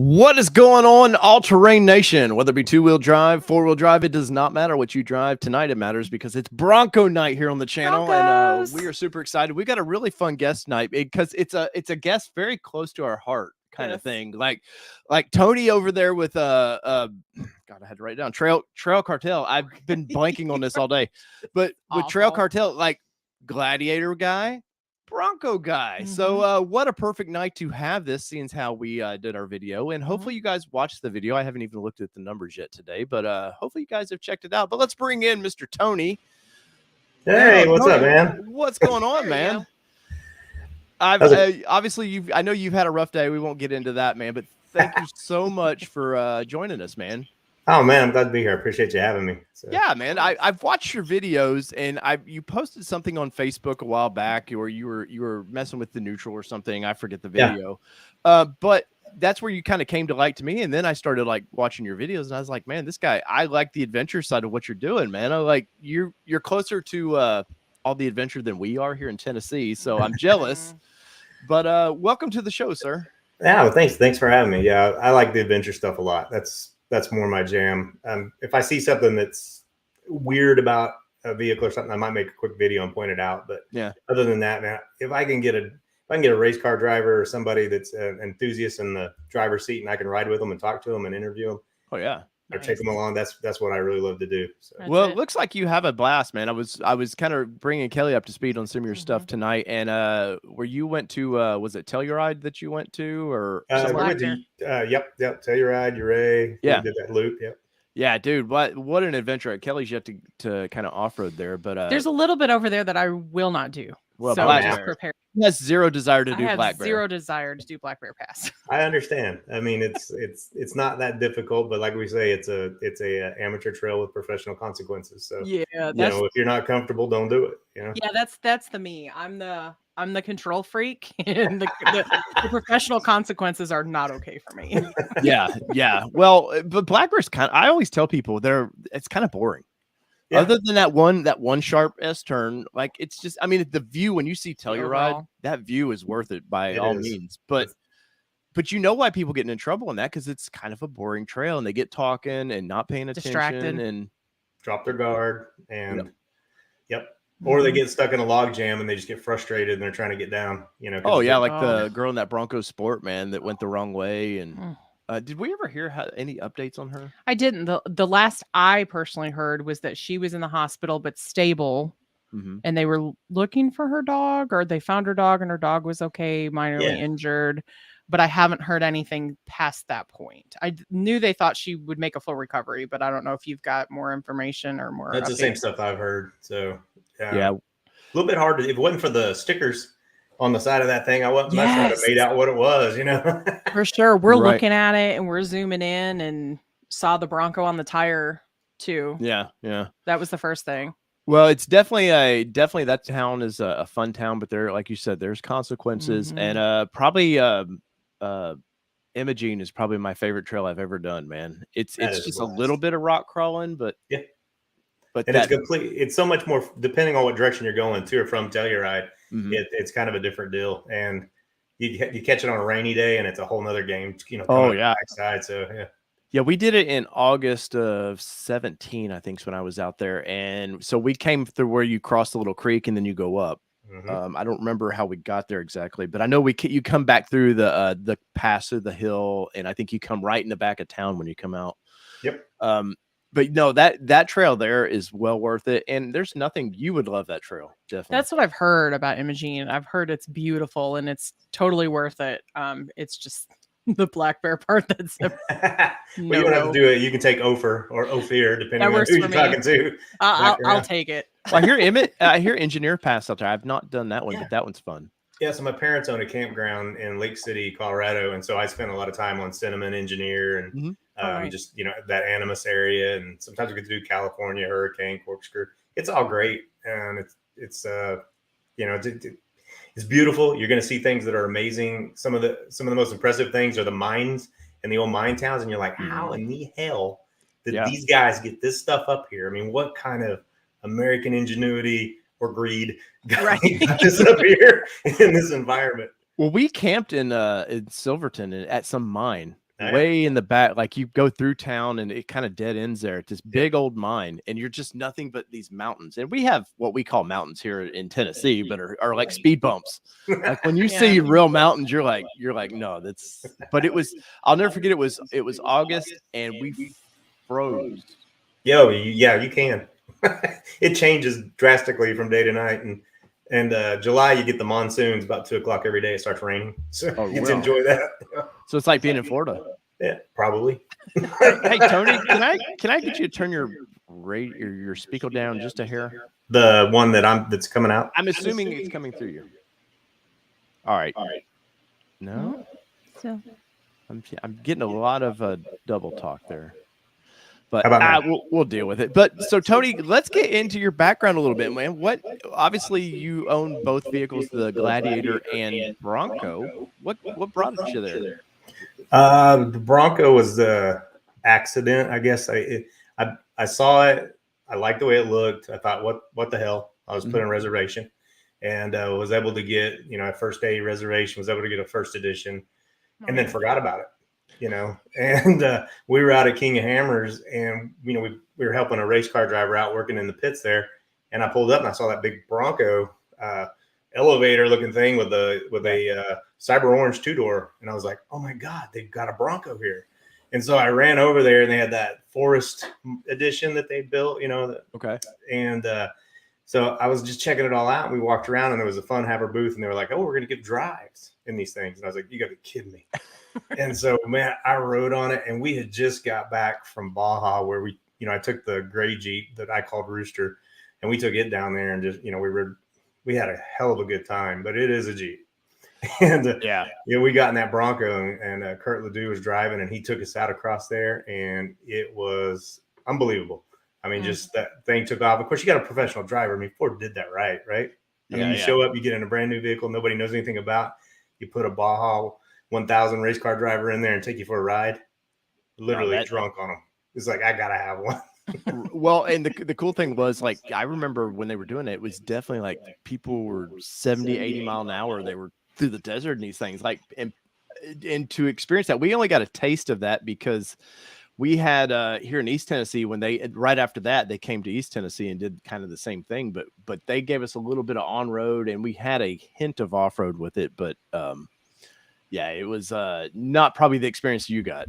What is going on, all-terrain nation? Whether it be two-wheel drive, four-wheel drive, it does not matter what you drive. Tonight it matters because it's Bronco night here on the channel, Broncos. and we are super excited. We got a really fun guest tonight because it's a guest very close to our heart, kind of thing. Like Tony over there with God, I had to write it down. Trail Cartel. I've been blanking on this all day, but with Trail Cartel, like Gladiator guy. Bronco guy. So what a perfect night to have this, seeing as how we did our video, and hopefully you guys watched the video. I haven't even looked at the numbers yet today, but hopefully you guys have checked it out. But let's bring in Mr. Tony. Hey, what's up, man? What's going on, man? Obviously I know you've had a rough day. We won't get into that, man, but thank you so much for joining us, man. Oh man, I'm glad to be here. I appreciate you having me. So. Yeah, man. I've watched your videos, and you posted something on Facebook a while back, or you were messing with the neutral or something. I forget the video. Yeah. But that's where you kind of came to light to me, and then I started like watching your videos, and I was like, man, this guy, I like the adventure side of what you're doing, man. I like you're closer to all the adventure than we are here in Tennessee, so I'm jealous. But welcome to the show, sir. Yeah, well, thanks for having me. Yeah, I like the adventure stuff a lot. That's more my jam. If I see something that's weird about a vehicle or something, I might make a quick video and point it out. But yeah, other than that, man, if I can get a race car driver or somebody that's an enthusiast in the driver's seat, and I can ride with them and talk to them and interview them. Oh yeah. Or take them along. That's what I really love to do. So. Well, it looks like you have a blast, man. I was kind of bringing Kelly up to speed on some of your stuff tonight, and where you went to was it Telluride that you went to, or yep, Telluride, Uray. Yeah, did that loop. Yep. Yeah, dude, what an adventure. Kelly's yet to kind of off-road there, but there's a little bit over there that I will not do. Well, so just prepare. He has zero desire to do Black Bear. Zero desire to do Black Bear Pass. I understand. I mean, it's not that difficult, but like we say, it's a amateur trail with professional consequences. So yeah, if you're not comfortable, don't do it. You know? Yeah, that's the me. I'm the control freak, and the professional consequences are not okay for me. Yeah. Well, but Black Bear's I always tell people it's kind of boring. Yeah. Other than that one sharp S turn, like it's just, I mean, the view when you see Telluride, that view is worth it by all means. But you know why people get in trouble in that, because it's kind of a boring trail, and they get talking and not paying attention, distracted, and drop their guard, and or they get stuck in a log jam and they just get frustrated and they're trying to get down. You know? Oh yeah, like the girl in that Bronco Sport, man, that went the wrong way and. Did we ever hear any updates on her? I didn't. The last I personally heard was that she was in the hospital but stable, and they were looking for her dog, or they found her dog and her dog was okay, minorly injured. But I haven't heard anything past that point. I knew they thought she would make a full recovery, but I don't know if you've got more information or more. That's updates. The same stuff I've heard. So yeah, a little bit hard. If it wasn't for the stickers on the side of that thing, I wasn't trying to made out what it was, you know. For sure. We're looking at it and we're zooming in and saw the Bronco on the tire too. Yeah. That was the first thing. Well, it's definitely that town is a fun town, but there, like you said, there's consequences, and probably Imogene is probably my favorite trail I've ever done, man. It's just a little bit of rock crawling, but it's so much more depending on what direction you're going to or from Telluride. It's kind of a different deal, and you catch it on a rainy day, and it's a whole nother game. You know. Backside, so yeah. We did it in August of 2017, I think, is when I was out there, and so we came through where you cross the little creek and then you go up. I don't remember how we got there exactly, but I know you come back through the pass through the hill, and I think you come right in the back of town when you come out. Yep. But no, that trail there is well worth it. And there's nothing, you would love that trail. Definitely. That's what I've heard about Imogene. I've heard it's beautiful and it's totally worth it. It's just the Black Bear part that's well, you don't have to do it. You can take Ophir or Ophir, depending on who you're talking to. I'll take it. Well, I hear Engineer Pass out there. I've not done that one, but that one's fun. Yeah, so my parents own a campground in Lake City, Colorado, and so I spent a lot of time on Cinnamon, Engineer, and just that Animas area, and sometimes we get to do California, Hurricane, Corkscrew. It's all great, and it's beautiful. You're going to see things that are amazing. Some of the most impressive things are the mines and the old mine towns, and you're like, how in the hell did these guys get this stuff up here? I mean, what kind of American ingenuity or greed got this up here in this environment? Well, we camped in Silverton at some mine way in the back. Like you go through town and it kind of dead ends there. It's this big old mine, and you're just nothing but these mountains. And we have what we call mountains here in Tennessee, but are like speed bumps. Like when you see real mountains, you're like, no, that's. But it was. I'll never forget. It was August, and we froze. You can. It changes drastically from day to night, and July you get the monsoons about 2:00 every day. It starts raining, so you get to enjoy that. So it's like being in Florida. Yeah, probably. Hey Tony, can I get you to turn your speaker down just a hair? The one that's coming out. I'm assuming it's coming through you. All right. No. So I'm getting a lot of double talk there. But we'll deal with it. But so Tony, let's get into your background a little bit, man. Obviously you own both vehicles, the Gladiator and Bronco. What brought you there? The Bronco was the accident, I guess. I saw it. I liked the way it looked. I thought, what the hell? I was put in a reservation, and was able to get a first day reservation. Was able to get a first edition, and then forgot about it. And we were out at King of Hammers, and we were helping a race car driver out working in the pits there, and I pulled up and I saw that big Bronco elevator looking thing with a cyber orange 2-door, and I was like, oh my god, they've got a Bronco here. And so I ran over there, and they had that Forest edition that they built, okay. And so I was just checking it all out, and we walked around, and there was a Fun Haver booth, and they were like, oh, we're gonna give drives in these things. And I was like, you gotta be kidding me. And so, man, I rode on it, and we had just got back from Baja, where I took the gray Jeep that I called Rooster, and we took it down there, and just, we had a hell of a good time. But it is a Jeep, and we got in that Bronco, and Kurt Ledoux was driving, and he took us out across there, and it was unbelievable. I mean, just that thing took off. Of course, you got a professional driver. I mean, Ford did that right? I mean, you show up, you get in a brand new vehicle nobody knows anything about. You put a Baja 1000 race car driver in there and take you for a ride. Literally drunk on them. It's like, I gotta have one. Well, and the cool thing was, like, I remember when they were doing it, it was definitely like people were 70, 80 mile an hour. They were through the desert and these things, like, and to experience that, we only got a taste of that because we had here in East Tennessee, when right after that, they came to East Tennessee and did kind of the same thing, but they gave us a little bit of on-road, and we had a hint of off-road with it, but yeah, it was not probably the experience you got.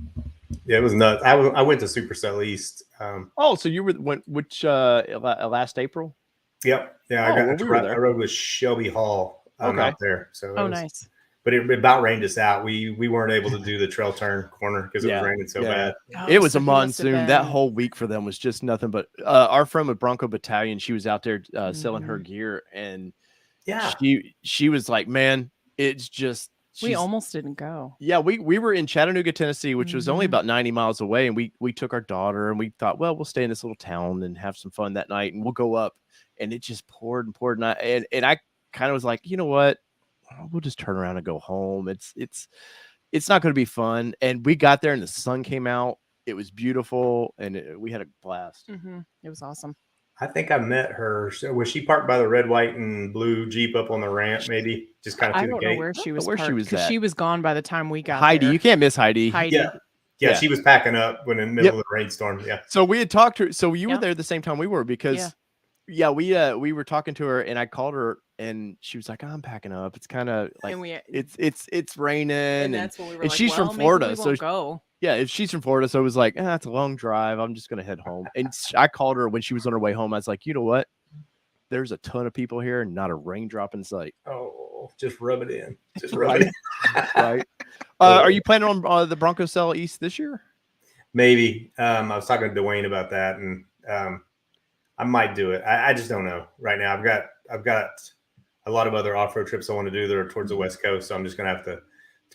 Yeah, it was nuts. I went to Supercell East. So you went which last April? Yep. Yeah, I rode with Shelby Hall out there. So nice. But it about rained us out. We weren't able to do the trail turn corner because it was raining so bad. It was a monsoon. That whole week for them was just nothing but our friend with Bronco Battalion. She was out there selling her gear, and she was like, man, it's just. We almost didn't go. Yeah, we were in Chattanooga, Tennessee, which was only about 90 miles away, and we took our daughter, and we thought, well, we'll stay in this little town and have some fun that night, and we'll go up. And it just poured and poured, and I kind of was like, you know what, we'll just turn around and go home. It's not going to be fun. And we got there, and the sun came out. It was beautiful, and we had a blast. It was awesome. I think I met her. So was she parked by the red, white, and blue Jeep up on the ramp? Maybe just kind of. I don't know where she was. Because she was gone by the time we got Heidi. there. You can't miss Heidi. Yeah, she was packing up when in the middle of the rainstorm. Yeah. So we had talked to her. So you were there the same time we were because. We were talking to her, and I called her, and she was like, "I'm packing up. It's kind of like it's raining." And that's what we were and like, she's from Florida, so go. Yeah, if she's from Florida, so it was like, it's a long drive. I'm just gonna head home. And I called her when she was on her way home. I was like, you know what? There's a ton of people here, and not a raindrop in sight. Oh, just rub it in. Just rub it in. Right. Are you planning on the Bronco Sell East this year? Maybe. I was talking to Dwayne about that, and I might do it. I just don't know right now. I've got a lot of other off-road trips I want to do that are towards the West Coast, so I'm just gonna have to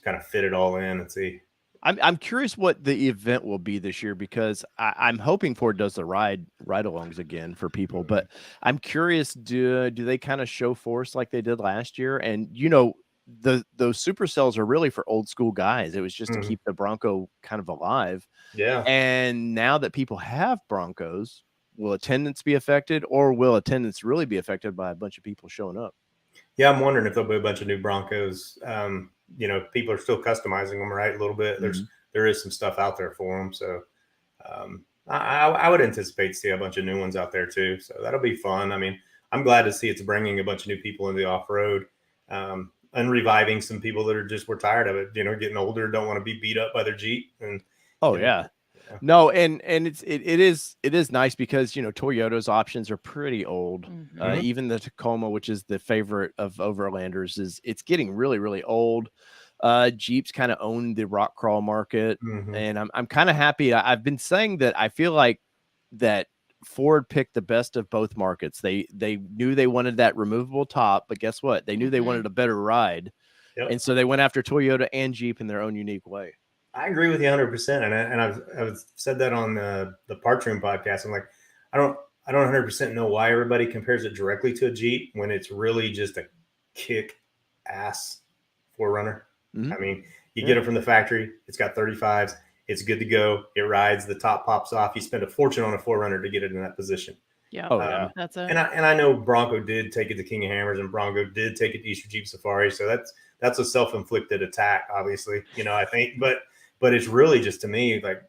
kind of fit it all in and see. I'm curious what the event will be this year, because I'm hoping Ford does the ride-alongs again for people. But I'm curious, do they kind of show force like they did last year? And those supercells are really for old school guys. It was just to keep the Bronco kind of alive. Yeah. And now that people have Broncos, will attendance be affected, or will attendance really be affected by a bunch of people showing up? Yeah, I'm wondering if there'll be a bunch of new Broncos. People are still customizing them, right? A little bit. There's there is some stuff out there for them. So I would anticipate to see a bunch of new ones out there too. So that'll be fun. I mean, I'm glad to see it's bringing a bunch of new people into the off-road, and reviving some people that were tired of it, you know, getting older, don't want to be beat up by their Jeep. And yeah. No, and it is nice because, you know, Toyota's options are pretty old. Even the Tacoma, which is the favorite of overlanders, it's getting really, really old. Jeeps kind of own the rock crawl market, and I'm kind of happy. I've been saying that I feel like that Ford picked the best of both markets. They knew they wanted that removable top, but guess what? They knew they wanted a better ride, and so they went after Toyota and Jeep in their own unique way. I agree with you 100%, and I've said that on the Parts Room podcast. I'm like, I don't 100% know why everybody compares it directly to a Jeep when it's really just a kick ass 4Runner. I mean, you get it from the factory. It's got 35s. It's good to go. It rides. The top pops off. You spend a fortune on a 4Runner to get it in that position. Yeah. That's it. And I know Bronco did take it to King of Hammers, and Bronco did take it to Eastern Jeep Safari. So that's a self-inflicted attack, obviously. You know, I think, but it's really just, to me, like,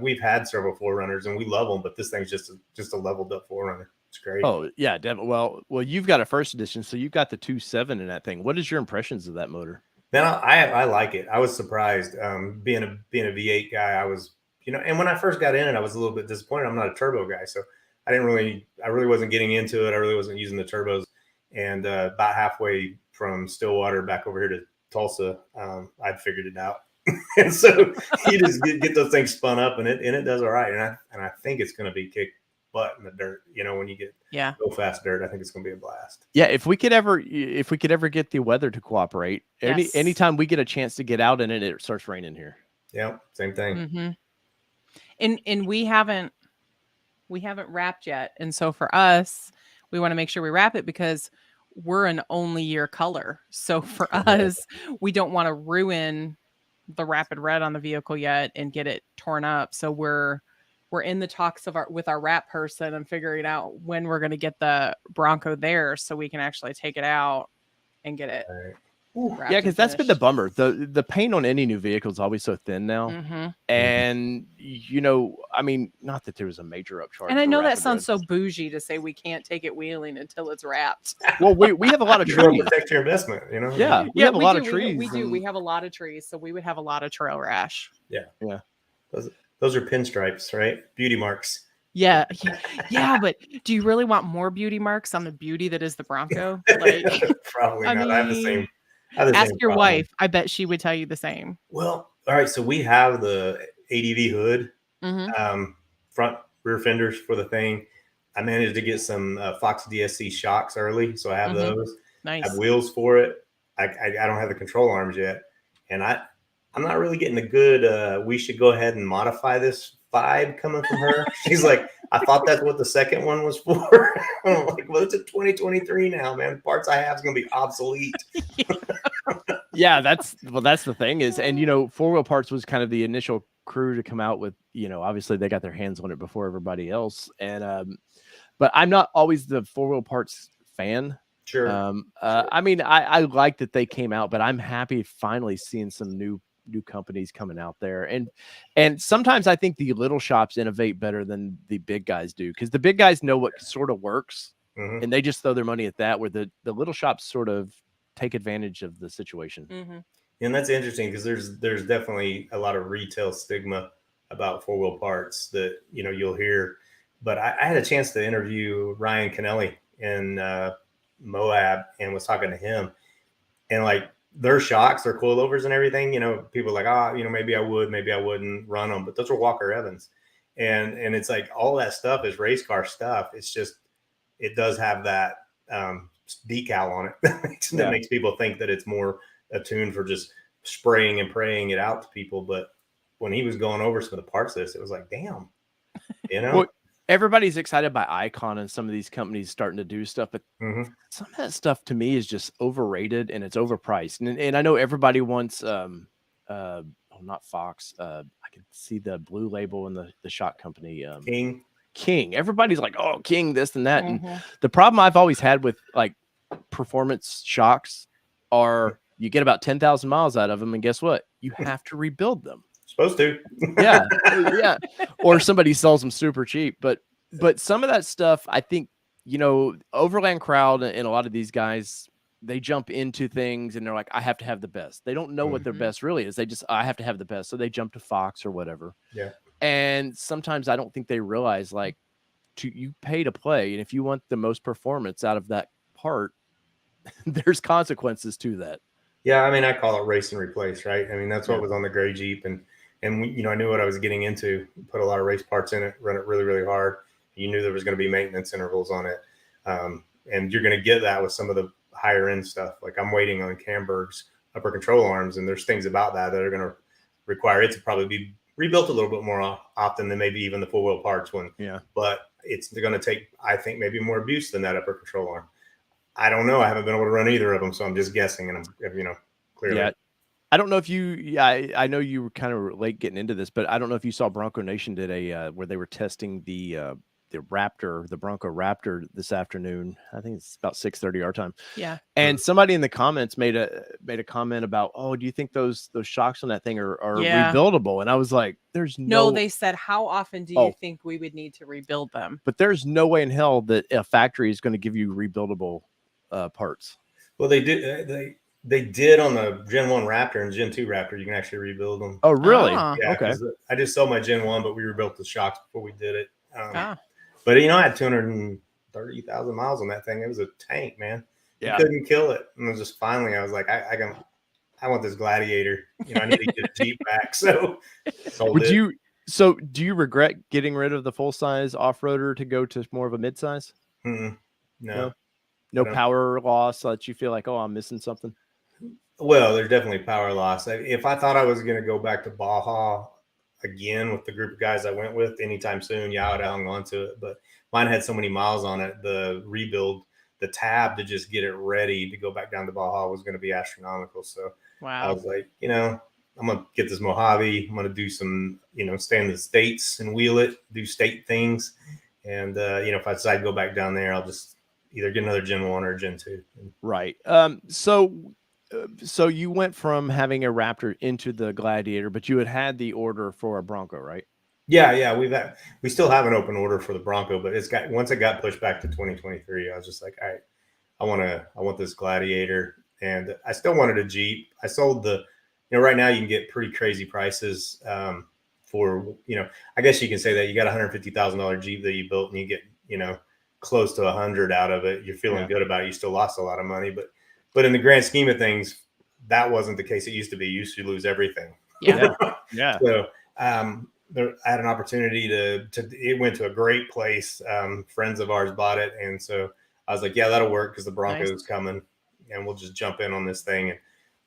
we've had several 4Runners and we love them, but this thing's just a leveled up 4Runner. It's great. Oh yeah, definitely. Well, you've got a first edition, so you've got the 2.7 in that thing. What is your impressions of that motor? Man, I like it. I was surprised. Being a V8 guy, I was, you know, and when I first got in it, I was a little bit disappointed. I'm not a turbo guy, so I really wasn't getting into it. I really wasn't using the turbos. And about halfway from Stillwater back over here to Tulsa, I'd figured it out. And so you just get those things spun up, and it does all right. And I think it's going to be kick butt in the dirt. You know, when you get go fast dirt, I think it's going to be a blast. Yeah, if we could ever get the weather to cooperate, anytime we get a chance to get out in it, it starts raining here. Yeah, same thing. And we haven't wrapped yet, and so for us, we want to make sure we wrap it because we're an only year color. So for us, we don't want to ruin the Rapid Red on the vehicle yet and get it torn up. So we're in the talks with our wrap person and figuring out when we're going to get the Bronco there so we can actually take it out and get it. Yeah, because that's been the bummer. The paint on any new vehicle is always so thin now. And, you know, I mean, not that there was a major upcharge. And I know that sounds so bougie to say we can't take it wheeling until it's wrapped. Well, we have a lot of trees. Protect your investment, you know? Yeah, we have a lot of trees. We do. We have a lot of trees, so we would have a lot of trail rash. Yeah. Those are pinstripes, right? Beauty marks. Yeah. But do you really want more beauty marks on the beauty that is the Bronco? Like, probably not. I have the same. Ask your wife. I bet she would tell you the same. Well, all right. So we have the ADV hood, front rear fenders for the thing. I managed to get some Fox DSC shocks early, so I have those. Nice. I have wheels for it. I don't have the control arms yet, and I'm not really getting a good. We should go ahead and modify this vibe coming from her. She's like, I thought that's what the second one was for. I'm like, well, it's a 2023 now, man. Parts I have is gonna be obsolete. Yeah, that's the thing is, and you know, 4-Wheel Parts was kind of the initial crew to come out with, you know, obviously they got their hands on it before everybody else, and but I'm not always the 4-Wheel Parts fan. Sure. I mean, I like that they came out, but I'm happy finally seeing some new companies coming out there, and sometimes I think the little shops innovate better than the big guys do, because the big guys know what sort of works, and they just throw their money at that, where the little shops sort of take advantage of the situation. And that's interesting because there's definitely a lot of retail stigma about 4-Wheel Parts that, you know, you'll hear. But I had a chance to interview Ryan Kennelly in Moab and was talking to him, and like their shocks, their coilovers and everything, you know, people are like, you know, maybe I would, maybe I wouldn't run them, but those are Walker Evans. And it's like all that stuff is race car stuff. It's just, it does have that decal on it that makes people think that it's more attuned for just spraying and praying it out to people. But when he was going over some of the parts list, it was like, damn, you know. Well, everybody's excited by Icon and some of these companies starting to do stuff, but some of that stuff to me is just overrated and it's overpriced. And I know everybody wants, not Fox. I can see the Blue Label and the shock company, King. Everybody's like, oh, King, this and that. And the problem I've always had with like performance shocks are you get about 10,000 miles out of them, and guess what? You have to rebuild them. Supposed to. Yeah. Or somebody sells them super cheap. But some of that stuff, I think, Overland Crowd and a lot of these guys, they jump into things and they're like, I have to have the best. They don't know what their best really is. I have to have the best. So they jump to Fox or whatever. Yeah. And sometimes I don't think they realize, like, you pay to play. And if you want the most performance out of that part, there's consequences to that. Yeah. I mean, I call it race and replace, right? I mean, that's what was on the gray Jeep. And I knew what I was getting into, put a lot of race parts in it, run it really, really hard. You knew there was going to be maintenance intervals on it. And you're going to get that with some of the higher end stuff. Like I'm waiting on Camberg's upper control arms, and there's things about that are going to require it to probably be rebuilt a little bit more often than maybe even the full wheel parts one. Yeah. But it's going to take, I think, maybe more abuse than that upper control arm. I don't know. I haven't been able to run either of them, so I'm just guessing. And I'm, clearly. Yeah. I don't know if I know you were kind of late getting into this, but I don't know if you saw Bronco Nation did where they were testing the Raptor, the Bronco Raptor this afternoon. I think it's about 6:30 our time. Yeah. And somebody in the comments made a comment about, oh, do you think those shocks on that thing are rebuildable? And I was like, no, they said, how often do you think we would need to rebuild them? But there's no way in hell that a factory is going to give you rebuildable parts. Well, they did. They did on the Gen 1 Raptor and Gen 2 Raptor. You can actually rebuild them. Oh, really? Yeah. Okay. I just sold my Gen 1, but we rebuilt the shocks before we did it. But I had 230,000 miles on that thing. It was a tank, man. Yeah. You couldn't kill it. And it was just finally, I was like, I want this Gladiator. I need to get a Jeep back. So do you regret getting rid of the full size off-roader to go to more of a mid-size? No power loss that you feel like, oh, I'm missing something? Well, there's definitely power loss. If I thought I was going to go back to Baja again with the group of guys I went with anytime soon, I would have hung on to it. But mine had so many miles on it. The rebuild, the tab to just get it ready to go back down to Baja was going to be astronomical. So I was like, I'm going to get this Mojave. I'm going to do some, stay in the States and wheel it, do state things. And, if I decide to go back down there, I'll just either get another Gen 1 or Gen 2. Right. So you went from having a Raptor into the Gladiator, but you had the order for a Bronco, right? Yeah. We still have an open order for the Bronco, but once it got pushed back to 2023, I was just like, all right, I want this Gladiator, and I still wanted a Jeep. I sold right now you can get pretty crazy prices for, I guess you can say that you got a $150,000 Jeep that you built and you get, close to 100 out of it. You're feeling good about it. You still lost a lot of money, but in the grand scheme of things, that wasn't the case. It used to be. You used to lose everything. Yeah. So I had an opportunity it went to a great place. Friends of ours bought it. And so I was like, yeah, that'll work because the Bronco is coming and we'll just jump in on this thing. And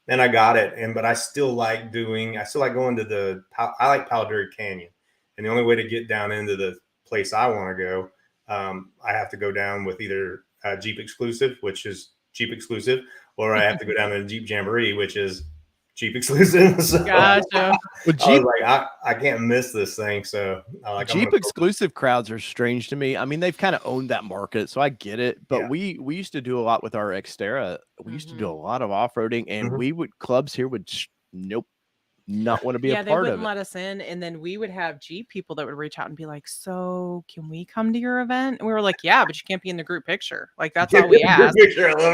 then I got it. But I still like going to I like Palo Duro Canyon. And the only way to get down into the place I want to go, I have to go down with either Jeep exclusive, which is Jeep exclusive, or I have to go down to the Jeep Jamboree, which is Jeep exclusive. So gotcha. Well, I was like, I can't miss this thing. So Jeep exclusive crowds are strange to me. I mean, they've kind of owned that market, so I get it. But we used to do a lot with our Xterra. We used to do a lot of off-roading, and clubs here would nope. Not want to be a part of it. Yeah, they wouldn't let us in, and then we would have Jeep people that would reach out and be like, so can we come to your event? And we were like, yeah, but you can't be in the group picture. Like, that's all we asked.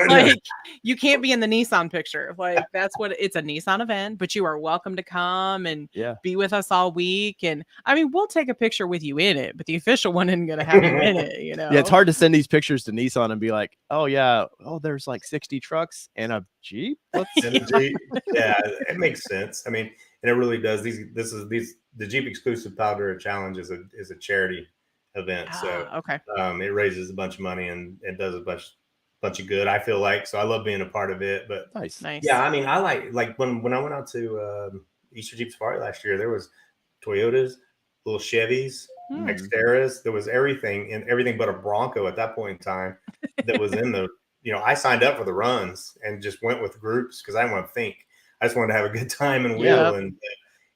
Like, you can't be in the Nissan picture. Like, that's what it's a Nissan event, but you are welcome to come and be with us all week. And I mean, we'll take a picture with you in it, but the official one isn't going to have you in it, Yeah, it's hard to send these pictures to Nissan and be like, oh yeah, there's like 60 trucks and a Jeep. Yeah, it makes sense. I mean, and it really does. The Jeep exclusive Palo Duro Challenge is a charity event. It raises a bunch of money and it does a bunch of good, I feel like. So I love being a part of it. But nice. Yeah, I mean, I like when I went out to Easter Jeep Safari last year, there was Toyotas, little Chevys, Xterras. There was everything but a Bronco at that point in time that was in the. I signed up for the runs and just went with groups because I didn't want to think. I just wanted to have a good time and wheel.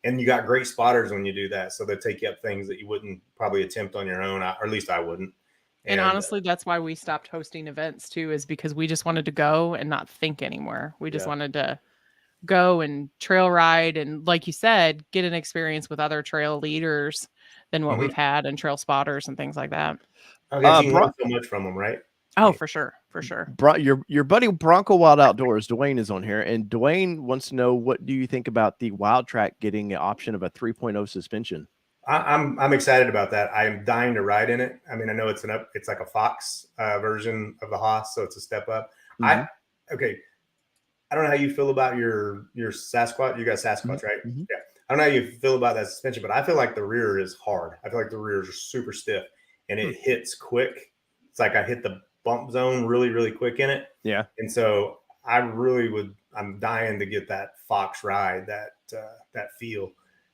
And you got great spotters when you do that. So they take you up things that you wouldn't probably attempt on your own, or at least I wouldn't. And honestly, that's why we stopped hosting events too, is because we just wanted to go and not think anymore. We just wanted to go and trail ride and, like you said, get an experience with other trail leaders than what we've had and trail spotters and things like that. Okay, you learn so much from them, right? Oh, for sure. For sure. Your buddy Bronco Wild Outdoors, Dwayne, is on here, and Dwayne wants to know, what do you think about the Wild Track getting an option of a 3.0 suspension? I'm excited about that. I'm dying to ride in it. I mean, I know it's like a Fox version of the Haas, so it's a step up. I don't know how you feel about your Sasquatch. You got Sasquatch, right? Yeah. I don't know how you feel about that suspension, but I feel like the rear is hard. I feel like the rears are super stiff and it hits quick. It's like I hit the bump zone really, really quick in it. Yeah. And so I'm dying to get that Fox ride, that feel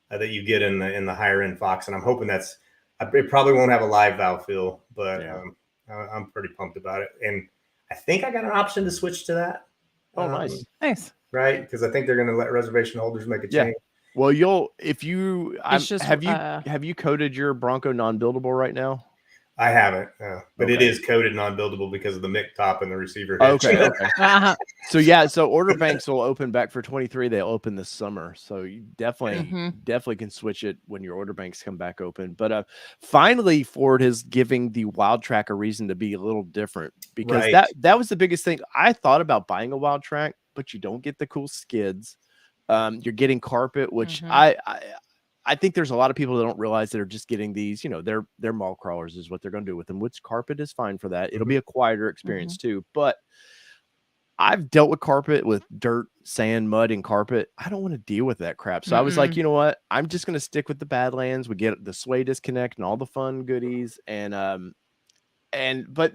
that you get in the higher end Fox. And I'm hoping it probably won't have a live valve feel, but I'm pretty pumped about it. And I think I got an option to switch to that. Oh, nice. Right. Because I think they're going to let reservation holders make a change. Well, have you coded your Bronco non-buildable right now? I haven't, but it is coded non-buildable because of the mic top and the receiver hitch. Okay. So order banks will open back for 23. They'll open this summer, so you definitely can switch it when your order banks come back open. But finally, Ford is giving the Wild Track a reason to be a little different, because that was the biggest thing. I thought about buying a Wild Track, but you don't get the cool skids. You're getting carpet, which I think there's a lot of people that don't realize that are just getting these, they're mall crawlers is what they're going to do with them, which carpet is fine for that. It'll be a quieter experience too. But I've dealt with carpet, with dirt, sand, mud, and carpet. I don't want to deal with that crap. So I was like, you know what? I'm just going to stick with the Badlands. We get the sway disconnect and all the fun goodies. But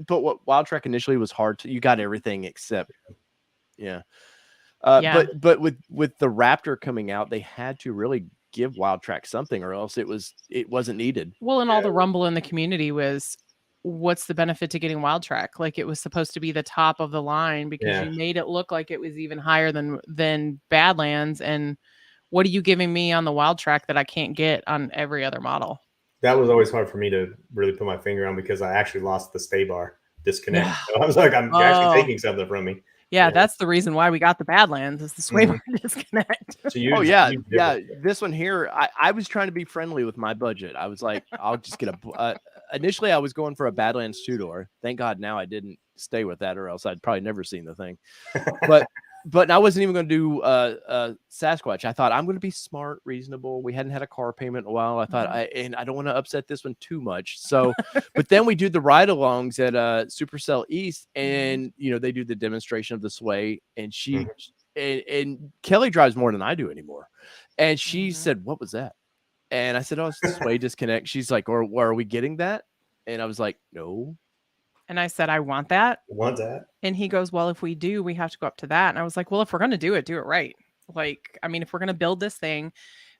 what Wild Track initially was hard to, you got everything except, but with the Raptor coming out, they had to really give Wild Track something, or else it wasn't needed. Well, and all the rumble in the community was, what's the benefit to getting Wild Track? Like, it was supposed to be the top of the line because you made it look like it was even higher than Badlands. And what are you giving me on the Wild Track that I can't get on every other model? That was always hard for me to really put my finger on, because I actually lost the stay bar disconnect. So I was like, I'm actually taking something from me. Yeah, that's the reason why we got the Badlands, is the sway bar disconnect. So this one here, I was trying to be friendly with my budget. I was like, I'll just get initially I was going for a Badlands 2-door. Thank God now I didn't stay with that, or else I'd probably never seen the thing. But I wasn't even going to do Sasquatch. I thought, I'm going to be smart, reasonable. We hadn't had a car payment in a while. I thought, I don't want to upset this one too much. So, but then we do the ride-alongs at Supercell East, and they do the demonstration of the sway, and and Kelly drives more than I do anymore. And she said, "What was that?" And I said, "Oh, it's the sway disconnect." She's like, "Or are we getting that?" And I was like, "No." And I said, I want that. Want that? And he goes, well, if we do, we have to go up to that. And I was like, well, if we're going to do it right. Like, I mean, if we're going to build this thing,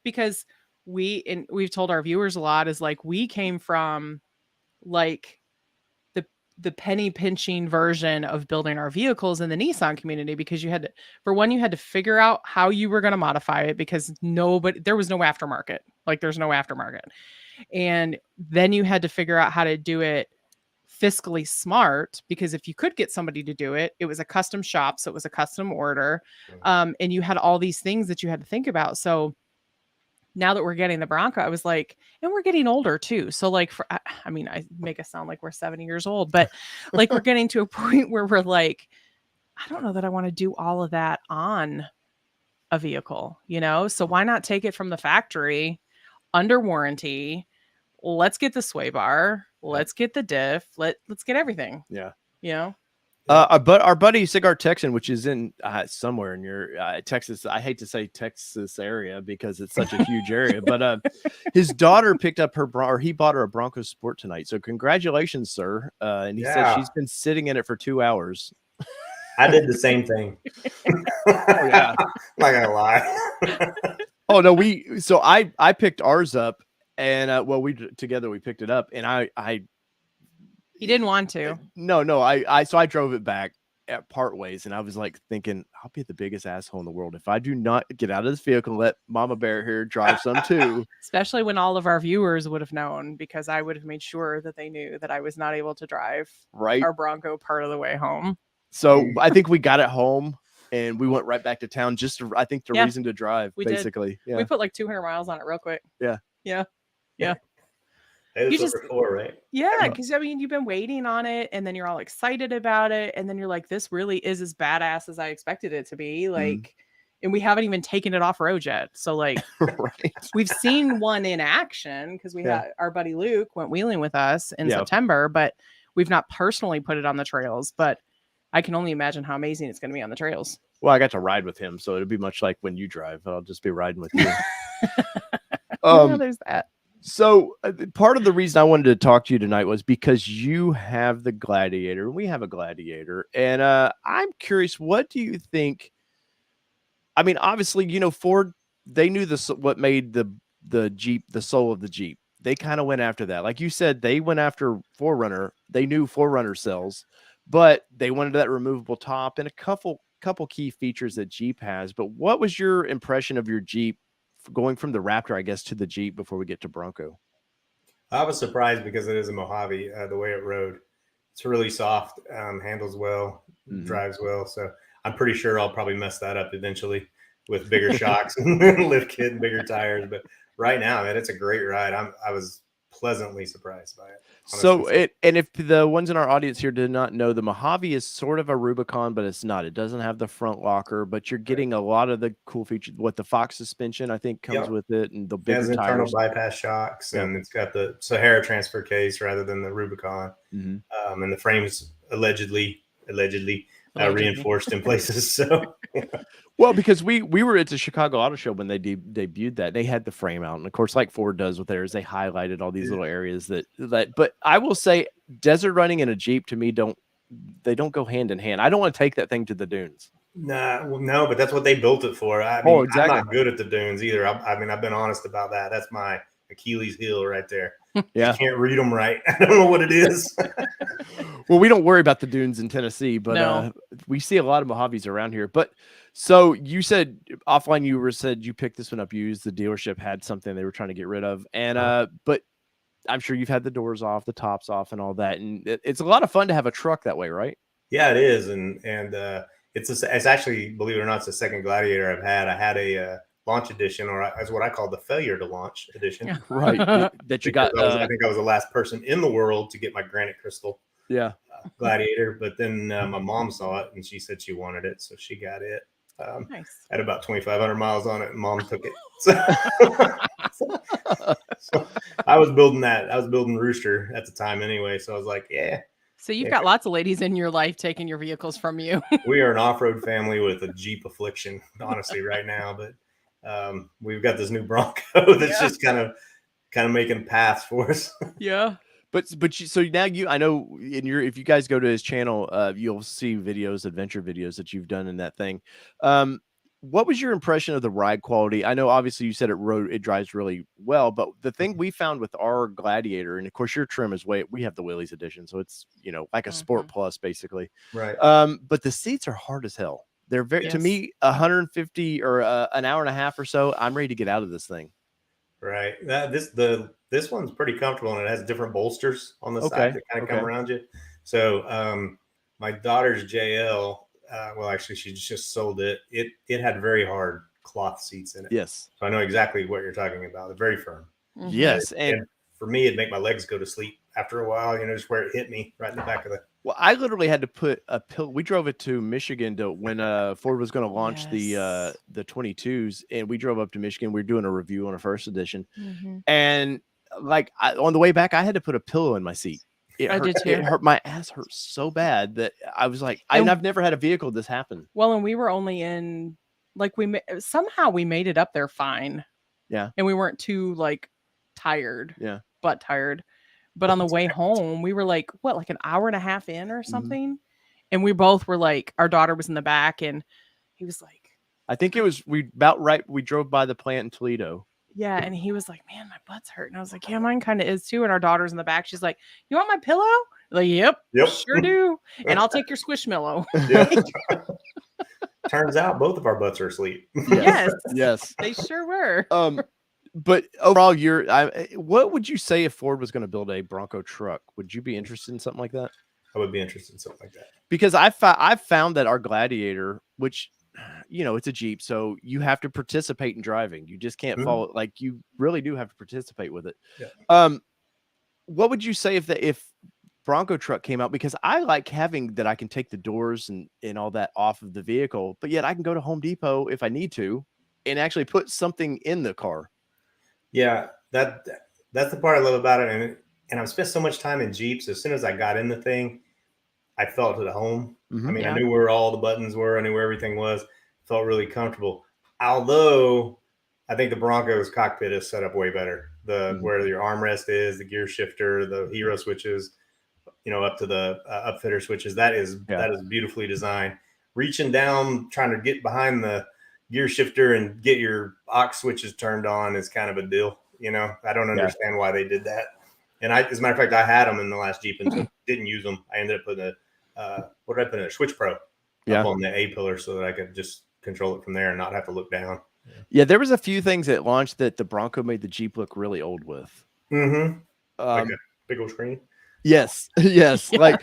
because we've told our viewers a lot, is like, we came from like the penny pinching version of building our vehicles in the Nissan community, because you had to figure out how you were going to modify it, because there was no aftermarket. Like, there's no aftermarket. And then you had to figure out how to do it fiscally smart, because if you could get somebody to do it, it was a custom shop, so it was a custom order, and you had all these things that you had to think about. So now that we're getting the Bronco, I was like, and we're getting older too, so like, I mean, I make us sound like we're 70 years old, but like, we're getting to a point where we're like, I don't know that I want to do all of that on a vehicle, so why not take it from the factory under warranty? Let's get the sway bar. Let's get the diff. Let's get everything. Yeah. But our buddy Cigar Texan, which is in somewhere in your Texas, I hate to say Texas area because it's such a huge area, but his daughter picked up he bought her a Bronco Sport tonight. So congratulations, sir. And he said she's been sitting in it for 2 hours. I did the same thing. I'm not gonna lie. Oh no, I picked ours up. And we picked it up, and he didn't want to. No, I drove it back at part ways, and I was like thinking, I'll be the biggest asshole in the world if I do not get out of this vehicle and let Mama Bear here drive some too. Especially when all of our viewers would have known, because I would have made sure that they knew that I was not able to drive our Bronco part of the way home. So I think we got it home. and we went right back to town just to, I think, the reason to drive, basically. Yeah. We put like 200 miles on it real quick. Yeah. Hey, you just before, right? Yeah, because I mean, you've been waiting on it, and then you're all excited about it, and then you're like, "This really is as badass as I expected it to be." Like, and we haven't even taken it off road yet. So, like, we've seen one in action because we had our buddy Luke went wheeling with us in September, but we've not personally put it on the trails. But I can only imagine how amazing it's going to be on the trails. Well, I got to ride with him, so it'll be much like when you drive. I'll just be riding with you. There's that. So part of the reason I wanted to talk to you tonight was because you have the Gladiator. We have a Gladiator. And I'm curious, what do you think? I mean, obviously, you know, Ford, they knew what made the Jeep, the soul of the Jeep. They kind of went after that. Like you said, they went after 4Runner. They knew 4Runner sells, but they wanted that removable top and a couple key features that Jeep has. But what was your impression of your Jeep going from the Raptor, I guess, to the Jeep before we get to Bronco? I was surprised because it is a Mojave, the way it rode. It's really soft, handles well, drives well. So I'm pretty sure I'll probably mess that up eventually with bigger shocks and lift kit and bigger tires. But right now, man, it's a great ride. I was pleasantly surprised by it. So and if the ones in our audience here did not know, the Mojave is sort of a Rubicon, but it's not. It doesn't have the front locker, but you're getting a lot of the cool features. What the Fox suspension, I think, comes with it, and the bigger internal tires, bypass shocks, and it's got the Sahara transfer case rather than the Rubicon, and the frame's allegedly reinforced in places. So. Well, because we were at the Chicago Auto Show when they debuted that. They had the frame out, and of course, like Ford does with theirs, they highlighted all these little areas that. But I will say, desert running in a Jeep to me don't go hand in hand. I don't want to take that thing to the dunes. No, but that's what they built it for. I mean, exactly. I'm not good at the dunes either. I mean, I've been honest about that. That's my Achilles heel right there. Yeah, I can't read them right. I don't know what it is. Well, we don't worry about the dunes in Tennessee, but we see a lot of Mojaves around here. But so you said offline, you picked this one up used. The dealership had something they were trying to get rid of, and but I'm sure you've had the doors off, the tops off, and all that, and it's a lot of fun to have a truck that way, right? Yeah, it is, and it's actually, believe it or not, it's the second Gladiator I've had. I had a launch edition, or as what I call the failure to launch edition. Right. That you got. I think I was the last person in the world to get my granite crystal. Yeah. Gladiator. But then my mom saw it and she said she wanted it. So she got it. Nice. Had about 2,500 miles on it, and mom took it. So I was building that. I was building Rooster at the time anyway. So I was like, yeah. So you've got lots of ladies in your life taking your vehicles from you. We are an off-road family with a Jeep affliction, honestly, right now. But we've got this new Bronco that's just kind of making paths for us. Yeah. But so now I know if you guys go to his channel, you'll see adventure videos that you've done in that thing. What was your impression of the ride quality? I know obviously you said it drives really well, but the thing we found with our Gladiator, and of course your trim is we have the Willys edition, so it's like a Sport Plus basically. Right. But the seats are hard as hell. They're very to me 150 or an hour and a half or so. I'm ready to get out of this thing. Right. This one's pretty comfortable, and it has different bolsters on the side that kind of come around you. So my daughter's JL, well, actually, she just sold it. It had very hard cloth seats in it. Yes. So I know exactly what you're talking about. They're very firm. Mm-hmm. Yes. And for me, it'd make my legs go to sleep after a while, just where it hit me right in the back of the. Well, I literally had to put a pillow. We drove it to Michigan when Ford was going to launch the 22s, and we drove up to Michigan. We were doing a review on a first edition, and on the way back, I had to put a pillow in my seat. I did too. It hurt. My ass hurt so bad that I was like, I've never had a vehicle this happen. Well, and we were only in somehow we made it up there fine. Yeah, and we weren't too tired. Yeah, butt tired. But on the way home, we were like an hour and a half in or something. And we both were our daughter was in the back, and he was like, I think it was about right. We drove by the plant in Toledo. Yeah. And he was like, man, my butt's hurt. And I was like, yeah, mine kind of is too. And our daughter's in the back. She's like, you want my pillow? Like, yep, sure do. And I'll take your Squishmallow. Turns out both of our butts are asleep. Yes. They sure were. But overall, what would you say if Ford was going to build a Bronco truck? Would you be interested in something like that? I would be interested in something like that. Because I've found that our Gladiator, which it's a Jeep, so you have to participate in driving. You just can't follow. Like, you really do have to participate with it. Yeah. What would you say if Bronco truck came out? Because I like having that I can take the doors and all that off of the vehicle, but yet I can go to Home Depot if I need to and actually put something in the car. Yeah, that's the part I love about it. And I've spent so much time in Jeeps. As soon as I got in the thing, I felt at home. I mean, I knew where all the buttons were. I knew where everything was. Felt really comfortable. Although I think the Bronco's cockpit is set up way better. Where your armrest is, the gear shifter, the hero switches, up to the upfitter switches. That is beautifully designed. Reaching down, trying to get behind the gear shifter and get your aux switches turned on is kind of a deal. I don't understand why they did that. And as a matter of fact, I had them in the last Jeep and didn't use them. I ended up putting what did I put in? A Switch Pro up on the A pillar so that I could just control it from there and not have to look down. Yeah, there was a few things at launch that the Bronco made the Jeep look really old with. Like a big old screen. Yes. Like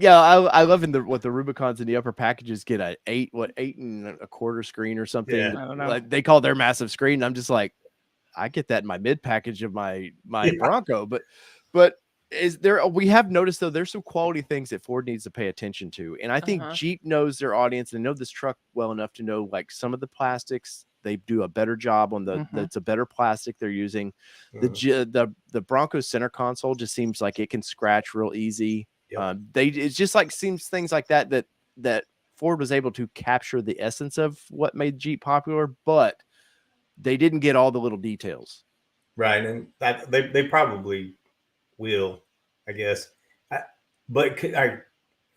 I love what the Rubicons in the upper packages get a 8 8.25 screen or something. Yeah. I don't know. Like they call their massive screen. And I'm just like, I get that in my mid package of my Bronco, but we have noticed though there's some quality things that Ford needs to pay attention to, and I think Jeep knows their audience and know this truck well enough to know like some of the plastics they do a better job on it's a better plastic they're using. The Bronco center console just seems like it can scratch real easy. It's just like seems things like that Ford was able to capture the essence of what made Jeep popular, but they didn't get all the little details. Right. And that they probably will, I guess. But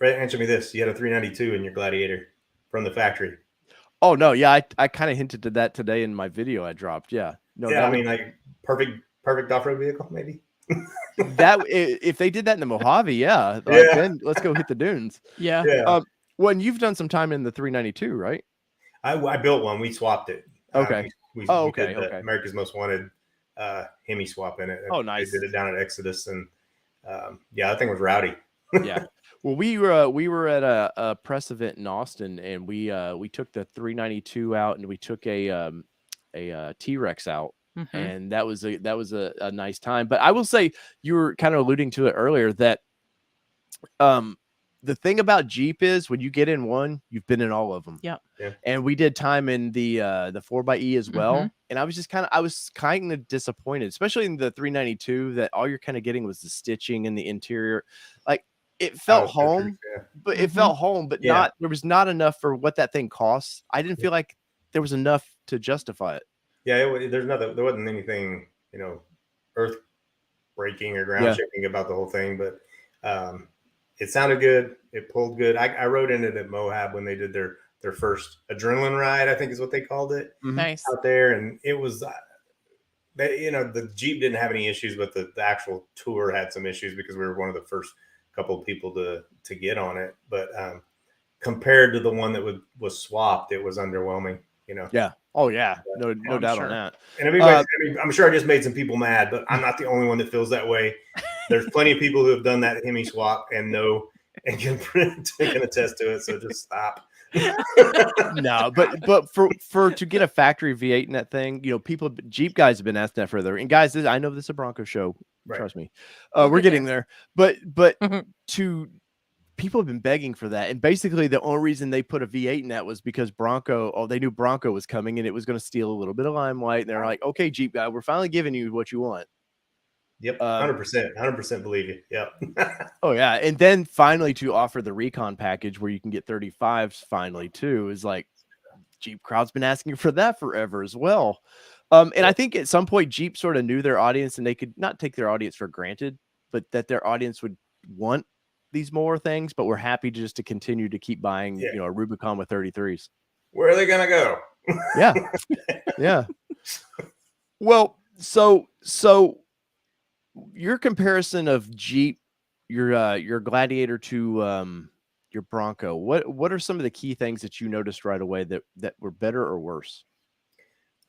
answer me this. You had a 392 in your Gladiator from the factory. Oh, no. Yeah. I kind of hinted to that today in my video I dropped. Yeah. No. Yeah. I mean, like perfect off-road vehicle, maybe. If they did that in the Mojave, then let's go hit the dunes. Yeah. When you've done some time in the 392, right? I built one. We swapped it. Okay. We did the America's Most Wanted Hemi swap in it. Oh, nice. They did it down at Exodus, and that thing was rowdy. Yeah. Well, we were at a press event in Austin, and we took the 392 out, and we took a T-Rex out, and that was a nice time. But I will say, you were kind of alluding to it earlier that the thing about Jeep is when you get in one, you've been in all of them. Yeah. And we did time in the 4xe as well. And I was kind of disappointed, especially in the 392, that all you're kind of getting was the stitching in the interior. Like it felt home, but it felt home, but there was not enough for what that thing costs. I didn't feel like there was enough to justify it. Yeah. There wasn't anything, earth breaking or ground shaking about the whole thing, but, it sounded good. It pulled good. I rode in it at Moab when they did their first adrenaline ride, I think is what they called it. Nice. Out there. And it was, the Jeep didn't have any issues, but the actual tour had some issues because we were one of the first couple of people to get on it. But compared to the one that was swapped, it was underwhelming, Yeah. Oh, yeah. No doubt on that. And I'm sure I just made some people mad, but I'm not the only one that feels that way. There's plenty of people who have done that Hemi swap and can attest to it. So just stop. No, but for to get a factory V8 in that thing, Jeep guys have been asking that further. And guys, I know this is a Bronco show. Right. Trust me. We're getting there. But people have been begging for that. And basically the only reason they put a V8 in that was because they knew Bronco was coming and it was going to steal a little bit of limelight. And they're like, okay, Jeep guy, we're finally giving you what you want. Yep. 100% believe you. Yep. Oh yeah. And then finally to offer the recon package where you can get 35s finally too is like Jeep crowd's been asking for that forever as well. And I think at some point Jeep sort of knew their audience and they could not take their audience for granted, but that their audience would want these more things, but we're happy just to continue to keep buying, a Rubicon with 33s. Where are they going to go? Yeah. Yeah. Well, so your comparison of Jeep, your Gladiator to your Bronco, what are some of the key things that you noticed right away that were better or worse?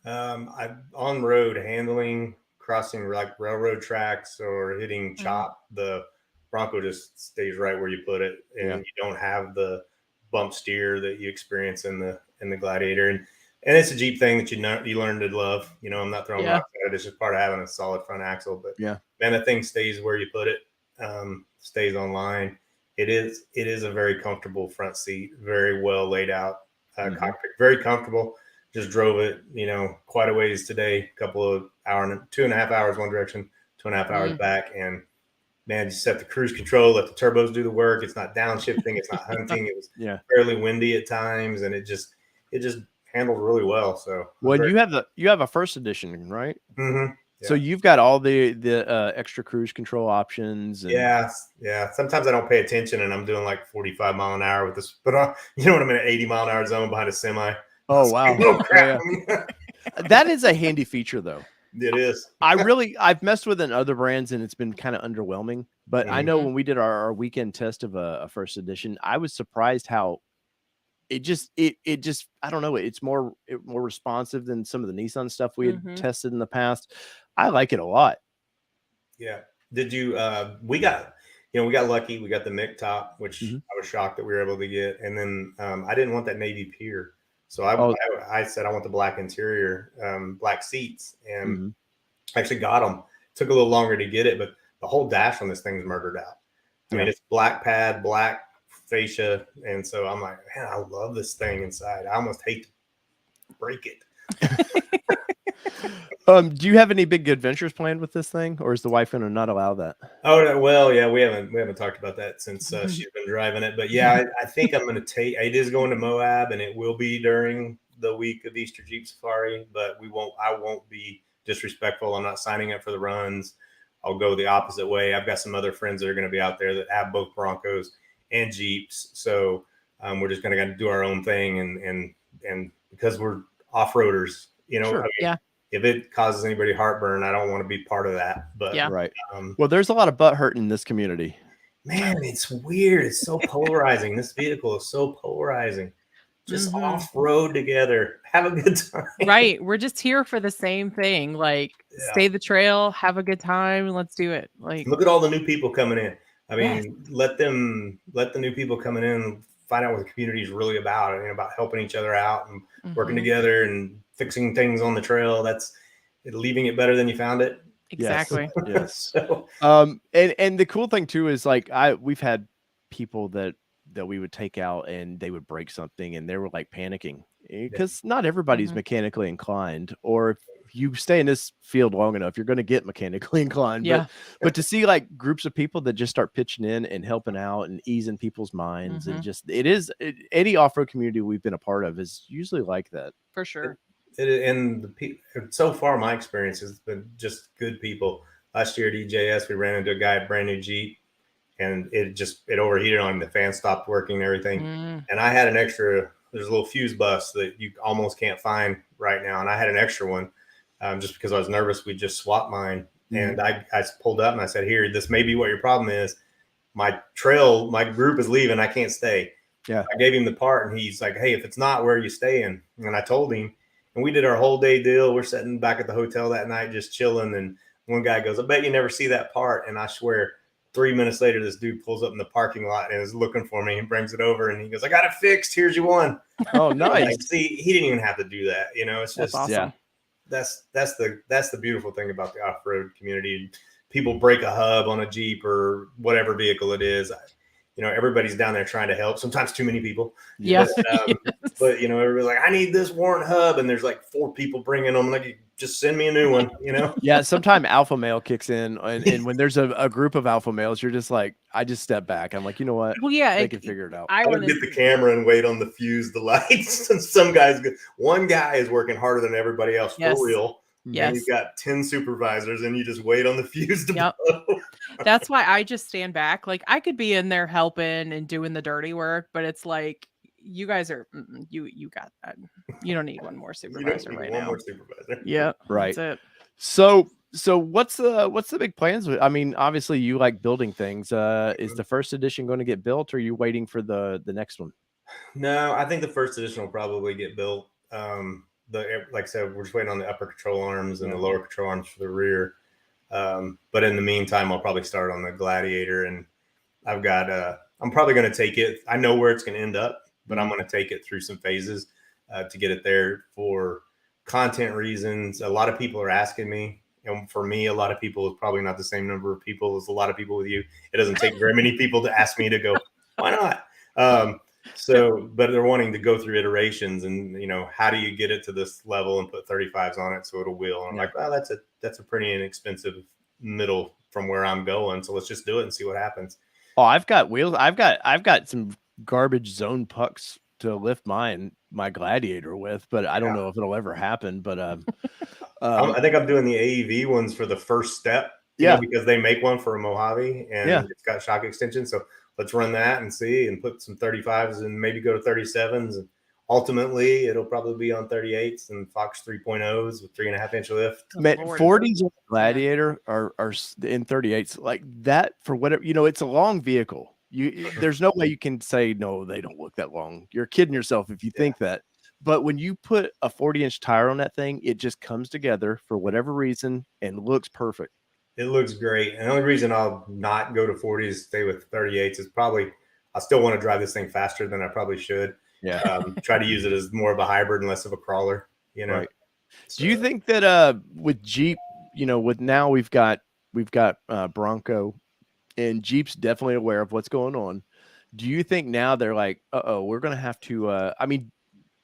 On road handling, crossing like railroad tracks or hitting chop, the Bronco just stays right where you put it, and you don't have the bump steer that you experience in the the Gladiator, and it's a Jeep thing that you learn to love. I'm not throwing rocks at it. It's just part of having a solid front axle. But man, that thing stays where you put it. Stays online. It is a very comfortable front seat, very well laid out cockpit, very comfortable. Just drove it, quite a ways today. A couple of 2.5 hours one direction, 2.5 hours back, and man, you set the cruise control, let the turbos do the work. It's not downshifting, it's not hunting. It was fairly windy at times, and it just handled really well. So you have a first edition, right? Mm-hmm. Yeah. So you've got all the extra cruise control options. And... Yeah. Sometimes I don't pay attention, and I'm doing like 45 mile an hour with this, but you know what? I'm in an 80 mile an hour zone behind a semi. Oh wow! Oh crap! That is a handy feature, though. It is. I've messed with it in other brands, and it's been kind of underwhelming. But I know when we did our weekend test of a first edition, I was surprised how it just I don't know, it's more responsive than some of the Nissan stuff we had tested in the past. I like it a lot. Yeah. Did you we got lucky. We got the Mick top, which I was shocked that we were able to get. And then I didn't want that navy pier. So I said I want the black interior, black seats, and actually got them. Took a little longer to get it, but the whole dash on this thing's murdered out. I mean, it's black pad, black fascia, and so I'm like, man, I love this thing inside. I almost hate to break it. Do you have any big adventures planned with this thing, or is the wife going to not allow that? Oh well, yeah, we haven't talked about that since she's been driving it. But yeah, I think I'm going to take. It is going to Moab, and it will be during the week of Easter Jeep Safari. But I won't be disrespectful. I'm not signing up for the runs. I'll go the opposite way. I've got some other friends that are going to be out there that have both Broncos and Jeeps, so we're just going to do our own thing, and because we're off-roaders, Sure. If it causes anybody heartburn, I don't want to be part of that. But right. Well, there's a lot of butt hurt in this community. Man, it's weird. It's so polarizing. This vehicle is so polarizing. Just off-road together. Have a good time. Right. We're just here for the same thing. Like, stay the trail, have a good time, and let's do it. Like, look at all the new people coming in. I mean, let the new people coming in find out what the community is really about, and about helping each other out and working together and fixing things on the trail. That's leaving it better than you found it. Exactly. Yes. And the cool thing too is, like, we've had people that we would take out and they would break something and they were like panicking because not everybody's mechanically inclined, or if you stay in this field long enough, you're going to get mechanically inclined. But to see like groups of people that just start pitching in and helping out and easing people's minds, and just any off-road community we've been a part of is usually like that. For sure. So far, my experience has been just good people. Last year at EJS, we ran into a guy, brand new Jeep, and it overheated on him. The fan stopped working and everything. And I had there's a little fuse bus that you almost can't find right now. And I had an extra one just because I was nervous. We just swapped mine. And I pulled up and I said, here, this may be what your problem is. My group is leaving. I can't stay. Yeah. I gave him the part and he's like, hey, if it's not, where are you staying? And I told him. And we did our whole day deal. We're sitting back at the hotel that night, just chilling. And one guy goes, I bet you never see that part. And I swear, 3 minutes later, this dude pulls up in the parking lot and is looking for me and brings it over. And he goes, I got it fixed. Here's your one. Oh, nice. Like, see, he didn't even have to do that. It's just, awesome. That's the beautiful thing about the off-road community. People break a hub on a Jeep or whatever vehicle it is. Everybody's down there trying to help. Sometimes too many people. Yeah. But everybody's like, I need this warrant hub. And there's like 4 people bringing them. Like, just send me a new one, Yeah. Sometime alpha male kicks in. And when there's a group of alpha males, you're just like, I just step back. I'm like, you know what? Well, yeah. They can figure it out. I would get the camera and wait on the fuse, the lights. And one guy is working harder than everybody else for real. Yes. And you've got 10 supervisors and you just wait on the fuse to blow. That's why I just stand back. Like, I could be in there helping and doing the dirty work, but it's like, you guys are, you got that. You don't need one more supervisor right now. One more supervisor. Yeah. Right. That's it. So what's the big plans? I mean, obviously you like building things. Is the first edition going to get built, or are you waiting for the next one? No, I think the first edition will probably get built. Like I said, we're just waiting on the upper control arms and the lower control arms for the rear. But in the meantime, I'll probably start on the Gladiator, and I've got, I'm probably going to take it. I know where it's going to end up, but I'm going to take it through some phases. to get it there for content reasons. A lot of people are asking me. And for me, a lot of people is probably not the same number of people as a lot of people with you. It doesn't take very many people to ask me to go, why not? But they're wanting to go through iterations and, how do you get it to this level and put 35s on it so it'll wheel? And I'm like, well, that's a pretty inexpensive middle from where I'm going. So let's just do it and see what happens. Oh, I've got wheels. I've got some garbage zone pucks to lift my Gladiator with, but I don't know if it'll ever happen. But I think I'm doing the AEV ones for the first step. Because they make one for a Mojave and it's got shock extension. So let's run that and see, and put some 35s and maybe go to 37s. And ultimately, it'll probably be on 38s and Fox 3.0s with 3.5-inch lift. Man, 40s Gladiator are in 38s like that for whatever, it's a long vehicle. There's no way you can say, no, they don't look that long. You're kidding yourself if you think that. But when you put a 40-inch tire on that thing, it just comes together for whatever reason and looks perfect. It looks great. And the only reason I'll not go to 40s, stay with 38s is probably I still want to drive this thing faster than I probably should. Yeah. Try to use it as more of a hybrid and less of a crawler, Right. So, do you think that with Jeep, with now we've got Bronco, and Jeep's definitely aware of what's going on. Do you think now they're like, we're going to have to,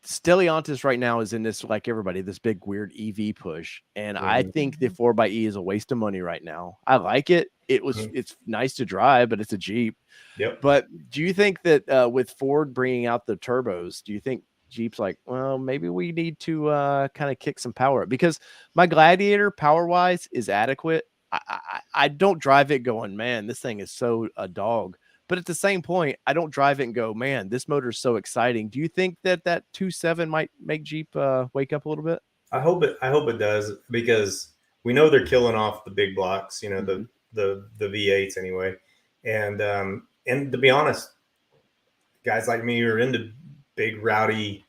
Stellantis right now is in this, like everybody, this big weird EV push. And I think the 4xe is a waste of money right now. I like it. It's nice to drive, but it's a Jeep. Yep. But do you think that with Ford bringing out the turbos, do you think Jeep's like, well, maybe we need to kind of kick some power up? Because my Gladiator power wise is adequate. I don't drive it going, man, this thing is so a dog. But at the same point, I don't drive it and go, man, this motor is so exciting. Do you think that 2.7 might make Jeep wake up a little bit? I hope it does, because we know they're killing off the big blocks, the V8s anyway. And to be honest, guys like me are into big, rowdy,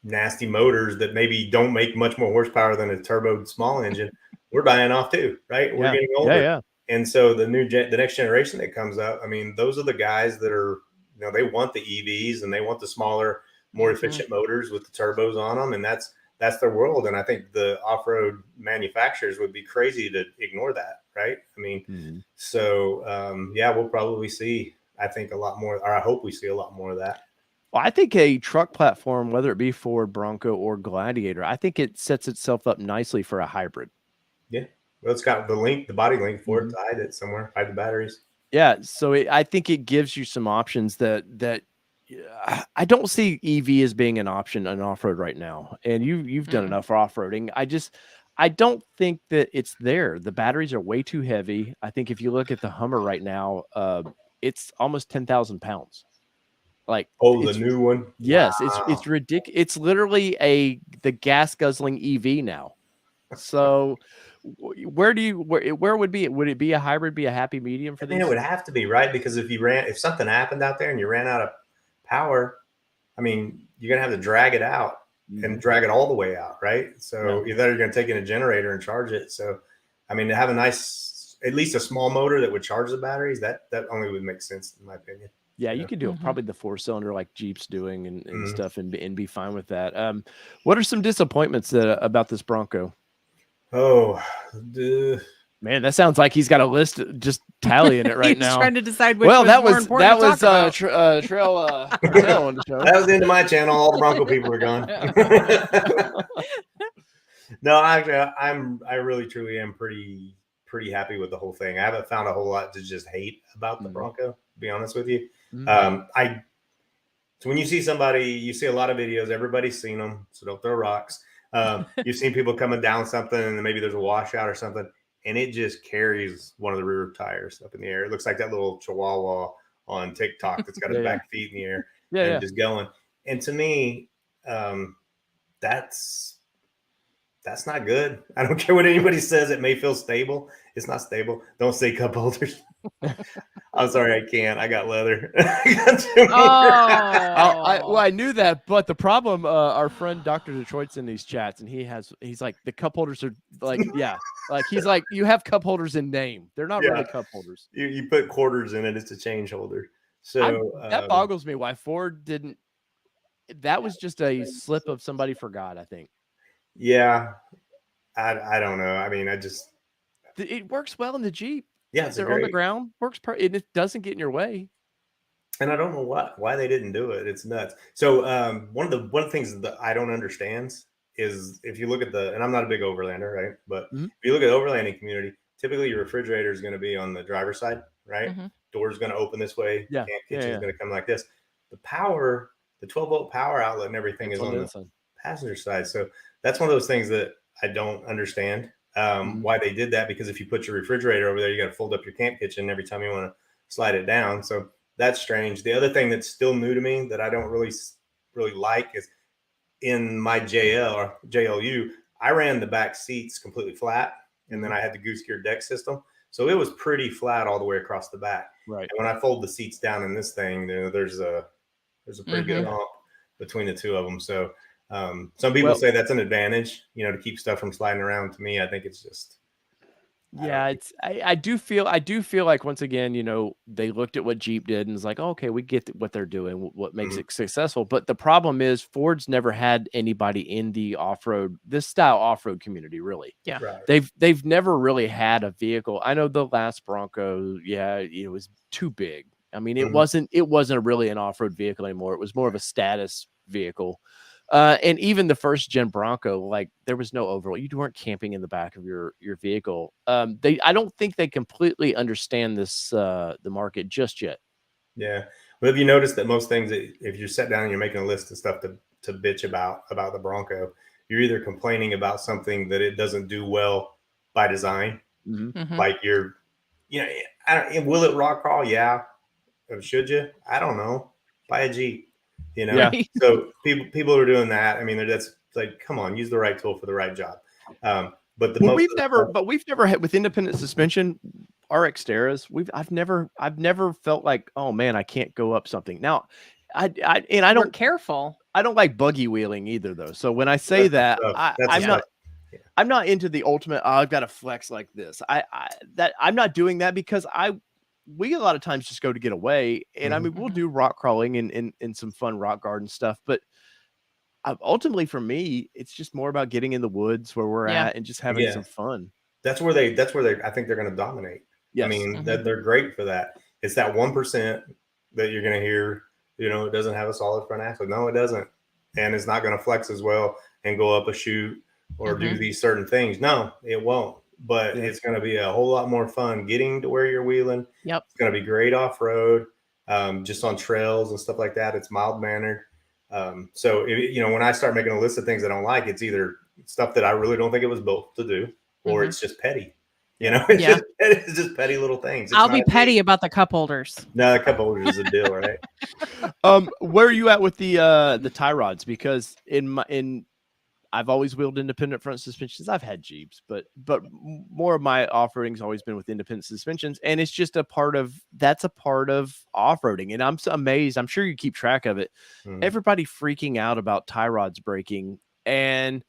nasty motors that maybe don't make much more horsepower than a turbo small engine. We're dying off too, right? We're getting older. Yeah. And so the next generation that comes up, I mean, those are the guys that are, they want the EVs and they want the smaller, more efficient motors with the turbos on them. And that's their world. And I think the off-road manufacturers would be crazy to ignore that. Right. I mean, we'll probably see, I think, a lot more, or I hope we see a lot more of that. Well, I think a truck platform, whether it be Ford, Bronco, or Gladiator, I think it sets itself up nicely for a hybrid. Yeah. Well, it's got the body link for it to hide it somewhere, hide the batteries. Yeah. So I think it gives you some options that I don't see EV as being an option on off-road right now. And you've done enough off-roading. I don't think that it's there. The batteries are way too heavy. I think if you look at the Hummer right now, it's almost 10,000 pounds. Like, the new one. Yes. Wow. It's ridiculous. It's literally the gas guzzling EV now. So where would it be a hybrid, be a happy medium for these? It would have to be, right? Because if something happened out there and you ran out of power, I mean, you're going to have to drag it out and drag it all the way out. Right. So either you're going to take in a generator and charge it. So, I mean, to have at least a small motor that would charge the batteries, that only would make sense in my opinion. Yeah, you could do probably the 4-cylinder like Jeep's doing and stuff and be fine with that. What are some disappointments about this Bronco? Man, that sounds like he's got a list just tallying it right now. Trying to decide which was more important to talk about. Trail Cartel on the show. That was the end of my channel. All the Bronco people are gone. No, actually, I really truly am pretty happy with the whole thing. I haven't found a whole lot to just hate about the Bronco, to be honest with you. So when you see somebody, you see a lot of videos, everybody's seen them, so don't throw rocks. You've seen people coming down something and maybe there's a washout or something, and it just carries one of the rear tires up in the air. It looks like that little chihuahua on TikTok that's got his back feet in the air and just going. And to me, that's not good. I don't care what anybody says. It may feel stable. It's not stable. Don't say cup holders. I'm sorry, I can't. I got leather. I knew that, but the problem, our friend Dr. Detroit's in these chats, and he's like, the cup holders are like, like he's like, you have cup holders in name. They're not really cup holders. You put quarters in it. It's a change holder. So that boggles me why Ford didn't. that was just a slip of somebody forgot, I think. Yeah. I don't know. I mean, it works well in the Jeep. Yeah, they're on the ground. Works and it doesn't get in your way. And I don't know why they didn't do it. It's nuts. So one of the things that I don't understand is if you look at and I'm not a big overlander, right? But if you look at the overlanding community, typically your refrigerator is going to be on the driver's side, right? Door's going to open this way. Yeah. Kitchen's going to come like this. The 12-volt power outlet and everything is on the passenger side. So that's one of those things that I don't understand why they did that, because if you put your refrigerator over there, you got to fold up your camp kitchen every time you want to slide it down. So that's strange. The other thing that's still new to me that I don't really like is in my JLU, I ran the back seats completely flat, and then I had the goose gear deck system. So it was pretty flat all the way across the back. Right. And when I fold the seats down in this thing, there's a pretty good hump between the two of them. So some people say that's an advantage, to keep stuff from sliding around. To me, I think it's just. Yeah, I do feel like, once again, they looked at what Jeep did and was like, oh, okay, we get what they're doing, what makes it successful. But the problem is Ford's never had anybody in the this style off-road community, really. Yeah. Right. They've never really had a vehicle. I know the last Bronco, it was too big. I mean, it wasn't really an off-road vehicle anymore. It was more of a status vehicle. And even the first gen Bronco, like, there was no overall. You weren't camping in the back of your vehicle. I don't think they completely understand the market just yet. Yeah. Well, have you noticed that most things, if you sit down and you're making a list of stuff to bitch about the Bronco, you're either complaining about something that it doesn't do well by design, like will it rock crawl? Yeah. Should you? I don't know. Buy a Jeep. So people are doing that. I mean, that's like, come on, use the right tool for the right job. But we've never had with independent suspension, our Xteras. I've never felt like, oh man, I can't go up something. Now, I don't careful. I don't like buggy wheeling either, though. So when I say that, I'm not into the ultimate. Oh, I've got to flex like this. I'm not doing that, because we a lot of times just go to get away, and I mean, we'll do rock crawling and some fun rock garden stuff, but ultimately for me, it's just more about getting in the woods where we're at and just having some fun. That's where I think they're going to dominate. Yes. I mean, they're great for that. It's that 1% that you're going to hear, it doesn't have a solid front axle. No, it doesn't. And it's not going to flex as well and go up a chute or do these certain things. No, it won't. But it's going to be a whole lot more fun getting to where you're wheeling. Yep. It's going to be great off-road, just on trails and stuff like that. It's mild-mannered. So, when I start making a list of things I don't like, it's either stuff that I really don't think it was built to do, or it's just petty. It's just petty little things. I'll be petty about the cup holders. No, the cup holders is a deal, right? Where are you at with the tie rods? Because I've always wheeled independent front suspensions. I've had Jeeps, but more of my off-roading has always been with independent suspensions, and it's just a part of off-roading. And I'm so amazed. I'm sure you keep track of it. Everybody freaking out about tie rods breaking, and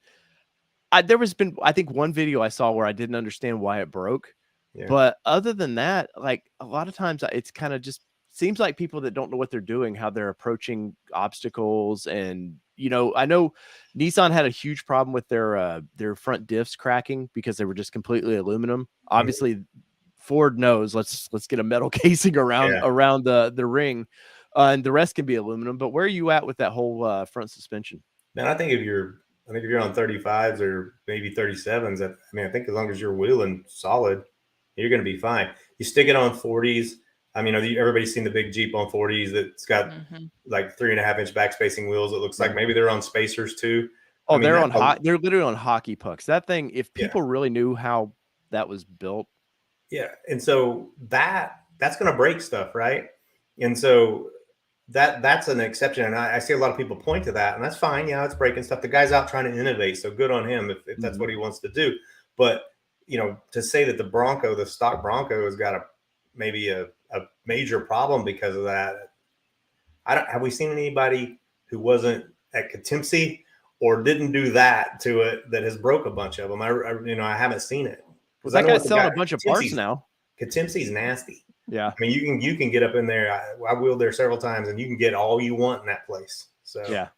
there was been, I think, one video I saw where I didn't understand why it broke. Yeah. But other than that, like, a lot of times it's kind of just seems like people that don't know what they're doing, how they're approaching obstacles. And, I know Nissan had a huge problem with their front diffs cracking because they were just completely aluminum. Obviously, Ford knows, let's get a metal casing around the ring, and the rest can be aluminum. But where are you at with that whole front suspension? Man, I think if you're on 35s or maybe 37s, I think as long as you're wheeling solid, you're going to be fine. You stick it on 40s. I mean, everybody's seen the big Jeep on 40s that's got like 3.5-inch back spacing wheels. It looks like maybe they're on spacers too. Oh, they're literally on hockey pucks. That thing, if people really knew how that was built. Yeah. And so that's going to break stuff, right? And so that's an exception. And I see a lot of people point to that, and that's fine. Yeah, it's breaking stuff. The guy's out trying to innovate. So good on him if that's what he wants to do. But, to say that the stock Bronco has got maybe a major problem because of that. Have we seen anybody who wasn't at Katimsi or didn't do that to it that has broke a bunch of them? I haven't seen it. Well, that guy's selling a bunch of parts now. Katimsi's nasty. Yeah. I mean, you can get up in there. I wheeled there several times, and you can get all you want in that place. So yeah.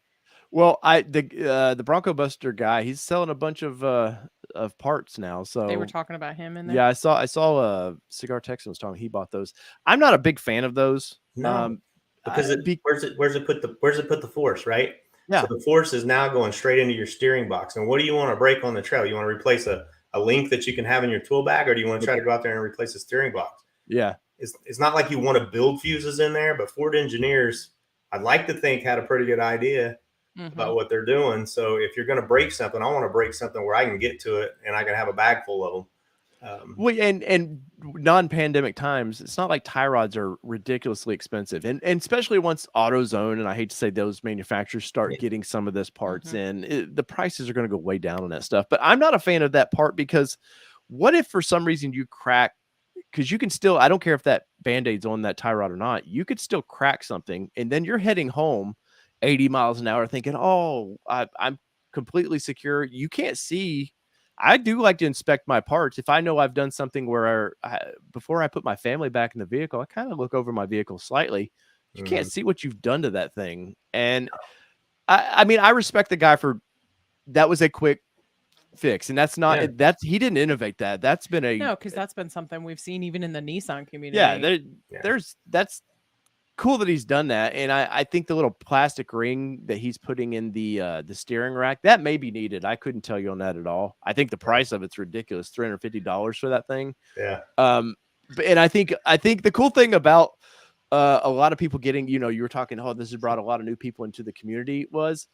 Well, the Bronco Buster guy, he's selling a bunch of parts now. So they were talking about him in there. Yeah, I saw Cigar Texan was talking. He bought those. I'm not a big fan of those. No, because where's it put the force, right? Yeah. So the force is now going straight into your steering box. And what do you want to break on the trail? You want to replace a link that you can have in your tool bag, or do you want to try to go out there and replace a steering box? Yeah. It's not like you want to build fuses in there, but Ford engineers, I'd like to think, had a pretty good idea about what they're doing. So if you're going to break something, I want to break something where I can get to it and I can have a bag full of them. Well, and non-pandemic times, it's not like tie rods are ridiculously expensive, and especially once AutoZone, and I hate to say those manufacturers start getting some of this parts in, the prices are going to go way down on that stuff. But I'm not a fan of that part, because what if for some reason you crack? Because you can still, I don't care if that Band-Aid's on that tie rod or not, you could still crack something, and then you're heading home 80 miles an hour thinking, oh, I'm completely secure. You can't see. I do like to inspect my parts. If I know I've done something where before I put my family back in the vehicle, I kind of look over my vehicle slightly. You can't see what you've done to that thing. And I mean, I respect the guy for that. Was a quick fix, and that's not he didn't innovate that. That's been because that's been something we've seen even in the Nissan community. That's cool that he's done that. And I think the little plastic ring that he's putting in the steering rack, that may be needed. I couldn't tell you on that at all. I think the price of it's ridiculous, $350 for that thing. Yeah. And I think the cool thing about a lot of people getting, you were talking, oh, this has brought a lot of new people into the community, was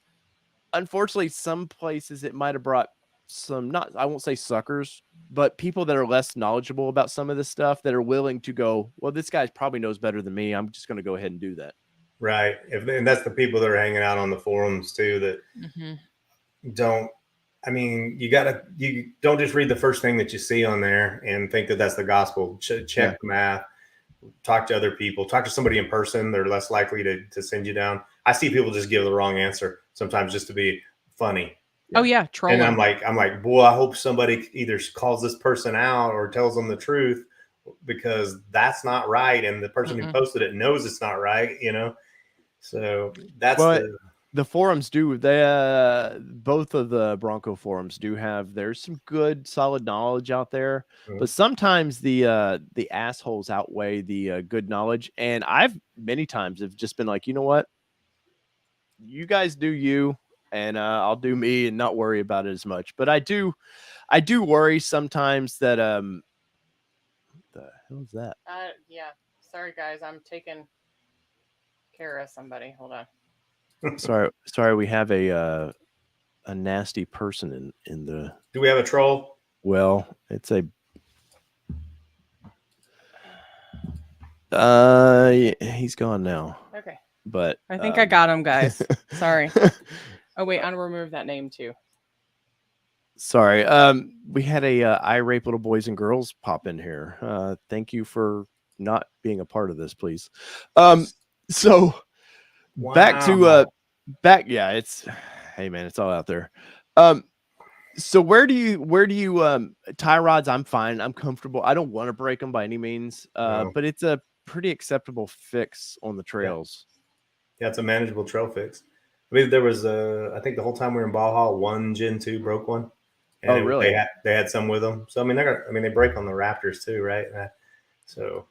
unfortunately some places it might have brought some, I won't say suckers, but people that are less knowledgeable about some of this stuff, that are willing to go, well, this guy probably knows better than me, I'm just going to go ahead and do that. Right. And that's the people that are hanging out on the forums too, that don't, I mean, you don't just read the first thing that you see on there and think that that's the gospel. Check the math, talk to other people, talk to somebody in person. They're less likely to send you down. I see people just give the wrong answer sometimes just to be funny. Oh yeah, trolling. And I'm like, boy, I hope somebody either calls this person out or tells them the truth, because that's not right. And the person who posted it knows it's not right, So that's the forums do. They both of the Bronco forums do have. There's some good, solid knowledge out there, but sometimes the assholes outweigh the good knowledge. And I've many times have just been like, you know what, you guys do you. And I'll do me and not worry about it as much. But I do worry sometimes that what the hell is that? Yeah. Sorry guys, I'm taking care of somebody. Hold on. Sorry, we have a nasty person in the. Do we have a troll? Well, it's a he's gone now. Okay. But I think I got him, guys. Sorry. Oh wait, I'll remove that name too. Sorry. We had a irate little boys and girls pop in here. Thank you for not being a part of this, please. So back to it's, hey man, it's all out there. So where do you tie rods? I'm fine. I'm comfortable. I don't want to break them by any means. But it's a pretty acceptable fix on the trails. Yeah, it's a manageable trail fix. I mean, there was I think the whole time we were in Baja, one Gen 2 broke one. And really? They had some with them. So I mean, they break on the Raptors too, right? So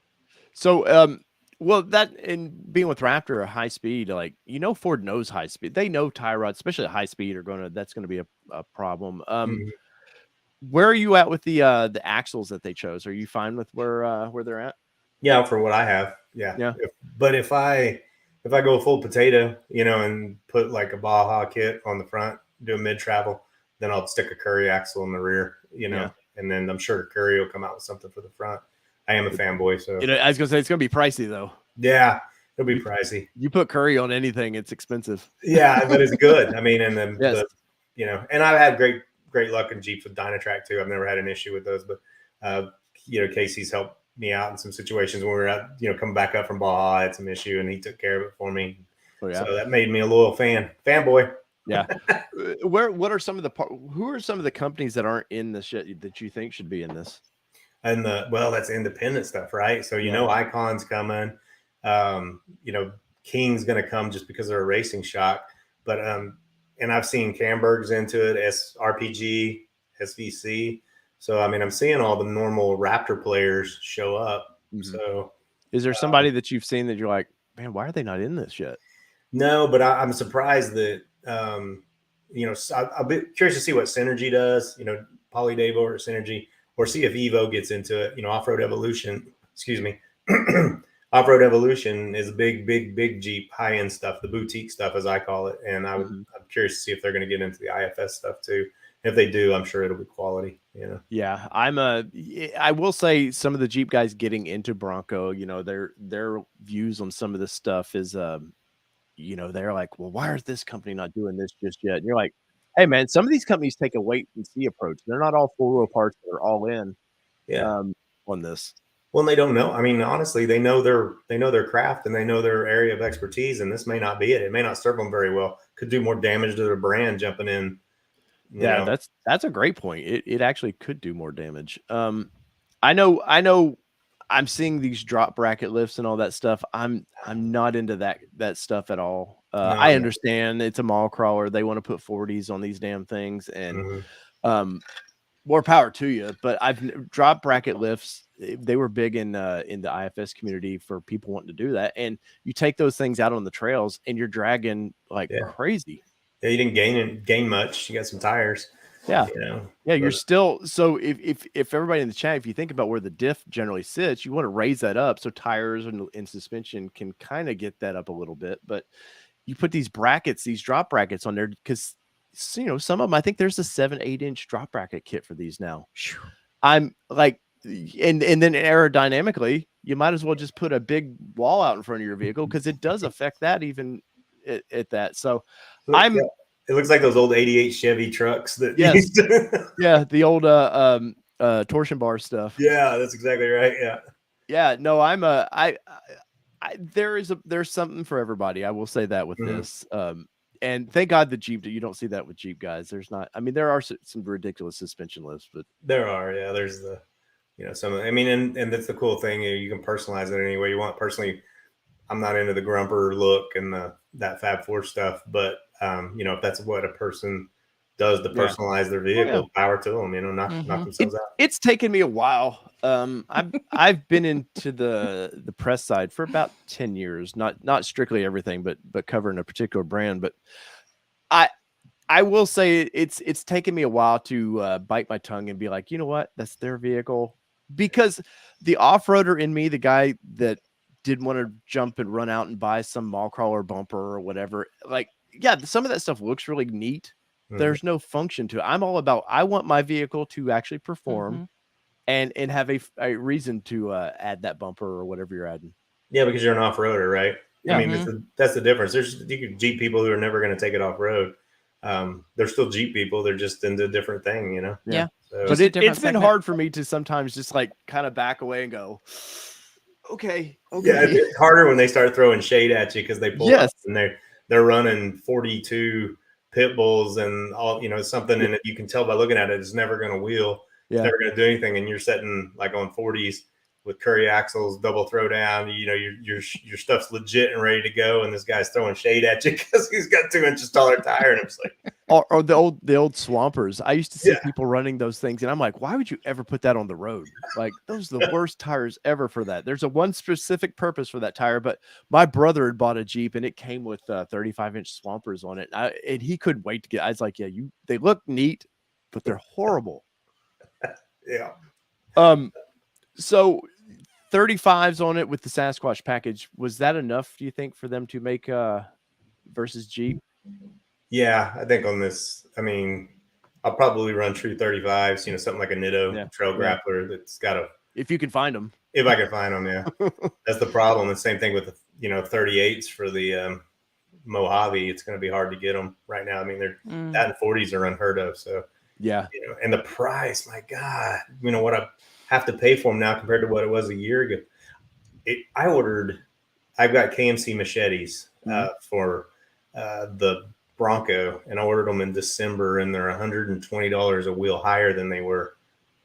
well, that, and being with Raptor, a high speed, like, Ford knows high speed. They know tie rods, especially at high speed, that's going to be a problem. Where are you at with the axles that they chose? Are you fine with where they're at? Yeah, for what I have, yeah. But if I go full potato, and put like a Baja kit on the front, do a mid travel, then I'll stick a Curry axle in the rear, and then I'm sure Curry will come out with something for the front. I am a fanboy, so I was gonna say it's gonna be pricey though. Yeah, it'll be pricey. You put Curry on anything, it's expensive. Yeah, but it's good. I mean, and then and I've had great luck in Jeeps with Dynatrack too. I've never had an issue with those, but Casey's helped me out in some situations when we were out, coming back up from Baja. I had some issue and he took care of it for me. So that made me a loyal fanboy. Yeah. What are some of who are some of the companies that aren't in this shit that you think should be in this? And that's independent stuff, right? So Icon's coming, King's going to come just because they're a racing shock, but and I've seen Camberg's into it, RPG, SVC. So, I mean, I'm seeing all the normal Raptor players show up. So, is there somebody that you've seen that you're like, man, why are they not in this yet? No, but I'm surprised that, I'll be curious to see what Synergy does, Poly Davo or Synergy, or see if Evo gets into it, Off-Road Evolution, Off-Road Evolution is a big Jeep, high-end stuff, the boutique stuff, as I call it. And I'm curious to see if they're going to get into the IFS stuff too. If they do, I'm sure it'll be quality, Yeah, I will say some of the Jeep guys getting into Bronco, their views on some of this stuff is, they're like, well, why is this company not doing this just yet? And you're like, hey man, some of these companies take a wait and see approach. They're not all 4-wheel parts that are all in on this. Well, they don't know. I mean, honestly, they know their craft and they know their area of expertise, and this may not be it. It may not serve them very well. Could do more damage to their brand jumping in. Yeah, that's a great point. It actually could do more damage. I know I'm seeing these drop bracket lifts and all that stuff. I'm not into that stuff at all. I understand it's a mall crawler. They want to put 40s on these damn things, and more power to you. But I've drop bracket lifts. They were big in the IFS community for people wanting to do that. And you take those things out on the trails and you're dragging like crazy. Yeah, you didn't gain much. You got some tires. Yeah. You're still, so if everybody in the chat, if you think about where the diff generally sits, you want to raise that up so tires and suspension can kind of get that up a little bit. But you put these brackets, these drop brackets on there, because some of them, I think there's a 7-8 inch drop bracket kit for these now. I'm like, and then aerodynamically, you might as well just put a big wall out in front of your vehicle, because it does affect that even at that. So it looks like those old 88 Chevy trucks that the old torsion bar stuff. Yeah, that's exactly right. Yeah, no, there's something for everybody. I will say that with this. And thank God the Jeep, you don't see that with Jeep guys. There's not, I mean, there are some ridiculous suspension lifts, but there are, there's the, some, I mean, and that's the cool thing. You can personalize it any way you want. Personally, I'm not into the grumper look and that Fab Four stuff, but if that's what a person does to personalize their vehicle, power to them, knock themselves out. It's taken me a while. I've been into the press side for about 10 years, not strictly everything, but covering a particular brand. But I will say it's taken me a while to bite my tongue and be like, you know what, that's their vehicle. Because the off-roader in me, the guy that didn't want to jump and run out and buy some mall crawler bumper or whatever, like, some of that stuff looks really neat. There's no function to it. I'm all about, I want my vehicle to actually perform and have a reason to add that bumper or whatever you're adding. Yeah, because you're an off-roader, right? Yeah. I mean, that's the difference. There's Jeep people who are never going to take it off-road. They're still Jeep people. They're just into a different thing, Yeah. So, but it's been hard for me to sometimes just like kind of back away and go, okay. Yeah, it's harder when they start throwing shade at you because they pull up and they're running 42 pit bulls and all, something, and you can tell by looking at it, it's never going to wheel. It's never going to do anything. And you're setting like on 40s with Curry axles, double throw down, your stuff's legit and ready to go. And this guy's throwing shade at you because he's got 2 inches taller tire. And it's like, or the old Swampers. I used to see people running those things, and I'm like, why would you ever put that on the road? Like, those are the worst tires ever for that. There's one specific purpose for that tire, but my brother had bought a Jeep and it came with 35 inch Swampers on it. And he couldn't wait to get, I was like, they look neat, but they're horrible. Yeah. So 35s on it with the Sasquatch package, was that enough, do you think, for them to make versus Jeep? Yeah, I think on this, I mean, I'll probably run true 35s, something like a Nitto Trail Grappler that's got a, if you can find them. If I can find them, that's the problem. The same thing with the 38s for the Mojave. It's going to be hard to get them right now. I mean, that and 40s are unheard of. So and the price, my God, what I have to pay for them now compared to what it was a year ago. I've got KMC machetes for the Bronco, and I ordered them in December, and they're $120 a wheel higher than they were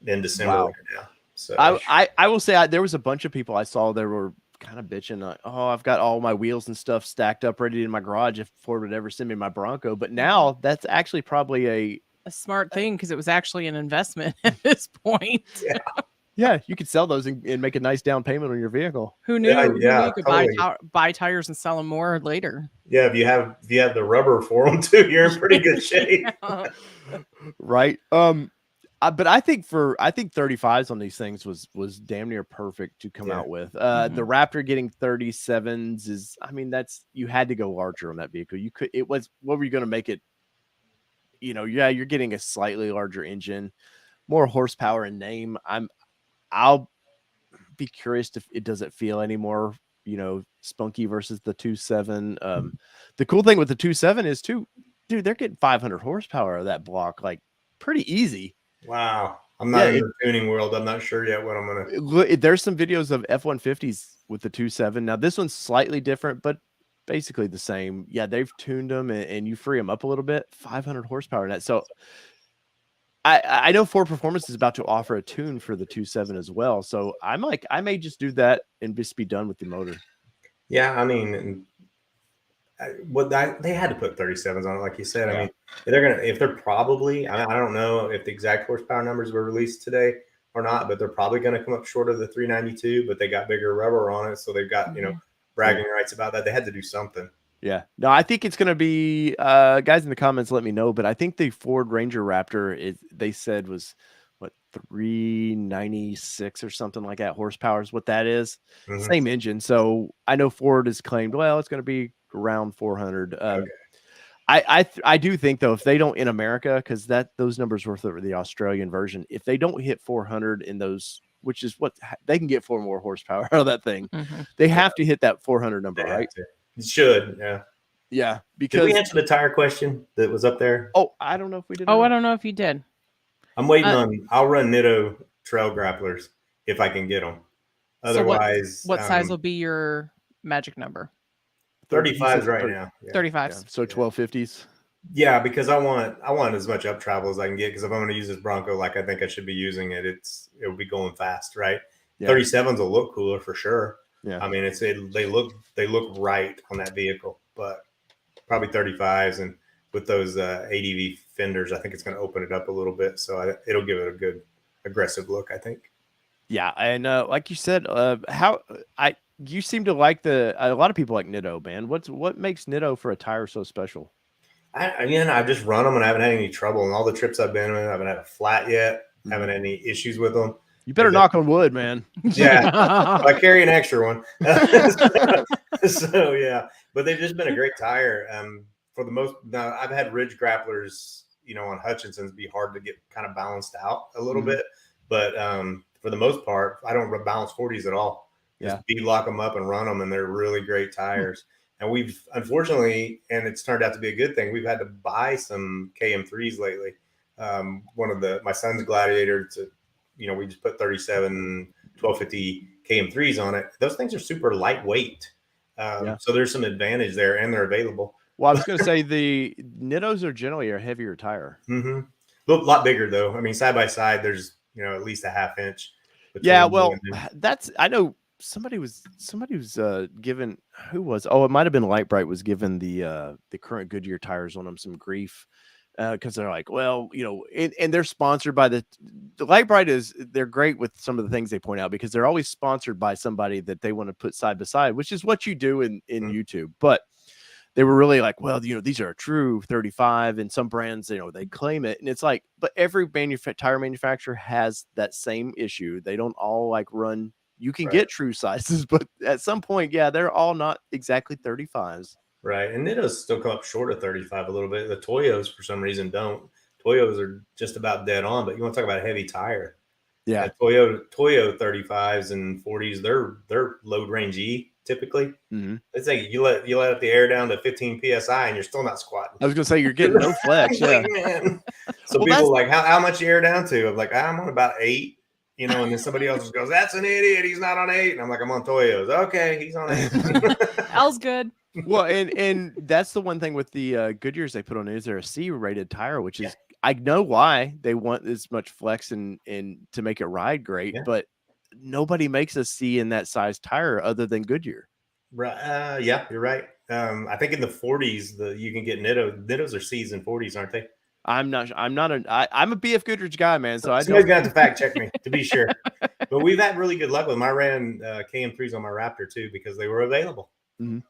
in December right now. So I will say there was a bunch of people I saw that were kind of bitching like, oh, I've got all my wheels and stuff stacked up ready in my garage if Ford would ever send me my Bronco. But now that's actually probably a smart thing because it was actually an investment at this point. Yeah. Yeah, you could sell those and make a nice down payment on your vehicle. Who knew? Who knew you could totally. buy tires and sell them more later? Yeah, if you have the rubber for them too, you're in pretty good shape. Right. But I think 35s on these things was damn near perfect to come out with. The Raptor getting 37s is, I mean, you had to go larger on that vehicle. What were you going to make it? You're getting a slightly larger engine, more horsepower and name. I'll be curious if it doesn't feel any more, spunky versus the 2.7. The cool thing with the 2.7 is too, dude, they're getting 500 horsepower out of that block, like pretty easy. Wow. I'm not in the tuning world. I'm not sure yet what I'm going to. There's some videos of F-150s with the 2.7. Now this one's slightly different, but basically the same. Yeah, they've tuned them and you free them up a little bit. 500 horsepower in that. So I know Ford Performance is about to offer a tune for the 2.7 as well. So I'm like, I may just do that and just be done with the motor. Yeah, I mean, they had to put 37s on it, like you said. I mean, I don't know if the exact horsepower numbers were released today or not, but they're probably going to come up short of the 392. But they got bigger rubber on it, so they've got bragging rights about that. They had to do something. Yeah, no, I think it's going to be guys in the comments. Let me know, but I think the Ford Ranger Raptor they said was what 396 or something like that horsepower is what that is. Same engine. So I know Ford has claimed, well, it's going to be around 400. Okay. I do think though, if they don't in America, because those numbers were for the Australian version, if they don't hit 400 in those, which is what they can get 4 more horsepower out of that thing, they have to hit that 400 number, right? It should, yeah. Because did we answer the tire question that was up there? Oh, I don't know if we did. Oh, I don't know if you did. I'm waiting on. I'll run Nitto trail grapplers if I can get them. Otherwise, so what size will be your magic number? 35s right now. 35s. Yeah. So 1250s. Yeah, because I want as much up travel as I can get. Because if I'm going to use this Bronco like I think I should be using it, it'll be going fast, right? Yeah. 37s will look cooler for sure. Yeah, I mean they look right on that vehicle, but probably 35s and with those ADV fenders, I think it's going to open it up a little bit, so it'll give it a good aggressive look, I think. Yeah, and like you said, you seem to like a lot of people like Nitto, man. What makes Nitto for a tire so special? I've just run them and I haven't had any trouble. And all the trips I've been on, I haven't had a flat yet. Haven't had any issues with them. You better knock on wood, man. Yeah, I carry an extra one. So yeah, but they've just been a great tire. For the most, now I've had ridge grapplers, on Hutchinson's be hard to get kind of balanced out a little bit, but for the most part, I don't balance 40s at all. Just lock them up and run them, and they're really great tires. And we've unfortunately, and it's turned out to be a good thing, we've had to buy some KM3s lately. One of my son's Gladiator we just put 37 1250 KM3s on it. Those things are super lightweight. So there's some advantage there, and they're available. Well, I was going to say the Nittos are generally a heavier tire. A lot bigger though. I mean, side by side, there's at least a half inch. Yeah, well, I know somebody was given it might have been Light Bright was given the current Goodyear tires on them some grief. Because they're like, well, and they're sponsored by the Light Bright they're great with some of the things they point out because they're always sponsored by somebody that they want to put side by side, which is what you do in YouTube. But they were really like, well, these are a true 35, and some brands, they claim it, and it's like, but every tire manufacturer has that same issue. They don't all like run. You can get true sizes, but at some point, they're all not exactly 35s. Right, and Nittos still come up short of 35 a little bit. The Toyos, for some reason, don't. Toyos are just about dead on, but you want to talk about a heavy tire. Yeah, Toyo 35s and 40s, they're load range E typically. It's like you let up the air down to 15 psi and you're still not squatting. I was gonna say you're getting no flex. Yeah, man. So people like how much you air down to? I'm like, I'm on about 8. And then somebody else just goes, that's an idiot. He's not on 8. And I'm like, I'm on Toyos. Okay, he's on 8. L's good. Well, and that's the one thing with the Goodyears they put on is they're a C-rated tire, which is I know why they want as much flex and to make it ride great, but nobody makes a C in that size tire other than Goodyear. Right. Yeah, you're right. I think in the 40s, you can get Nittos are C's and 40s, aren't they? I'm a BF Goodrich guy, man. So somebody's gonna have to fact check me to be sure. But we've had really good luck with them. I ran KM3s on my Raptor too because they were available. Mm-hmm.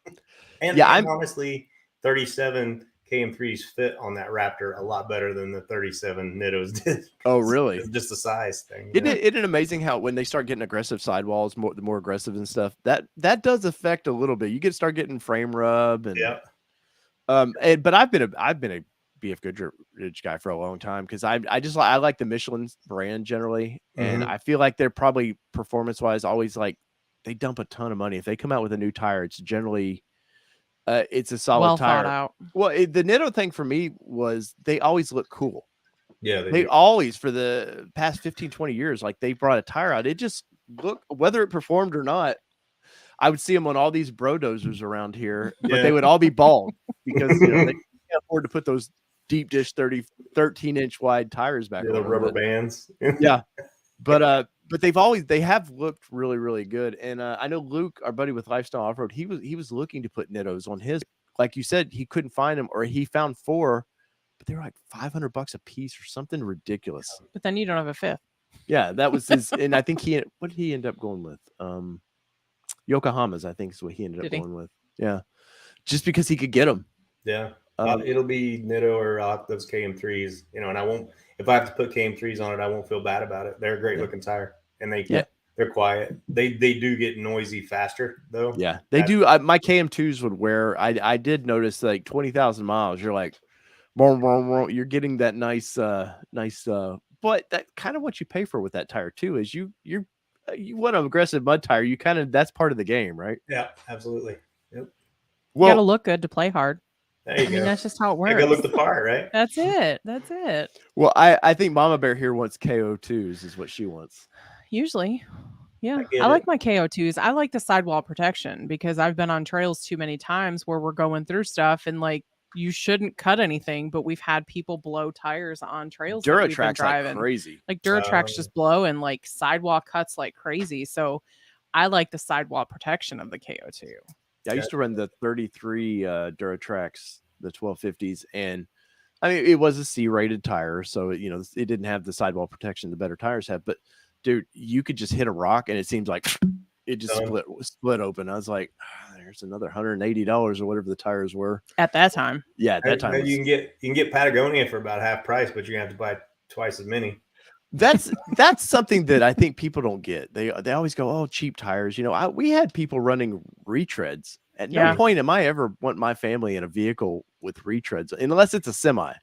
And honestly, 37 KM3s fit on that Raptor a lot better than the 37 Nittos did. Oh, really? It's just a size thing. Isn't it amazing how when they start getting aggressive sidewalls, the more aggressive and stuff, that does affect a little bit. You start getting frame rub and but I've been a BF Goodrich guy for a long time because I like the Michelin brand generally, and I feel like they're probably performance wise always like they dump a ton of money. If they come out with a new tire, it's generally it's a solid tire. Thought out. Well, the Nitto thing for me was they always look cool. Yeah, they always, for the past 15, 20 years, like they brought a tire out. It just looked, whether it performed or not, I would see them on all these brodozers around here, but they would all be bald because they can't afford to put those deep dish 13-inch wide tires back on. The rubber bands. Yeah. But they have looked really, really good. And I know Luke, our buddy with Lifestyle Off-Road, he was looking to put Nittos on his, like you said, he couldn't find them, or he found 4, but they were like $500 a piece or something ridiculous. But then you don't have a 5th. Yeah, that was his. And I think what did he end up going with? Yokohama's, I think, is what he ended up going with. Yeah, just because he could get them. Yeah, it'll be Nitto or those KM3s, and I won't. If I have to put KM3s on it, I won't feel bad about it. They're a great looking tire, and they're quiet. They do get noisy faster though. Yeah, they do. My KM2s would wear. I did notice like 20,000 miles. You're like, you're getting that nice. But that kind of what you pay for with that tire too is you want an aggressive mud tire. You that's part of the game, right? Yeah, absolutely. Yep. Well, you gotta look good to play hard. There you go. That's just how it works. You gotta look the part, right? That's it. Well, I think Mama Bear here wants KO2s is what she wants. Usually. Yeah. I like my KO2s. I like the sidewall protection because I've been on trails too many times where we're going through stuff and like you shouldn't cut anything, but we've had people blow tires on trails. Duratrack's like crazy. Like Duratrack's just blow and like sidewall cuts like crazy. So I like the sidewall protection of the KO2. Yeah, I used to run the 33 Duratracks, the 1250s, and I mean it was a C-rated tire, so it didn't have the sidewall protection the better tires have. But dude, you could just hit a rock and it seems like it just split open. I was like, there's another $180 or whatever the tires were at that time. Yeah, at that time you can get Patagonia for about half price, but you're gonna have to buy twice as many. That's something that I think people don't get. They always go, oh, cheap tires. We had people running retreads. At no point am I ever want my family in a vehicle with retreads, unless it's a semi. I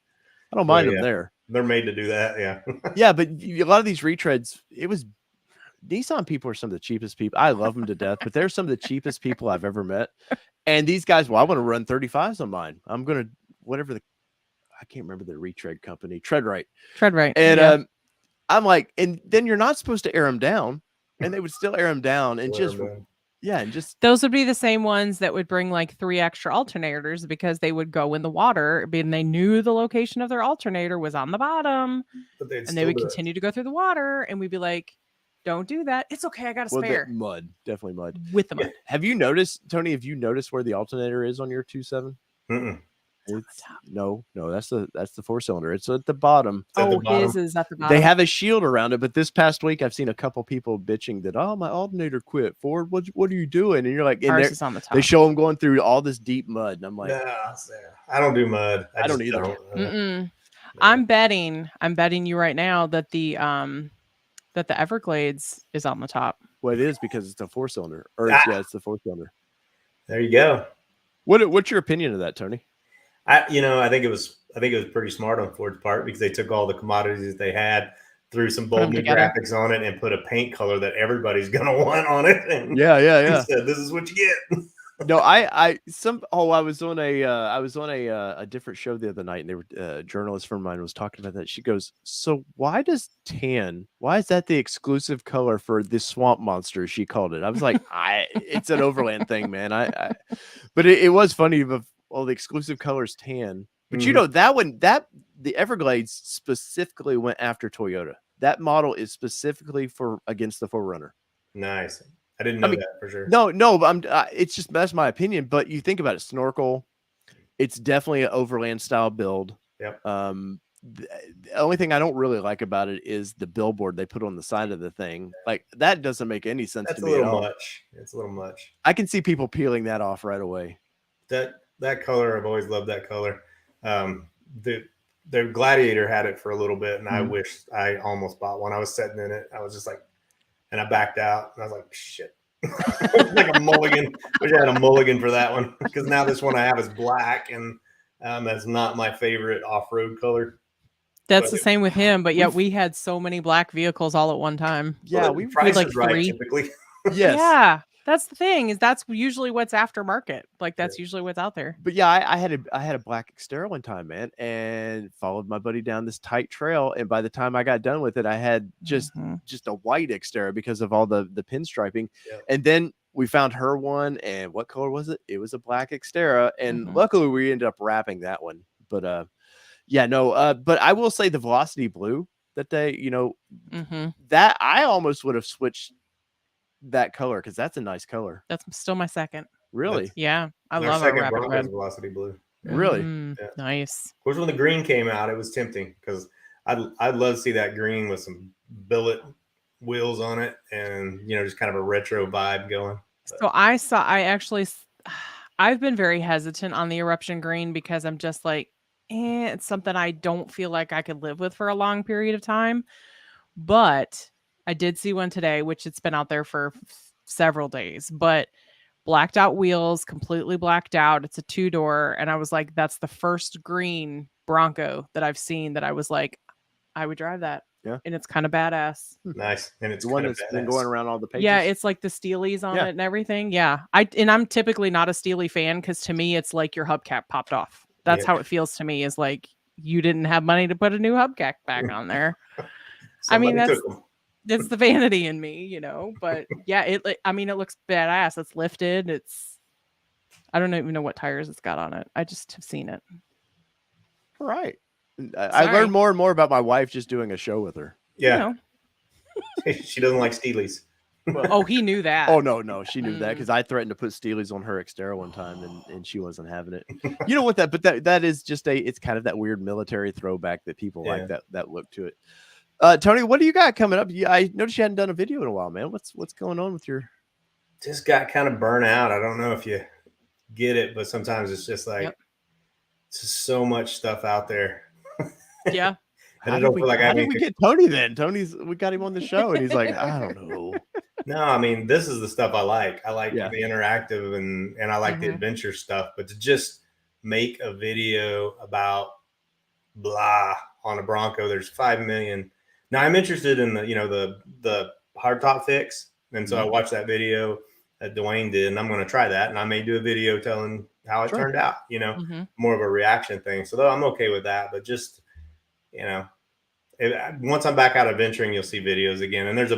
don't mind them there. They're made to do that. Yeah. Yeah, but a lot of these retreads, Nissan people are some of the cheapest people. I love them to death, but they're some of the cheapest people I've ever met. And these guys, I want to run 35s on mine. I'm going to, I can't remember the retread company, Tread Right. And I'm like, and then you're not supposed to air them down, and they would still air them down and those would be the same ones that would bring like 3 extra alternators because they would go in the water and they knew the location of their alternator was on the bottom, and they would continue to go through the water, and we'd be like, don't do that. It's okay. I got a spare. Mud, definitely mud. With the mud. Have you noticed, Tony? Where the alternator is on your 2.7? No, that's the 4-cylinder. It's at the bottom. His is at the bottom. They have a shield around it, but this past week I've seen a couple people bitching that my alternator quit. Ford, what are you doing? And you're like, ours is on the top. They show them going through all this deep mud, and I'm like, I don't do mud. I don't either. I'm betting you right now that the Everglades is on the top. Well, it is because it's a 4-cylinder. It's the 4-cylinder. There you go. What's your opinion of that, Tony? I think it was pretty smart on Ford's part because they took all the commodities they had, threw some bold new graphics on it, and put a paint color that everybody's gonna want on it. And said, this is what you get. No, I was on a different show the other night, and they were a journalist friend of mine was talking about that. She goes, so why is that the exclusive color for this swamp monster? She called it. I was like, it's an overland thing, man. But it was funny. The exclusive color is tan, but the Everglades specifically went after Toyota. That model is specifically against the 4Runner. Nice. I didn't know that for sure. No, but it's just that's my opinion. But you think about it, snorkel. It's definitely an overland style build. Yep. The only thing I don't really like about it is the billboard they put on the side of the thing. Like that doesn't make any sense to me at all. It's a little much. I can see people peeling that off right away. That color, I've always loved that color. The Gladiator had it for a little bit, and I wish I almost bought one. I was sitting in it. I was just like, and I backed out, and I was like, shit. Like a mulligan. Wish I had a mulligan for that one, because now this one I have is black, and that's not my favorite off-road color. That's the same with him, but yet we had so many black vehicles all at one time. Yeah, we had like 3. Right, typically. Yes. Yeah. That's the thing, is that's usually what's aftermarket. Like that's usually what's out there. But yeah, I had a black Xterra one time, man, and followed my buddy down this tight trail. And by the time I got done with it, I had just a white Xterra because of all the pinstriping. Yeah. And then we found her one, and what color was it? It was a black Xterra, and luckily we ended up wrapping that one. But but I will say the Velocity Blue that day, that I almost would have switched that color because that's a nice color. That's still my second. Really? Yeah, I love our rapid red. Velocity Blue. Really? Yeah. Nice. Of course, when the green came out, it was tempting because I'd love to see that green with some billet wheels on it, and just kind of a retro vibe going. So I've been very hesitant on the Eruption green because I'm just like, it's something I don't feel like I could live with for a long period of time. But I did see one today, which it's been out there for several days, but blacked out wheels, completely blacked out. It's a 2-door. And I was like, that's the first green Bronco that I've seen that I was like, I would drive that. Yeah. And it's kind of badass. Nice. And it's the one that's been going around all the pages. Yeah, it's like the Steelies on it and everything. Yeah. I'm typically not a Steely fan because to me, it's like your hubcap popped off. That's how it feels to me, is like you didn't have money to put a new hubcap back on there. I mean, it's the vanity in me, but yeah, it looks badass. It's lifted. I don't even know what tires it's got on it. I just have seen it. All right. I learned more and more about my wife just doing a show with her. Yeah. She doesn't like Steelies. Oh, he knew that. Oh, no. She knew that because I threatened to put Steelies on her Xterra one time and she wasn't having it. You know what but that is just it's kind of that weird military throwback that people like that look to it. Tony, what do you got coming up? I noticed you hadn't done a video in a while, man. What's going on with your? Just got kind of burnt out. I don't know if you get it, but sometimes it's just like it's just so much stuff out there. Yeah. How did we get Tony then? We got him on the show, and he's like, I don't know. No, I mean, this is the stuff I like. I like the interactive and I like the adventure stuff. But to just make a video about blah on a Bronco, there's 5 million. Now I'm interested in the hardtop fix, and so I watched that video that Dwayne did, and I'm going to try that, and I may do a video telling how it turned out. More of a reaction thing. So though I'm okay with that, but just once I'm back out adventuring, you'll see videos again. And there's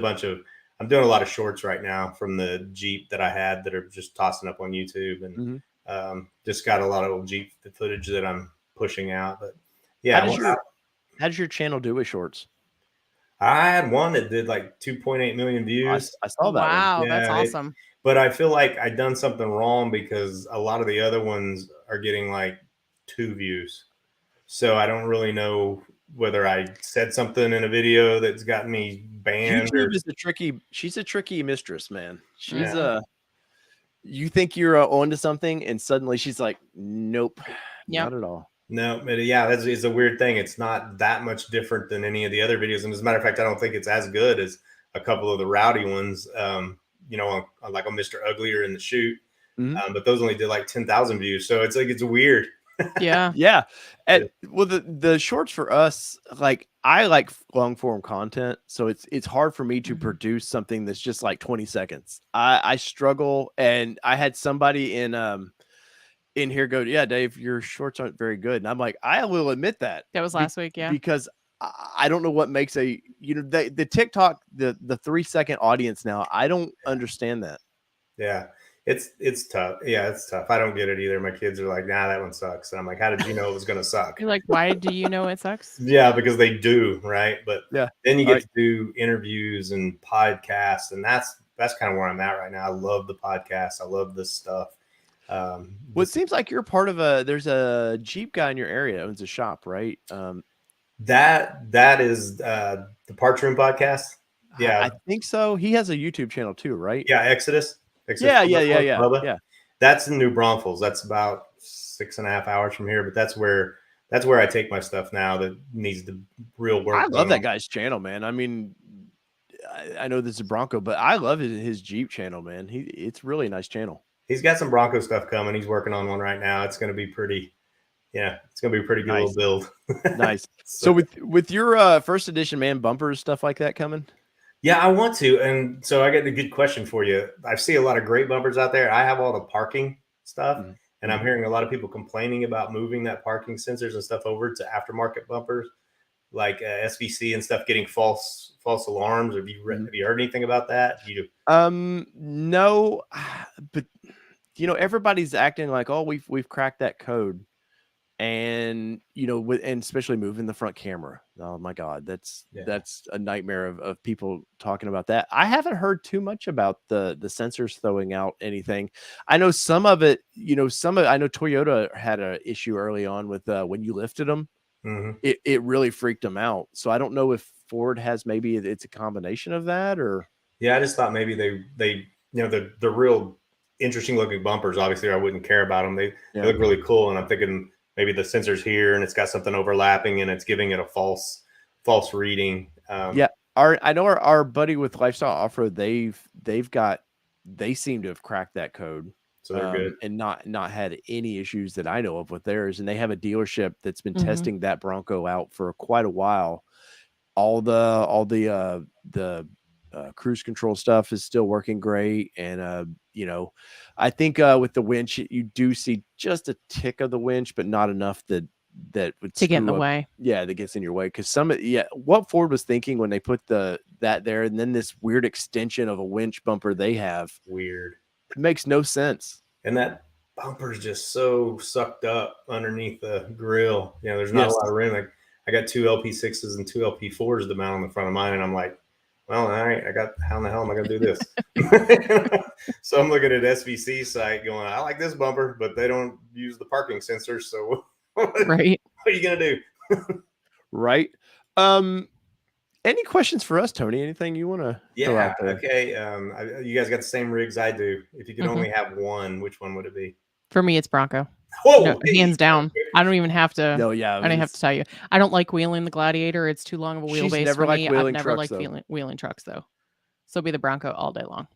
I'm doing a lot of shorts right now from the Jeep that I had that are just tossing up on YouTube, and just got a lot of old Jeep footage that I'm pushing out. But yeah, how does your channel do with shorts? I had one that did like 2.8 million views. I saw that. Wow, that's awesome. But I feel like I done something wrong because a lot of the other ones are getting like 2 views. So I don't really know whether I said something in a video that's gotten me banned. She's a tricky mistress, man. She's you think you're onto something, and suddenly she's like, nope, not at all. No, but yeah, it's a weird thing. It's not that much different than any of the other videos. And as a matter of fact, I don't think it's as good as a couple of the rowdy ones, like on Mr. Uglier in the shoot. But those only did like 10,000 views. So it's like, it's weird. Yeah. Yeah. Well, the shorts for us, like I like long form content. So it's hard for me to produce something that's just like 20 seconds. I struggle. And I had somebody in here go, yeah, Dave, your shorts aren't very good. And I'm like, I will admit that. That was last week. Yeah. Because I don't know what makes the TikTok, the 3-second audience now. I don't understand that. Yeah. It's tough. Yeah, it's tough. I don't get it either. My kids are like, nah, that one sucks. And I'm like, how did you know it was going to suck? You're like, why do you know it sucks? Yeah, because they do. Right. But then you get to do interviews and podcasts, and that's that's kind of where I'm at right now. I love the podcast. I love this stuff. Well, it seems like you're part of there's a Jeep guy in your area that owns a shop, right? That is the Parts Room podcast. Yeah, I think so. He has a YouTube channel too, right? Yeah, Exodus. Yeah. That's in New Braunfels. That's about 6.5 hours from here, but that's where I take my stuff now that needs the real work. I love that guy's channel, man. I mean, I know this is Bronco, but I love his Jeep channel, man. It's really a nice channel. He's got some Bronco stuff coming. He's working on one right now. It's going to be pretty. Yeah, it's going to be a pretty good little build. Nice. So with your first edition man bumpers, stuff like that coming? Yeah, I want to. And so I got a good question for you. I see a lot of great bumpers out there. I have all the parking stuff, and I'm hearing a lot of people complaining about moving that parking sensors and stuff over to aftermarket bumpers, like SVC and stuff, getting false alarms. Have you heard anything about that? No, but everybody's acting like, oh, we've cracked that code. And and especially moving the front camera. Oh my God, that's a nightmare of people talking about that. I haven't heard too much about the sensors throwing out anything. I know some of it. I know Toyota had an issue early on with when you lifted them. It really freaked them out. So I don't know if Ford has, maybe it's a combination of that, or I just thought maybe they the real interesting looking bumpers. Obviously, I wouldn't care about them. They look really cool, and I'm thinking maybe the sensor's here and it's got something overlapping and it's giving it a false reading. I know our buddy with Lifestyle Off-Road, they seem to have cracked that code. So they're good. And not had any issues that I know of with theirs. And they have a dealership that's been testing that Bronco out for quite a while. All the cruise control stuff is still working great. And, I think with the winch, you do see just a tick of the winch, but not enough that would to get in the way. Yeah, that gets in your way. Because what Ford was thinking when they put that there, and then this weird extension of a winch bumper they have. Weird. It makes no sense. And that bumper is just so sucked up underneath the grill. There's not a lot of room. Like, I got 2 LP6s and 2 LP4s to mount on the front of mine, and I'm like, well, all right, how in the hell am I going to do this? So I'm looking at SVC site going, I like this bumper, but they don't use the parking sensors. So right. What are you going to do? Right. Any questions for us, Tony? Anything you want to throw out there? Okay. You guys got the same rigs I do. If you could only have one, which one would it be? For me, it's Bronco. Whoa, hands down. I don't even have to. No, yeah. I don't have to tell you. I don't like wheeling the Gladiator. It's too long of a wheelbase for me. I've never liked wheeling trucks, though. So it'll be the Bronco all day long.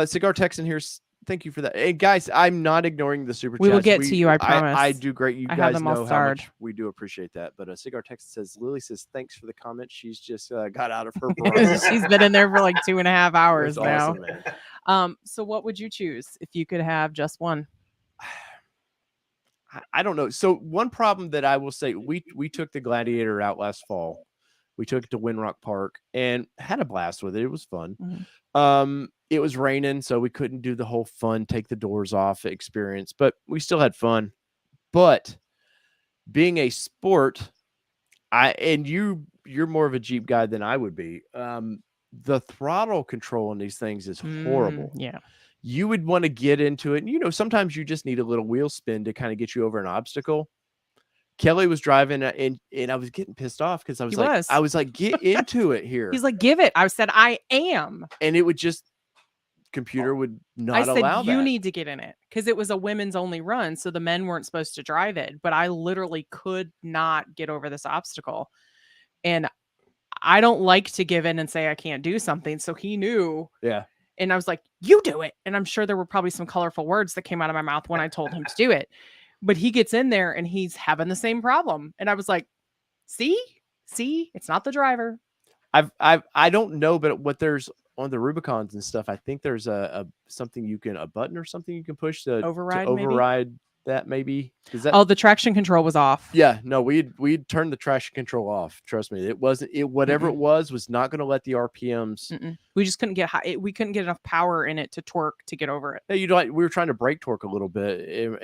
Cigar Tex in here. Thank you for that. Hey, guys, I'm not ignoring the super chat. We will get to you, I promise. I do great. You guys know how much we do appreciate that. But Cigar Tex says, Lily says, thanks for the comment. She's just got out of her process. She's been in there for like 2.5 hours That's now. Awesome, so what would you choose if you could have just one? I don't know. So one problem that I will say, we took the Gladiator out last fall. We took it to Windrock Park and had a blast with it. It was fun. It was raining, so we couldn't do the whole fun, take the doors off experience, but we still had fun. But being a sport, you're more of a Jeep guy than I would be. The throttle control on these things is horrible. Yeah. You would want to get into it. And, sometimes you just need a little wheel spin to kind of get you over an obstacle. Kelly was driving and I was getting pissed off because I was like, get into it here. He's like, give it. I said, I am. And it would just, computer would not allow that. I said, you need to get in it because it was a women's only run. So the men weren't supposed to drive it, but I literally could not get over this obstacle. And I don't like to give in and say I can't do something. So he knew. Yeah. And I was like, you do it. And I'm sure there were probably some colorful words that came out of my mouth when I told him to do it. But he gets in there and he's having the same problem. And I was like, see, it's not the driver. I don't know, but what there's on the Rubicons and stuff, I think there's a button or something you can push to override that maybe. The traction control was off. Yeah, no, we'd turned the traction control off. Trust me, whatever it was not going to let the RPMs. We just couldn't get high. We couldn't get enough power in it to torque to get over it. Yeah, we were trying to brake torque a little bit,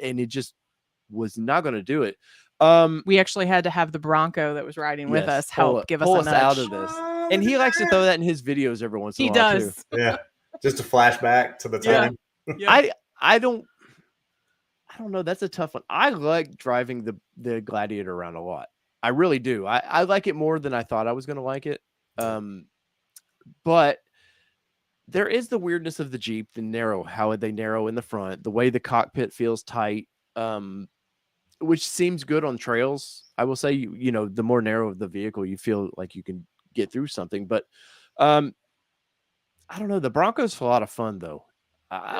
and it just was not going to do it. We actually had to have the Bronco that was riding with us help give us a nudge. Out of this. And he likes to throw that in his videos every once in a while too. Yeah, just a flashback to the time. Yeah. I don't know. That's a tough one. I like driving the Gladiator around a lot. I really do. I like it more than I thought I was going to like it. But there is the weirdness of the Jeep, how they narrow in the front, the way the cockpit feels tight, which seems good on trails. I will say, you know, the more narrow of the vehicle, you feel like you can get through something. But I don't know. The Bronco's a lot of fun, though.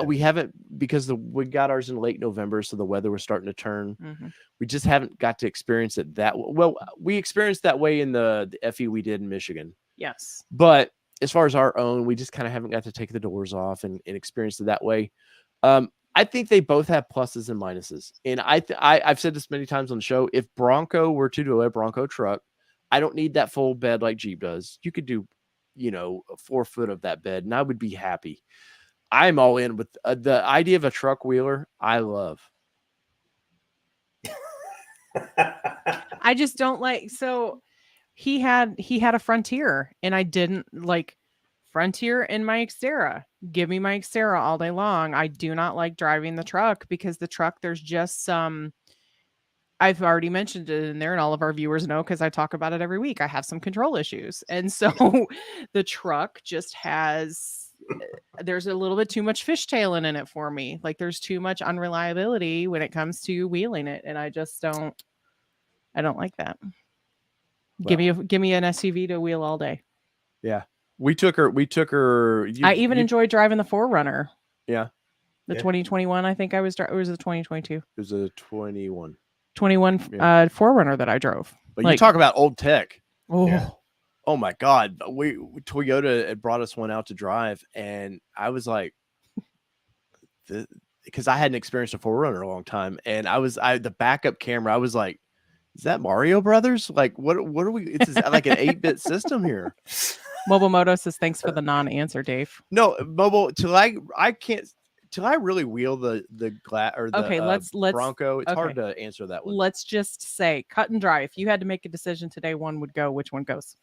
We haven't, because we got ours in late November, so the weather was starting to turn. Mm-hmm. We just haven't got to experience it that well. We experienced that way in the FE we did in Michigan. Yes. But as far as our own, we just kind of haven't got to take the doors off and experience it that way. I think they both have pluses and minuses. And I've said this many times on the show. If Bronco were to do a Bronco truck, I don't need that full bed like Jeep does. You could do, you know, 4 foot of that bed, and I would be happy. I'm all in with the idea of a truck wheeler. I love. I just don't like. So he had a Frontier, and I didn't like Frontier in my Xterra. Give me my Xterra all day long. I do not like driving the truck because the truck, there's just some. I've already mentioned it in there, and all of our viewers know because I talk about it every week. I have some control issues, and so the truck just has. There's a little bit too much fishtailing in it for me. Like there's too much unreliability when it comes to wheeling it, and I just don't. I don't like that. Well, give me an SUV to wheel all day. Yeah, we took her. I even enjoyed driving the 4Runner. Yeah, the 2021. I think I was. It was a 2022. It was a 21. 21 4Runner that I drove. But you talk about old tech. Oh. Yeah. Oh my God. Toyota had brought us one out to drive, and I was like, because I hadn't experienced a 4Runner in a long time, and the backup camera, I was like, is that Mario Brothers? Like, what are we? It's like an 8-bit system here. Mobile Moto says thanks for the non-answer, Dave. No, mobile till I really wheel the Bronco. It's hard to answer that one. Let's just say cut and dry. If you had to make a decision today, one would go. Which one goes?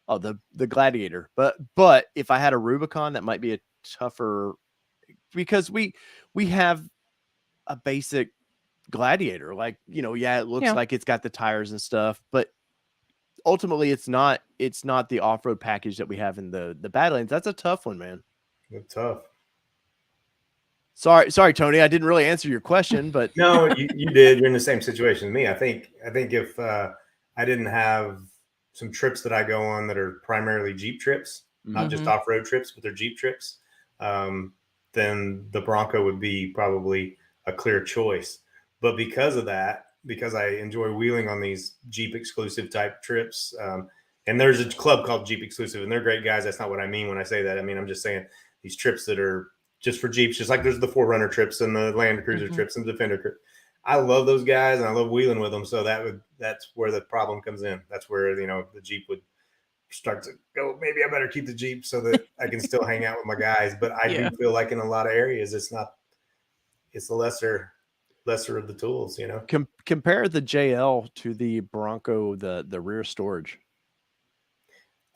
Oh, the Gladiator. But if I had a Rubicon, that might be a tougher, because we have a basic Gladiator. Like, you know, it looks like it's got the tires and stuff, but ultimately it's not the off-road package that we have in the Badlands. That's a tough one, man. It's tough. Sorry, Tony. I didn't really answer your question, but no, you did. You're in the same situation as me. I think if I didn't have some trips that I go on that are primarily Jeep trips, not just off-road trips, but they're Jeep trips, then the Bronco would be probably a clear choice. But because of that, because I enjoy wheeling on these Jeep exclusive type trips, and there's a club called Jeep Exclusive, and they're great guys. That's not what I mean when I say that. I mean, I'm just saying these trips that are just for Jeeps, just like there's the 4Runner trips and the Land Cruiser trips and Defender trips. I love those guys, and I love wheeling with them. So that's where the problem comes in. That's where, you know, the Jeep would start to go, maybe I better keep the Jeep so that I can still hang out with my guys. But I do feel like in a lot of areas, it's the lesser of the tools, you know. Compare the JL to the Bronco, the rear storage.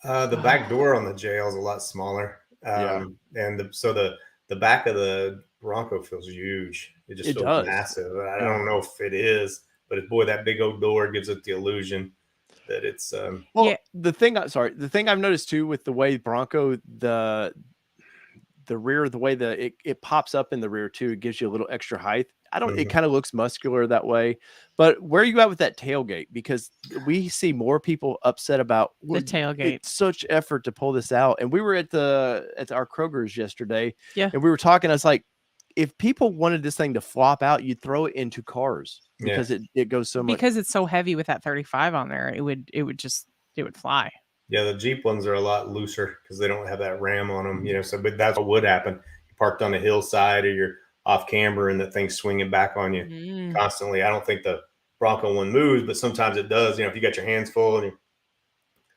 The back door on the JL is a lot smaller. And so the back of the Bronco feels huge. It just feels massive. I don't know if it is, but boy, that big old door gives it the illusion that it's the thing I've noticed too with the way Bronco, the rear, the way it pops up in the rear too, it gives you a little extra height. It kind of looks muscular that way. But where are you at with that tailgate? Because we see more people upset about the tailgate. It's such effort to pull this out. And we were at our Kroger's yesterday. Yeah. And we were talking, I was like, if people wanted this thing to flop out, you'd throw it into cars because it goes so much. Because it's so heavy with that 35 on there, it would fly. Yeah, the Jeep ones are a lot looser because they don't have that ram on them, you know. So, but that's what would happen. You parked on a hillside or you're off camber and the thing's swinging back on you constantly. I don't think the Bronco one moves, but sometimes it does. You know, if you got your hands full and you're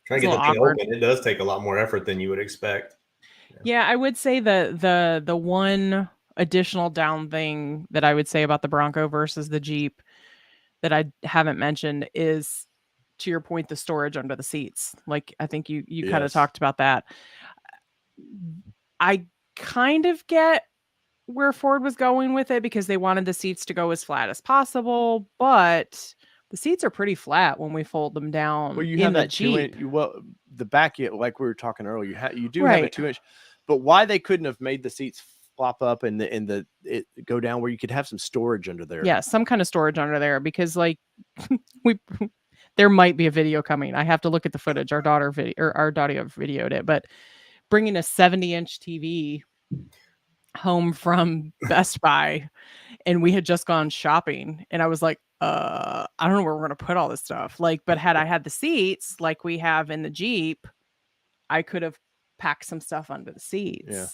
trying to get the thing open, it does take a lot more effort than you would expect. Yeah, I would say the one additional down thing that I would say about the Bronco versus the Jeep that I haven't mentioned is to your point, the storage under the seats. Like, I think you Yes. kind of talked about that. I kind of get where Ford was going with it because they wanted the seats to go as flat as possible, but the seats are pretty flat when we fold them down. Well, you in have the that Jeep. The back, like we were talking earlier, you do have a Right. 2-inch, but why they couldn't have made the seats flop up and it go down where you could have some storage under there? Yeah, some kind of storage under there, because like there might be a video coming. I have to look at the footage. Our daughter videoed it, but bringing a 70-inch TV home from Best Buy, and we had just gone shopping, and I was like, I don't know where we're gonna put all this stuff. Like, but had I had the seats like we have in the Jeep, I could have packed some stuff under the seats. Yeah.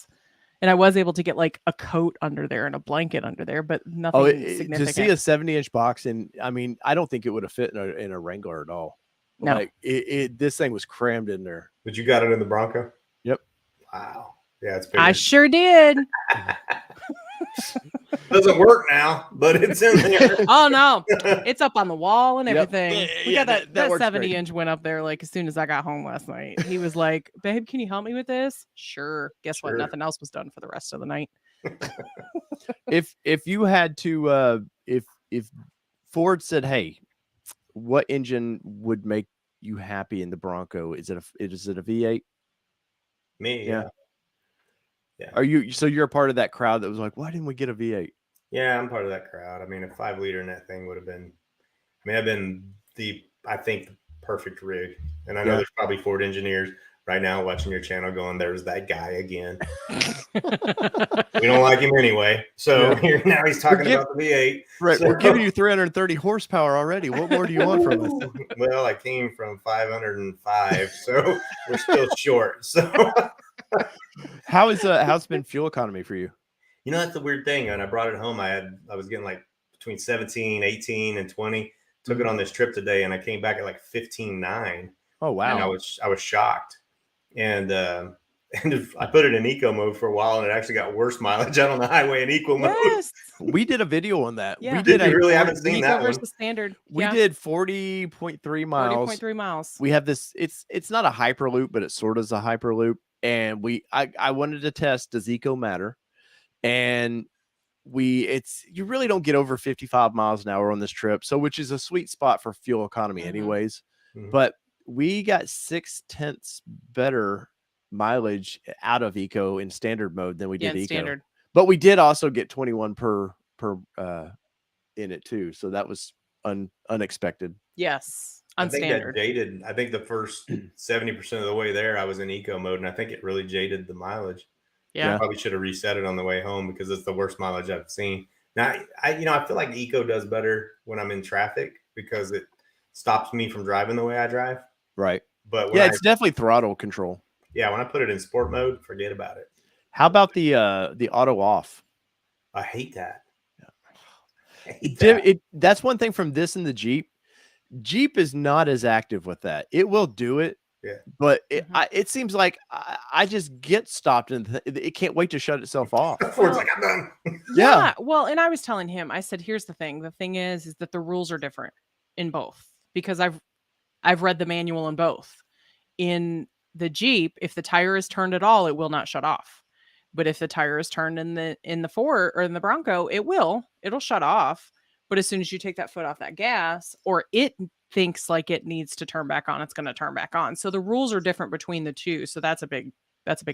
And I was able to get like a coat under there and a blanket under there, but nothing significant. To see a 70-inch box, and I mean, I don't think it would have fit in a Wrangler at all. No. Like this thing was crammed in there. But you got it in the Bronco? Yep. Wow. Yeah, it's big. I sure did. Doesn't work now, but it's in there. Oh no, it's up on the wall and everything. Yep. We Yeah, got that that works 70-inch went up there like as soon as I got home last night. He was like, "Babe, can you help me with this?" Sure. Guess what? Nothing else was done for the rest of the night. If you had to, if Ford said, "Hey, what engine would make you happy in the Bronco? Is it a V8?" Me, Yeah. Yeah. You're a part of that crowd that was like, why didn't we get a V8? Yeah, I'm part of that crowd. I mean, a 5-liter in that thing would have been, I've been I think the perfect rig. And I know there's probably Ford engineers right now watching your channel going, there's that guy again. We don't like him anyway. So now he's talking about the V8. Right. So, we're giving you 330 horsepower already. What more do you want from us? Well, I came from 505, so we're still short. So how's been fuel economy for you? You know, that's the weird thing. When I brought it home, I was getting like between 17, 18, and 20. Took it on this trip today, and I came back at like 15.9. Oh wow! And I was shocked. And I put it in eco mode for a while, and it actually got worse mileage out on the highway in eco mode. We did a video on that. Yeah. We did. You really haven't seen that one. Versus standard. We did 40.3 miles. 40.3 miles. We have this. It's not a hyperloop, but it sort of is a hyperloop. And I wanted to test, does eco matter? And you really don't get over 55 miles an hour on this trip. So, which is a sweet spot for fuel economy anyways. Mm-hmm. But we got 0.6 better mileage out of eco in standard mode than we did eco. Standard. But we did also get 21 per in it too. So that was unexpected. Yes. I think that jaded. I think the first 70% of the way there, I was in eco mode, and I think it really jaded the mileage. Yeah, I probably should have reset it on the way home because it's the worst mileage I've seen. Now, I feel like eco does better when I'm in traffic because it stops me from driving the way I drive. Right. But it's definitely throttle control. Yeah, when I put it in sport mode, forget about it. How about the auto off? I hate that. That's one thing from this and the Jeep. Jeep is not as active with that. It will do it. Yeah. But it seems like I just get stopped and it can't wait to shut itself off. Ford's like, I'm done. Yeah. Well, and I was telling him, I said, here's the thing. The thing is that the rules are different in both because I've read the manual in both. In the Jeep, if the tire is turned at all, it will not shut off. But if the tire is turned in the Ford or in the Bronco, it'll shut off. But as soon as you take that foot off that gas, or it thinks like it needs to turn back on, it's going to turn back on. So the rules are different between the two. So that's a big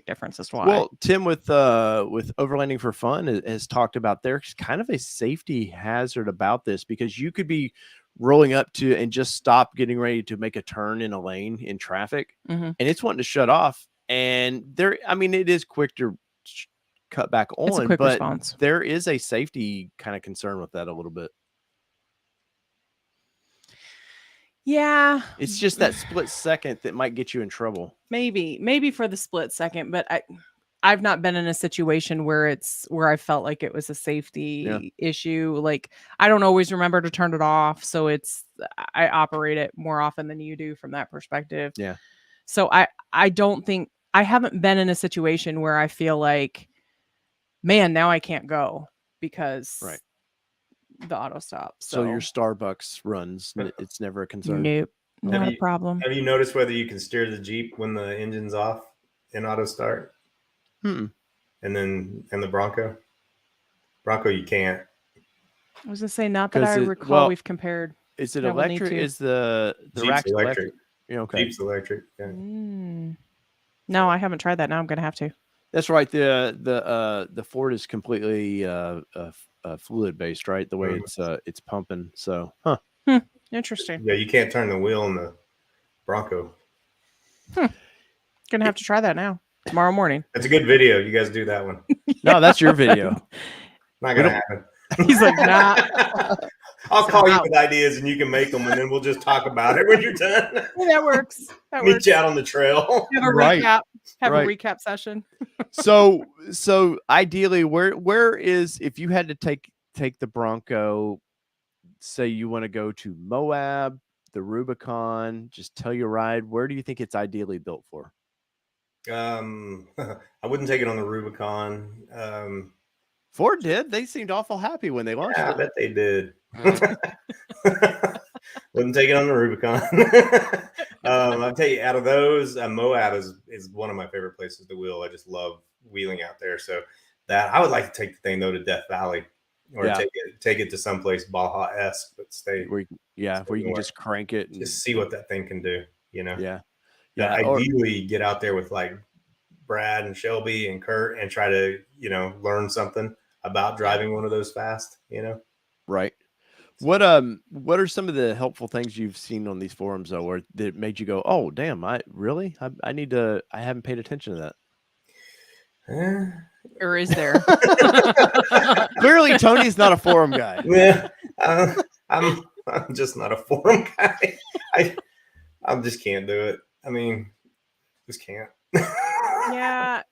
difference as well. Well, Tim with Overlanding for Fun has talked about there's kind of a safety hazard about this because you could be rolling up to and just stop getting ready to make a turn in a lane in traffic, and it's wanting to shut off. And it is quick to cut back on, it's a quick but response. There is a safety kind of concern with that a little bit. Yeah. It's just that split second that might get you in trouble. Maybe for the split second, but I've not been in a situation where I felt like it was a safety issue. Like I don't always remember to turn it off. So I operate it more often than you do from that perspective. Yeah. So I don't think I haven't been in a situation where I feel like, man, now I can't go because the auto stop. So your Starbucks runs, it's never a concern. Nope. Not a problem. Have you noticed whether you can steer the Jeep when the engine's off in auto start? And the Bronco you can't. I was gonna say, not that I recall. We've compared. Is it electric? Is the rack electric? Yeah, okay. Jeep's electric. Yeah. No, I haven't tried that. Now I'm gonna have to. That's right. The Ford is completely fluid based, right? The way it's pumping. So, Interesting. Yeah, you can't turn the wheel in the Bronco. Gonna have to try that now. Tomorrow morning. That's a good video. You guys do that one. No, that's your video. Not gonna happen. He's like, nah. I'll call you with ideas and you can make them, and then we'll just talk about it when you're done. Yeah, that works. Meet you out on the trail. Have a recap. Have a recap session. So ideally, where is, if you had to take the Bronco, say you want to go to Moab, the Rubicon, just tell you ride, where do you think it's ideally built for? I wouldn't take it on the Rubicon. Ford did. They seemed awful happy when they launched it. I bet they did. Wouldn't take it on the Rubicon. I'll tell you, out of those, Moab is one of my favorite places to wheel. I just love wheeling out there. So that I would like to take the thing though to Death Valley, or take it to someplace Baja-esque, but stay where you can just crank it and just see what that thing can do. Yeah. Ideally, get out there with like Brad and Shelby and Kurt and try to learn something about driving one of those fast. Right. What are some of the helpful things you've seen on these forums though, or that made you go, oh damn, I haven't paid attention to that? Or is there? Clearly Tony's not a forum guy. Yeah, I'm just not a forum guy. I just can't do it. I mean, just can't. Yeah,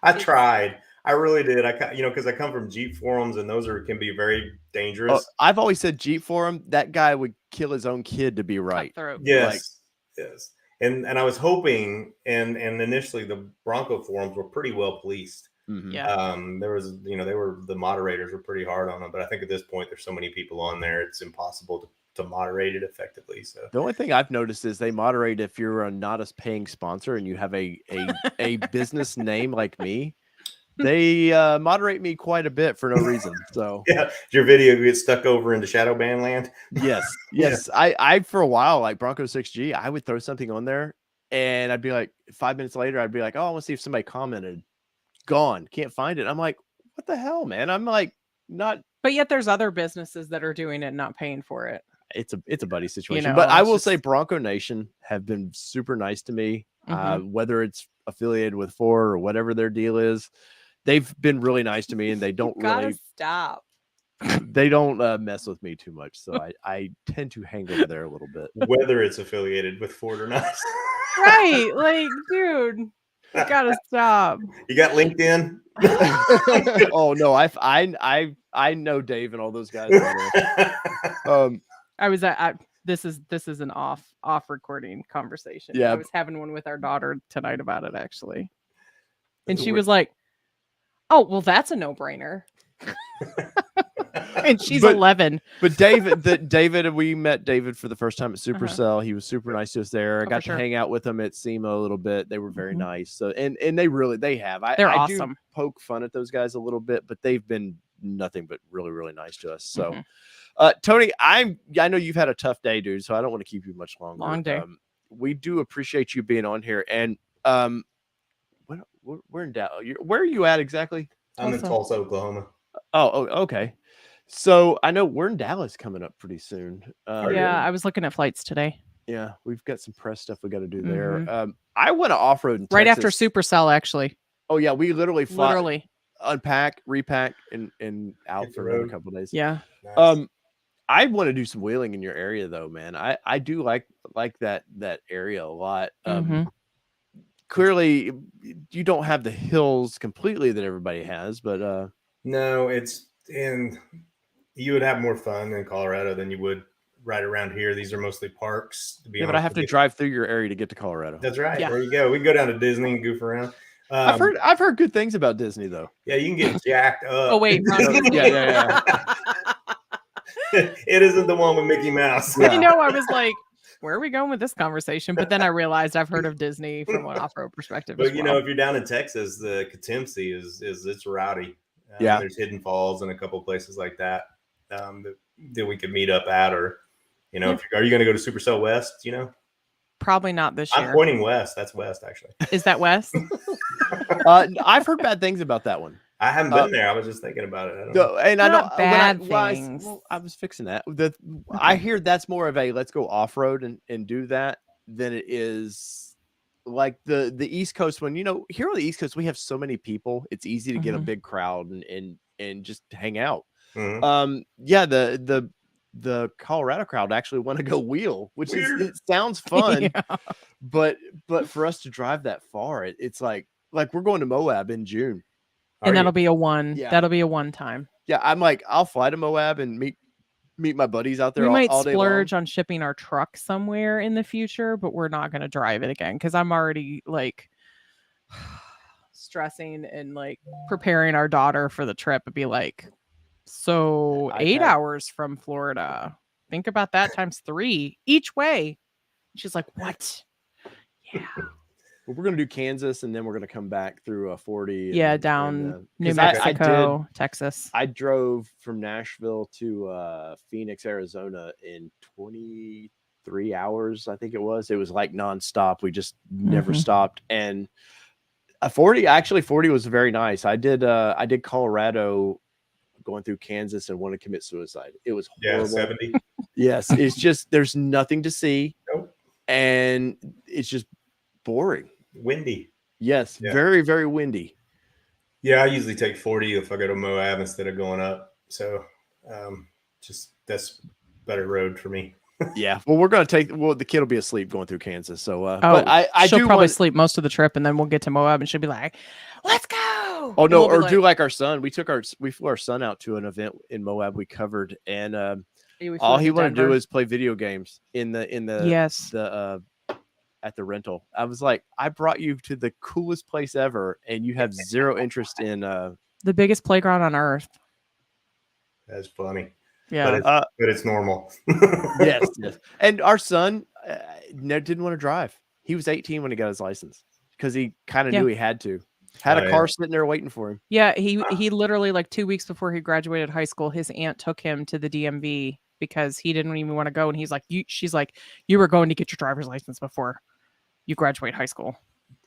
I tried. I really did. Because I come from Jeep forums, and those can be very dangerous. I've always said Jeep forum, that guy would kill his own kid to be right. Yes, yes. And I was hoping, and initially the Bronco forums were pretty well policed. Mm-hmm. Yeah. There was, the moderators were pretty hard on them, but I think at this point there's so many people on there, it's impossible to moderate it effectively. So the only thing I've noticed is they moderate if you're not a paying sponsor and you have a business name like me. They moderate me quite a bit for no reason. So yeah, your video gets stuck over into shadow ban land. Yes. Yeah. I for a while, like Bronco 6G, I would throw something on there and I'd be like 5 minutes later, I'd be like, oh, I want to see if somebody commented. Gone, can't find it. I'm like, what the hell, man? I'm like, not. But yet there's other businesses that are doing it and not paying for it. It's a buddy situation. But I will say Bronco Nation have been super nice to me. Whether it's affiliated with Ford or whatever their deal is, they've been really nice to me, and they don't really stop. They don't mess with me too much, so I tend to hang over there a little bit. Whether it's affiliated with Ford or not, right? Like, dude, you gotta stop. You got LinkedIn? Oh no, I know Dave and all those guys. I was at this is an off recording conversation. Yeah, I was having one with our daughter tonight about it actually, and she was like, "Oh, well, that's a no-brainer." And she's 11. But David, we met David for the first time at Supercell. He was super nice to us there. I got to hang out with them at SEMA a little bit. They were very nice. So and they have. They're I awesome. Do poke fun at those guys a little bit, but they've been nothing but really, really nice to us. So Tony, I know you've had a tough day, dude, so I don't want to keep you much longer. Long day. We do appreciate you being on here. And we're in Dallas. Where are you at exactly? I'm in Tulsa, Oklahoma. Oh, okay. So I know we're in Dallas coming up pretty soon. Yeah, I was looking at flights today. Yeah, we've got some press stuff we got to do there. I want to off-road in right Texas. After Supercell, actually. Oh yeah, we literally unpack, repack, and out for another couple of days. Yeah. Nice. I want to do some wheeling in your area though, man. I do like that area a lot. Clearly, you don't have the hills completely that everybody has, but no, you would have more fun in Colorado than you would right around here. These are mostly parks. To be honest, but I have to drive through your area to get to Colorado. That's right. Yeah. There you go. We can go down to Disney and goof around. I've heard good things about Disney though. Yeah, you can get jacked up. Oh wait, yeah. It isn't the one with Mickey Mouse. I know. I was like, where are we going with this conversation? But then I realized I've heard of Disney from an off-road perspective. But if you're down in Texas, the Katimsi is it's rowdy. There's Hidden Falls and a couple places like that that we could meet up at, or are you going to go to Supercell West? Probably not this year. I'm pointing west. That's west, actually. Is that west? I've heard bad things about that one. I haven't been there. I was just thinking about it. I don't know. And I know bad things. I was fixing that. I hear that's more of a let's go off road and do that than it is like the East Coast one. Here on the East Coast we have so many people. It's easy to get a big crowd and just hang out. The Colorado crowd actually want to go wheel, which it sounds fun, but for us to drive that far, it's like we're going to Moab in June. And that'll be a one time. Yeah, I'm like, I'll fly to Moab and meet my buddies out there. We might all day splurge long. on shipping our truck somewhere in the future, but we're not going to drive it again because I'm already like stressing and like preparing our daughter for the trip. It'd be like, so 8 hours from Florida. Think about that times 3 each way. She's like, what? Yeah. Well, we're going to do Kansas, and then we're going to come back through 40. Down New Mexico, Texas. I drove from Nashville to Phoenix, Arizona in 23 hours, I think it was. It was like nonstop. We just never stopped. And 40 was very nice. I did Colorado going through Kansas and want to commit suicide. It was horrible. 70. Yes, it's just there's nothing to see. Nope. And it's just boring. Windy. Yes, very, very windy. Yeah, I usually take 40 if I go to Moab instead of going up. So that's better road for me. Yeah. Well, we're going to the kid will be asleep going through Kansas. So but she'll probably sleep most of the trip, and then we'll get to Moab and she'll be like, let's go. Oh no, or do like our son. We flew our son out to an event in Moab we covered, and all he wanted to do was play video games in the at the rental. I was like, I brought you to the coolest place ever, and you have zero interest in the biggest playground on earth. That's funny. Yeah, but it's normal. yes. And our son didn't want to drive. He was 18 when he got his license because he kind of knew he had to. Had a car sitting there waiting for him. Yeah, he literally like 2 weeks before he graduated high school, his aunt took him to the DMV because he didn't even want to go, and he's like, she's like, you were going to get your driver's license before you graduate high school.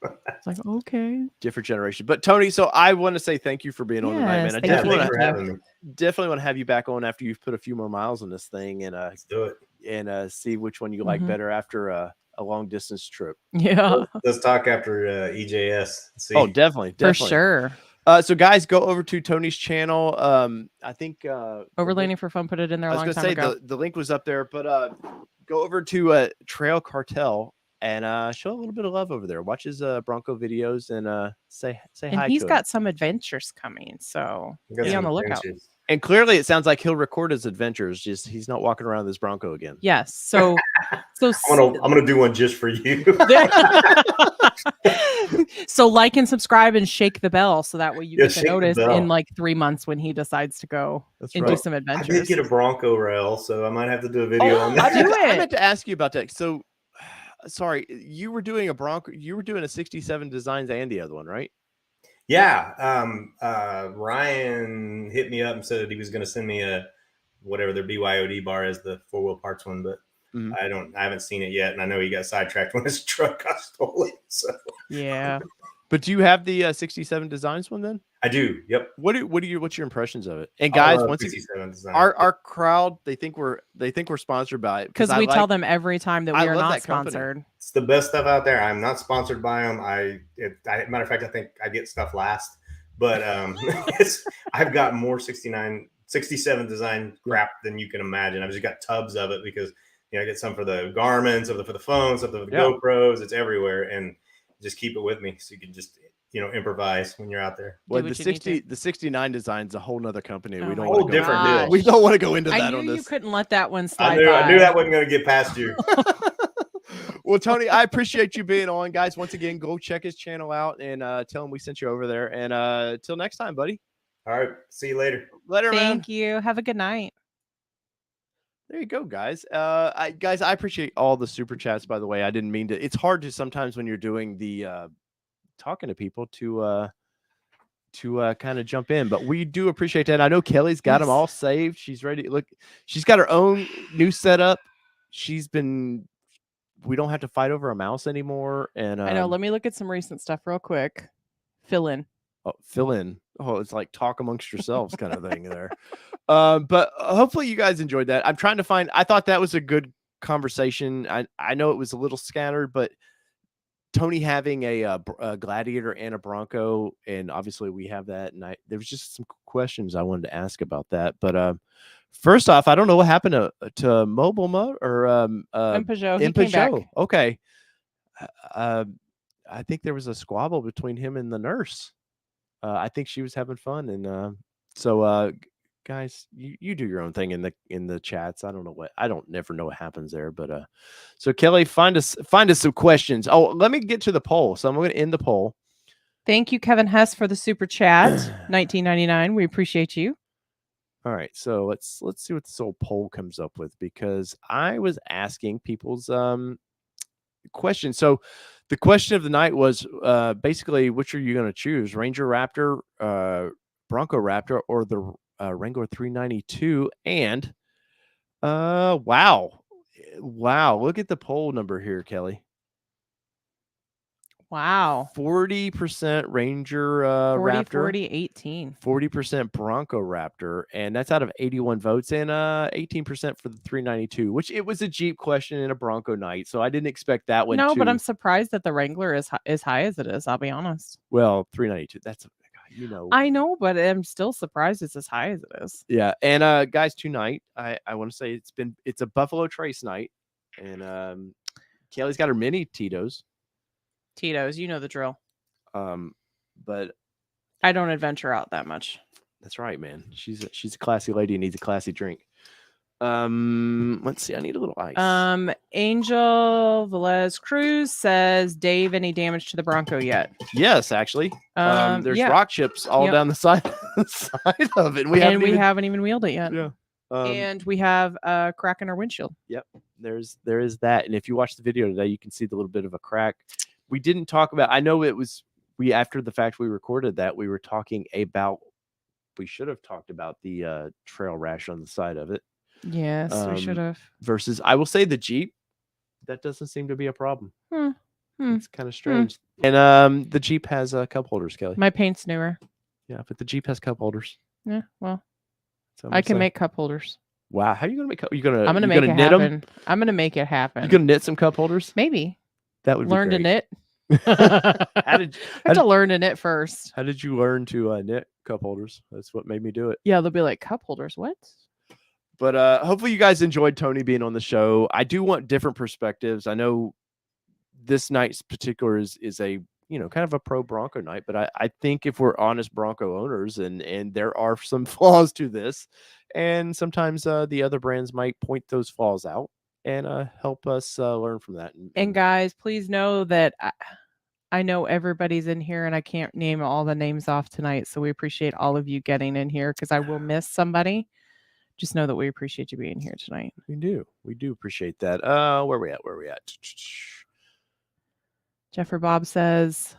It's like, okay, different generation. But Tony, so I want to say thank you for being on tonight, man. I definitely want to have you back on after you've put a few more miles on this thing, and let's do it and see which one you like better after a long distance trip. Yeah, let's talk after EJS. See. Oh, definitely for sure. So guys, go over to Tony's channel. I think Overlanding for Fun put it in there a long time ago. The link was up there, but go over to Trail Cartel and show a little bit of love over there. Watch his Bronco videos and say hi. And he's got some adventures coming, so be on the lookout. And clearly, it sounds like he'll record his adventures. Just he's not walking around this Bronco again. Yes. So I'm gonna do one just for you. So like and subscribe and shake the bell so that way you get to notice in like 3 months when he decides to go do some adventures. I did get a Bronco rail, so I might have to do a video on that. I meant to ask you about that. So sorry, you were doing a Bronco. You were doing a 67 Designs and the other one, right? Yeah. Ryan hit me up and said he was going to send me a whatever their BYOD bar is, the 4-wheel parts one, but I haven't seen it yet, and I know he got sidetracked when his truck got stolen. So yeah. But do you have the 67 Designs one then? I do. Yep. What's your impressions of it? And guys, once again, our crowd, they think we're sponsored by it because we tell them every time that we are not sponsored. It's the best stuff out there. I'm not sponsored by them. Matter of fact, I think I get stuff last, but I've got more 67 Design crap than you can imagine. I've just got tubs of it because I get some for the Garmins, some for the phones, some for the GoPros. It's everywhere, and just keep it with me so you can just improvise when you're out there. Well, the 69 Design's a whole nother company. We don't want to different deal. We don't want to go into that. I knew you couldn't let that one slide. I knew that wasn't going to get past you. Well, Tony, I appreciate you being on, guys. Once again, go check his channel out and tell him we sent you over there. And till next time, buddy. All right. See you later. Later, man. Thank you. Have a good night. There you go, guys. I appreciate all the super chats, by the way. I didn't mean to. It's hard to sometimes when you're doing the talking to people to kind of jump in, but we do appreciate that. I know Kelly's got them all saved. She's ready. Look, she's got her own new setup. We don't have to fight over a mouse anymore. And I know. Let me look at some recent stuff real quick. Fill in. Oh, it's like talk amongst yourselves kind of thing there. But hopefully you guys enjoyed that. I'm trying to find. I thought that was a good conversation. I know it was a little scattered, but Tony having a Gladiator and a Bronco, and obviously we have that. And there was just some questions I wanted to ask about that. But first off, I don't know what happened to Mobile Mo or Peugeot. In Peugeot. Okay, I think there was a squabble between him and the nurse. I think she was having fun, and so guys, you do your own thing in the chats. I don't never know what happens there, but so Kelly, find us some questions. Oh, let me get to the poll. So I'm going to end the poll. Thank you, Kevin Hess, for the super chat. 1999. We appreciate you. All right, so let's see what this old poll comes up with, because I was asking people's questions. So the question of the night was basically, which are you going to choose, Ranger Raptor, Bronco Raptor, or the Wrangler 392? And wow, look at the poll number here, Kelly. Wow. 40% Ranger 40, Raptor, 40, 18. 40% Bronco Raptor, and that's out of 81 votes, and 18% for the 392, which it was a Jeep question and a Bronco night, so I didn't expect that one. No, but I'm surprised that the Wrangler is as high as it is. I'll be honest. Well, 392. That's I know, but I'm still surprised it's as high as it is. Yeah, and guys, tonight I want to say it's a Buffalo Trace night, and Kelly's got her mini Tito's. You know the drill. But I don't adventure out that much. That's right, man. She's a classy lady and needs a classy drink. Let's see. I need a little ice. Angel Velez Cruz says, Dave, any damage to the Bronco yet? Yes, actually. There's rock chips all down the side of it. We haven't even wheeled it yet. Yeah. And we have a crack in our windshield. Yep. There is that. And if you watch the video today, you can see the little bit of a crack. We didn't talk about, I know after the fact we recorded that, we were talking about, we should have talked about the trail rash on the side of it. Yes, we should have. Versus, I will say, the Jeep, that doesn't seem to be a problem. It's kind of strange. And the Jeep has cup holders, Kelly. My paint's newer. Yeah, but the Jeep has cup holders. Yeah, well, I can make cup holders. Wow, how are you gonna make? I'm gonna make it happen. I'm gonna make it happen. You gonna knit some cup holders? Maybe. That would learn be to knit. I have to learn to knit first. How did you learn to knit cup holders? That's what made me do it. Yeah, they'll be like, cup holders, what? But hopefully you guys enjoyed Tony being on the show. I do want different perspectives. I know this night's particular is a kind of a pro Bronco night, but I think if we're honest Bronco owners, and there are some flaws to this, and sometimes the other brands might point those flaws out and help us learn from that. And guys, please know that I know everybody's in here, and I can't name all the names off tonight. So we appreciate all of you getting in here, because I will miss somebody. Just know that we appreciate you being here tonight. We do appreciate that. Where we at? Jeffrey Bob says,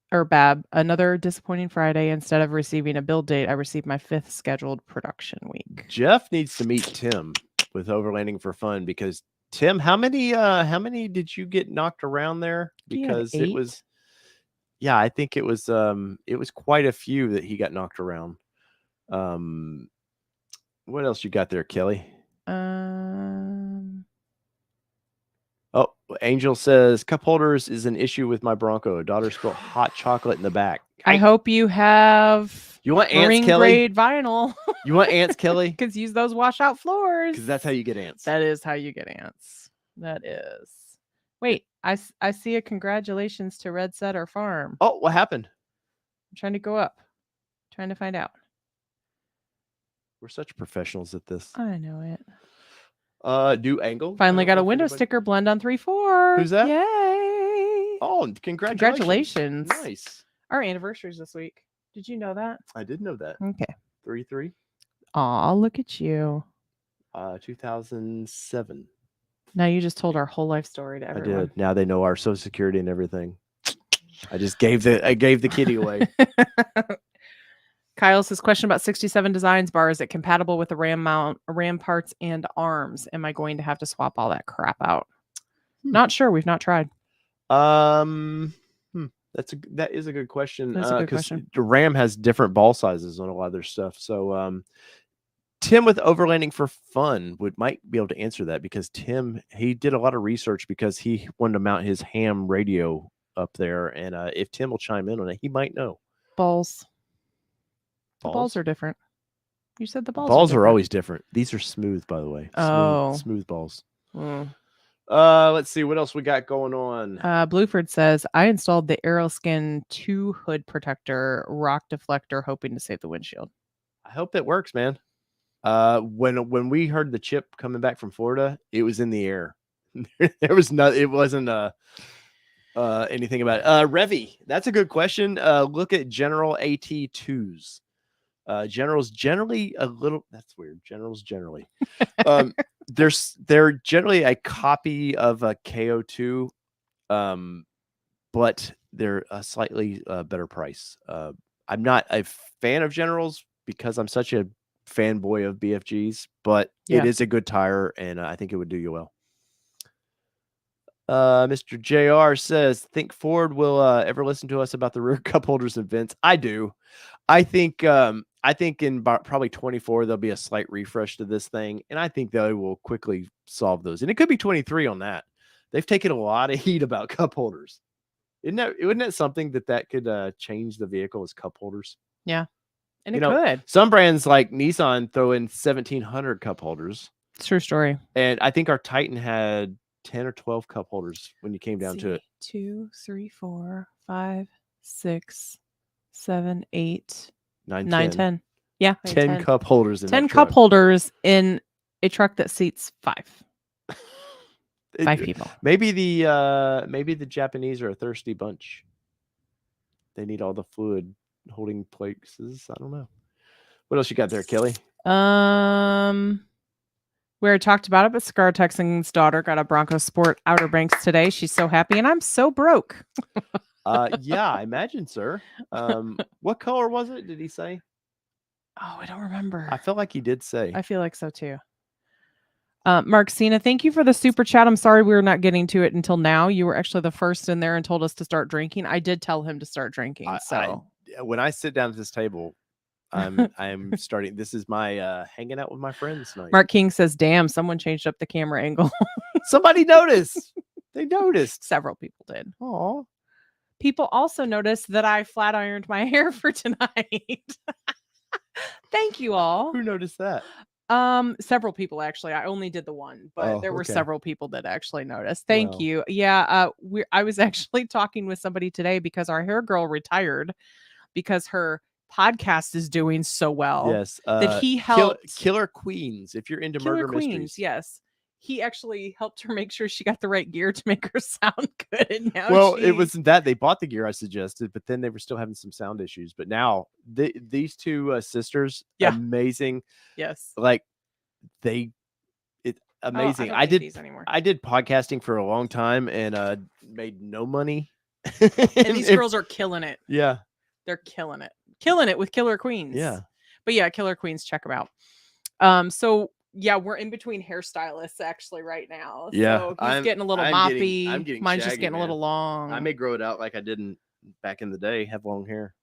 Bab, another disappointing Friday. Instead of receiving a build date, I received my 5th scheduled production week. Jeff needs to meet Tim with Overlanding for Fun, because Tim, how many did you get knocked around there? Because it was, I think it was quite a few that he got knocked around. What else you got there, Kelly? Oh, Angel says cup holders is an issue with my Bronco. Daughter spilled hot chocolate in the back. I hope you have. You want ants, Kelly? Grade vinyl. You want ants, Kelly? Because use those washout floors. Because that's how you get ants. That is how you get ants. That is. Wait, I see a congratulations to Red Setter Farm. Oh, what happened? I'm trying to go up. Trying to find out. We're such professionals at this. I know it. New angle. Finally got a window sticker blend on 3.4. Who's that? Yay! Oh, congratulations! Nice. Our anniversary's this week. Did you know that? I did know that. Okay. 3-3. Aw, look at you. 2007. Now you just told our whole life story to everyone. I did. Now they know our Social Security and everything. I gave the kitty away. Kyle says, question about 67 Designs bar. Is it compatible with the RAM mount, RAM parts and arms? Am I going to have to swap all that crap out? Not sure. We've not tried. That is a good question. That's a good question. The RAM has different ball sizes on a lot of their stuff. So Tim with Overlanding for Fun might be able to answer that, because Tim, he did a lot of research because he wanted to mount his ham radio up there, and if Tim will chime in on it, he might know. Balls. The balls are different. You said the balls are always different. These are smooth, by the way. Smooth balls. Let's see what else we got going on. Blueford says, I installed the Aeroskin 2 hood protector rock deflector, hoping to save the windshield. I hope that works, man. When we heard the chip coming back from Florida, it was in the air. There was it wasn't anything about it. Revy, that's a good question. Look at General AT2s. Generals generally a little, that's weird. Generals generally. They're generally a copy of a KO2, but they're a slightly better price. I'm not a fan of Generals because I'm such a fanboy of BFGs, but it is a good tire, and I think it would do you well. Mr. JR says, think Ford will ever listen to us about the rear cup holders and vents? I do. I think in probably 24 there'll be a slight refresh to this thing, and I think they will quickly solve those. And it could be 23 on that. They've taken a lot of heat about cup holders. Wouldn't that something that could change the vehicle as cup holders? Yeah, and it could. Some brands like Nissan throw in 1,700 cup holders. It's true story. And I think our Titan had 10 or 12 cup holders when you came down to it. 2, 3, 4, 5, 6, 7, 8, 9, 10. Yeah, 10 cup holders in 10 cup holders in a truck that seats 5. 5 people. Maybe the Japanese are a thirsty bunch. They need all the fluid holding places. I don't know. What else you got there, Kelly? We already talked about it, but Scar Texan's daughter got a Bronco Sport Outer Banks today. She's so happy, and I'm so broke. Yeah, I imagine, sir. What color was it? Did he say? Oh, I don't remember. I feel like he did say. I feel like so too. Mark Cena, thank you for the super chat. I'm sorry we were not getting to it until now. You were actually the first in there and told us to start drinking. I did tell him to start drinking. When I sit down at this table, I'm starting. This is my hanging out with my friends tonight. Mark King says, damn, someone changed up the camera angle. Somebody noticed. They noticed. Several people did. Oh. People also noticed that I flat ironed my hair for tonight. Thank you all. Who noticed that? Several people actually. I only did the one, but there were several people that actually noticed. Thank you. Yeah, I was actually talking with somebody today because our hair girl retired because her podcast is doing so well. Yes, that he helped Killer Queens. If you're into murder mysteries, yes. He actually helped her make sure she got the right gear to make her sound good. And now it wasn't that they bought the gear I suggested, but then they were still having some sound issues. But now these two sisters, amazing. Yes, like amazing. I did podcasting for a long time and made no money. And these girls are killing it. Yeah, they're killing it with Killer Queens. Yeah, but yeah, Killer Queens, check them out. So. Yeah, we're in between hairstylists actually right now. Yeah, so he's getting a little moppy. I'm getting Mine's shaggy, just getting a little long. I may grow it out like I didn't back in the day. Have long hair.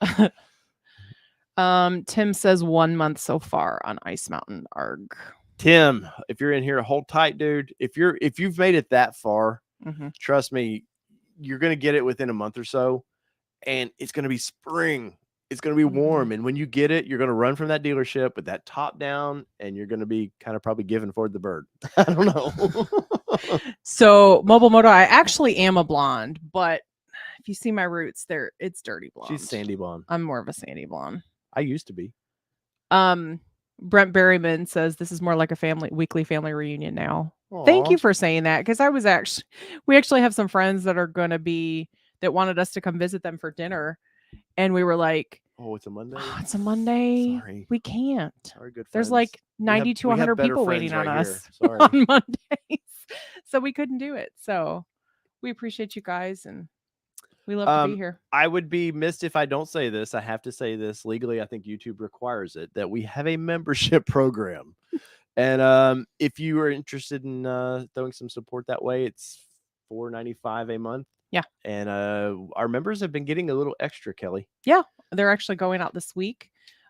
Tim says 1 month so far on Ice Mountain. Arg. Tim, if you're in here, hold tight, dude. If you've made it that far, trust me, you're gonna get it within a month or so, and it's gonna be spring. It's going to be warm. And when you get it, you're going to run from that dealership with that top down and you're going to be kind of probably giving Ford the bird. I don't know. So Mobile Moto, I actually am a blonde, but if you see my roots there, it's dirty blonde. She's sandy blonde. I'm more of a sandy blonde. I used to be. Brent Berryman says this is more like a weekly family reunion now. Aww. Thank you for saying that. Cause we actually have some friends that are going to that wanted us to come visit them for dinner. And we were like, Oh, it's a Monday. Oh, it's a Monday. Sorry. We can't. Sorry, good friends. There's like 90 to 100 people waiting on us on Mondays. So we couldn't do it. So we appreciate you guys and we love to be here. I would be missed if I don't say this. I have to say this legally. I think YouTube requires it that we have a membership program. And if you are interested in throwing some support that way, it's $4.95 a month. Yeah. And our members have been getting a little extra, Kelly. Yeah. They're actually going out this week.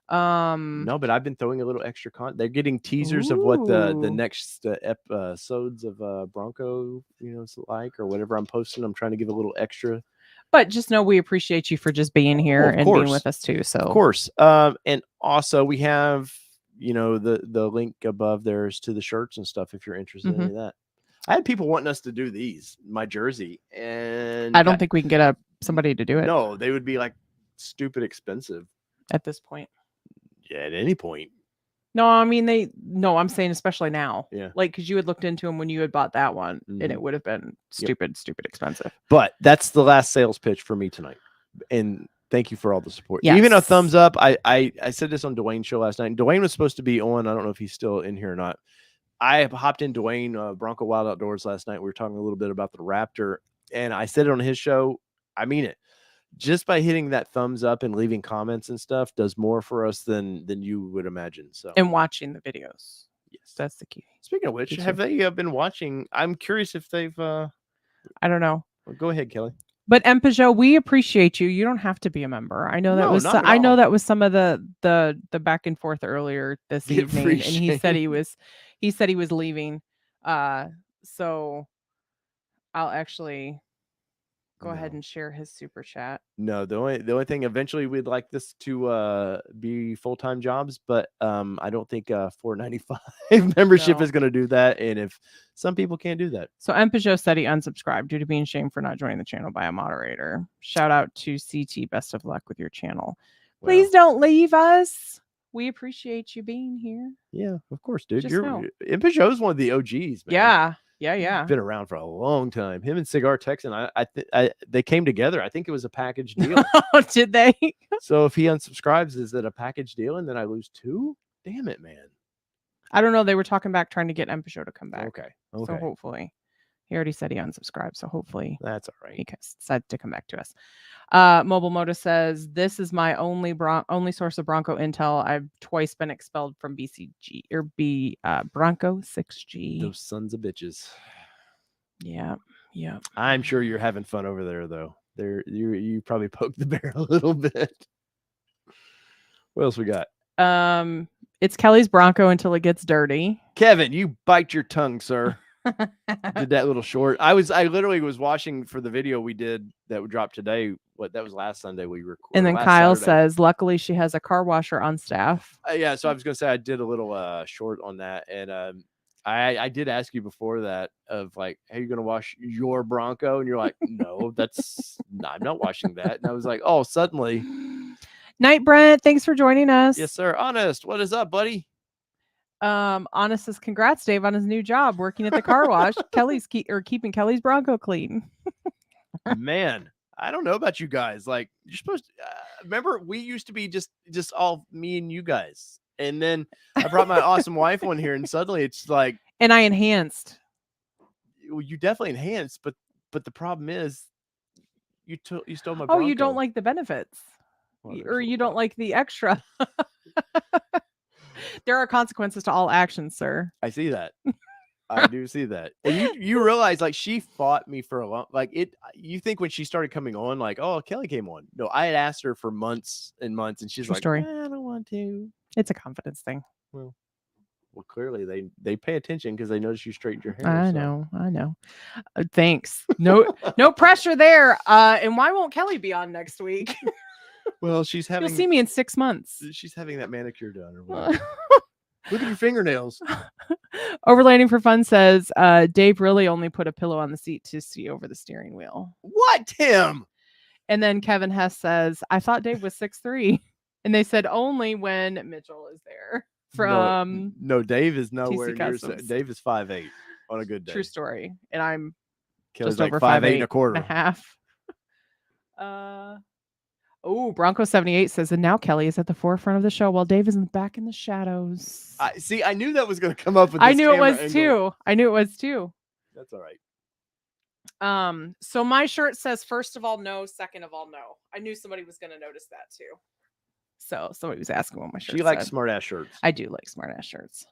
No, but I've been throwing a little extra content. They're getting teasers of what the next episodes of Bronco, is like, or whatever I'm posting. I'm trying to give a little extra. But just know we appreciate you for just being here and being with us too. So of course. And also we have, the link above there is to the shirts and stuff if you're interested in any of that. I had people wanting us to do these, my jersey, and I don't think we can get somebody to do it. No, they would be like stupid expensive at this point. Yeah, at any point. No, I mean I'm saying especially now. Yeah. Like, because you had looked into them when you had bought that one and it would have been stupid expensive. But that's the last sales pitch for me tonight. And thank you for all the support. Yes. Even a thumbs up. I said this on Dwayne's show last night. Dwayne was supposed to be on. I don't know if he's still in here or not. I hopped in Dwayne Bronco Wild Outdoors last night. We were talking a little bit about the Raptor, and I said it on his show. I mean it. Just by hitting that thumbs up and leaving comments and stuff does more for us than you would imagine. So, and watching the videos. Yes, that's the key. Speaking of which, have they been watching? I'm curious if they've. I don't know. Well, go ahead, Kelly. But M. Peugeot, we appreciate you. You don't have to be a member. I know that was some of the back and forth earlier this evening, and he said he was leaving. So I'll actually go ahead and share his super chat. No, the only thing eventually we'd like this to be full-time jobs, but I don't think $4.95 membership is going to do that, and if some people can't do that. So M. Peugeot said he unsubscribed due to being shamed for not joining the channel by a moderator. Shout out to CT. Best of luck with your channel. Please don't leave us. We appreciate you being here. Yeah, of course, dude. M. Peugeot's one of the OGs, man. Yeah. Been around for a long time. Him and Cigar Texan, they came together. I think it was a package deal. Did they? So if he unsubscribes, is it a package deal and then I lose $2? Damn it, man. I don't know. They were talking back, trying to get M. Peugeot to come back. Okay. So hopefully, he already said he unsubscribed. So hopefully that's all right. He decided to come back to us. Mobile Moto says, this is my only source of Bronco intel. I've twice been expelled from BCG or Bronco 6G. Those sons of bitches. Yeah. I'm sure you're having fun over there, though. You probably poked the bear a little bit. What else we got? It's Kelly's Bronco until it gets dirty. Kevin, you bite your tongue, sir. Did that little short. I literally was watching for the video we did that would drop today. That was last Sunday we recorded. And then Kyle says, luckily she has a car washer on staff. Yeah, so I was gonna say I did a little short on that, and I did ask you before that of like, hey, you gonna wash your Bronco? And you're like, no, I'm not washing that. And I was like, oh, suddenly. Night, Brent. Thanks for joining us. Yes, sir. Honest, what is up, buddy? Honest says, congrats, Dave, on his new job working at the car wash. Keeping Kelly's Bronco clean. Man, I don't know about you guys. Like, you're supposed to remember we used to be just all me and you guys, and then I brought my awesome wife on here, and suddenly it's like, and I enhanced. Well, you definitely enhanced, but the problem is you stole my Bronco. Oh, you don't like the benefits, or you don't like the extra. There are consequences to all actions, sir. I see that. I do see that. And you realize, like, she fought me for a long, like, you think when she started coming on, like, oh, Kelly came on. No, I had asked her for months and months, and she's like, I don't want to. It's a confidence thing. Well, clearly they pay attention because they notice you straightened your hair. I know. Thanks. No pressure there. And why won't Kelly be on next week? Well, you'll see me in 6 months. She's having that manicure done or whatever. Look at your fingernails. Overlanding for Fun says, Dave really only put a pillow on the seat to see over the steering wheel. What, Tim? And then Kevin Hess says, I thought Dave was 6'3". And they said only when Mitchell is there. From no, Dave is nowhere near. Dave is 5'8" on a good day. True story. And I'm Kelly's just like over 5'8" and a quarter. and a half. Oh, Bronco 78 says, and now Kelly is at the forefront of the show while Dave is back in the shadows. I knew that was going to come up with this I knew it was angle. too. I knew it was too. That's all right. So my shirt says, first of all, no, second of all, no. I knew somebody was going to notice that too. So somebody was asking what my shirt said. She likes smart ass shirts. I do like smart ass shirts.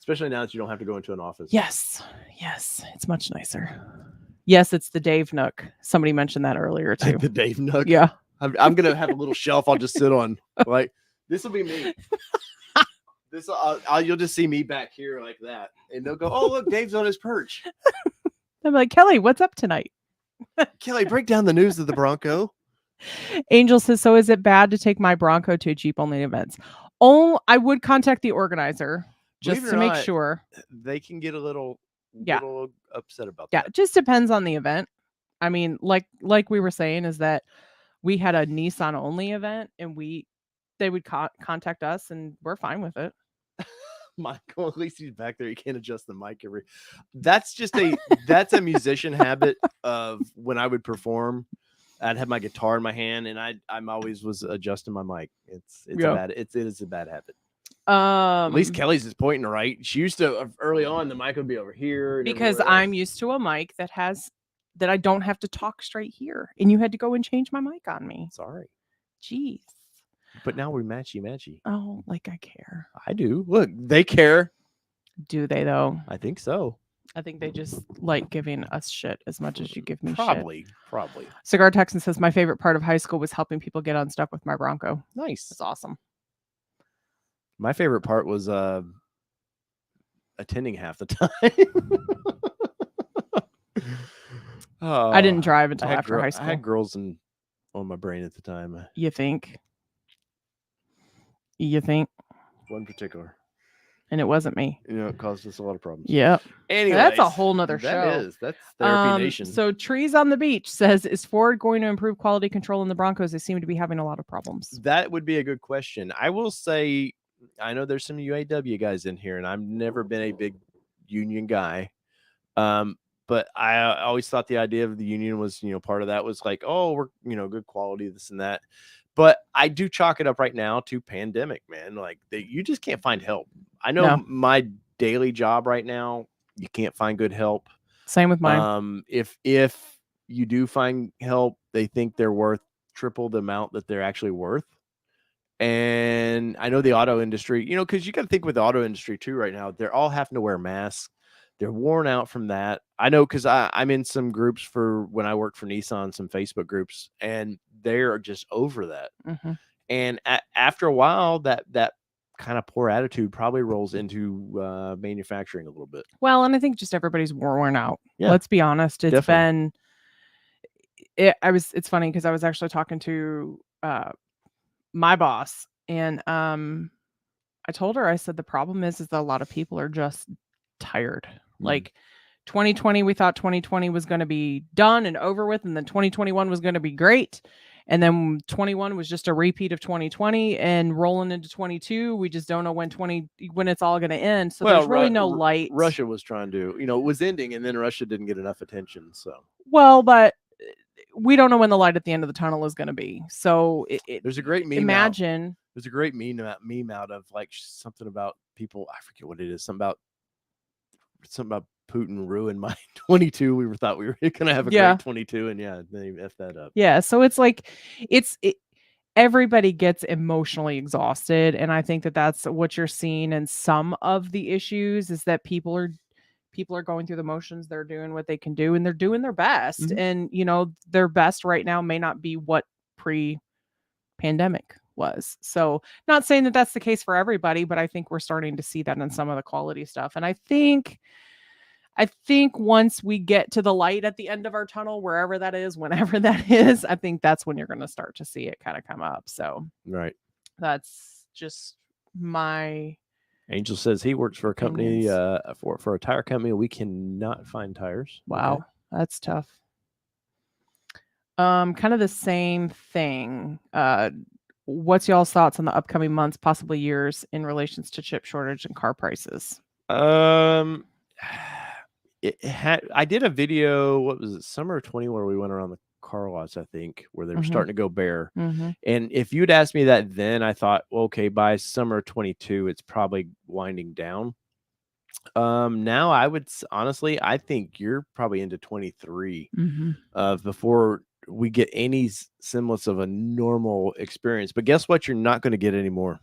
Especially now that you don't have to go into an office. Yes. It's much nicer. Yes, it's the Dave Nook. Somebody mentioned that earlier too. The Dave Nook. Yeah. I'm gonna have a little shelf I'll just sit on. Like this will be me. You'll just see me back here like that, and they'll go, "Oh, look, Dave's on his perch." I'm like, Kelly, what's up tonight? Kelly, break down the news of the Bronco. Angel says, so is it bad to take my Bronco to Jeep only events? Oh, I would contact the organizer just to make sure. They can get a little upset about that. Yeah, it just depends on the event. I mean, like we were saying, is that we had a Nissan only event, and they would contact us, and we're fine with it. Michael, at least he's back there. You can't adjust the mic every. That's a musician habit of when I would perform. I'd have my guitar in my hand, and I'm always was adjusting my mic. It is a bad habit. At least Kelly's is pointing right. She used to early on the mic would be over here because I'm used to a mic that I don't have to talk straight here, and you had to go and change my mic on me. Sorry, jeez. But now we're matchy. Oh, like I care. I do. Look, they care. Do they though? I think so. I think they just like giving us shit as much as you give me Probably. Cigar Texan says, my favorite part of high school was helping people get unstuck with my Bronco. Nice. It's awesome. My favorite part was attending half the time. I didn't drive until after high school. I had girls on my brain at the time. You think? One particular. And it wasn't me. It caused us a lot of problems. Yeah. Anyway, that's a whole nother show. That's Therapy Nation. So Trees on the Beach says, is Ford going to improve quality control in the Broncos? They seem to be having a lot of problems. That would be a good question. I will say, I know there's some UAW guys in here, and I've never been a big union guy. But I always thought the idea of the union was, part of that was like, oh, we're, good quality, this and that. But I do chalk it up right now to pandemic, man. Like you just can't find help. I know my daily job right now, you can't find good help. Same with mine. If you do find help, they think they're worth triple the amount that they're actually worth. And I know the auto industry, because you got to think with the auto industry too right now, they're all having to wear masks. They're worn out from that. I know because I'm in some groups for when I worked for Nissan, some Facebook groups, and they're just over that. Mm-hmm. And after a while, that kind of poor attitude probably rolls into manufacturing a little bit. Well, and I think just everybody's worn out. Yeah. Let's be honest. It's Definitely. it's funny because I was actually talking to my boss, and I told her, I said, the problem is that a lot of people are just tired. Like 2020, we thought 2020 was going to be done and over with, and then 2021 was going to be great. And then 21 was just a repeat of 2020, and rolling into 22, we just don't know when it's all going to end. So there's really no light. Russia was trying to, it was ending, and then Russia didn't get enough attention. So but we don't know when the light at the end of the tunnel is going to be. So there's a great meme. There's a great meme out of like something about people. I forget what it is. Something about Putin ruined my 22. We thought we were going to have a great 22, and they effed that up. Yeah. So it's like, everybody gets emotionally exhausted. And I think that that's what you're seeing in some of the issues is that people are going through the motions. They're doing what they can do, and they're doing their best. Mm-hmm. And, their best right now may not be what pre-pandemic was. So not saying that that's the case for everybody, but I think we're starting to see that in some of the quality stuff. And I think once we get to the light at the end of our tunnel, wherever that is, whenever that is, I think that's when you're going to start to see it kind of come up. So right. That's just my... Angel says he works for a company, for a tire company. We cannot find tires. Wow. Okay. That's tough. Kind of the same thing. What's y'all's thoughts on the upcoming months, possibly years, in relations to chip shortage and car prices? I did a video, what was it, summer of 20, where we went around the car lots, I think, where they were starting to go bare. And if you'd asked me that then, I thought, well, okay, by summer of 22, it's probably winding down. Now I would honestly, I think you're probably into 23 before we get any semblance of a normal experience. But guess what? You're not going to get any more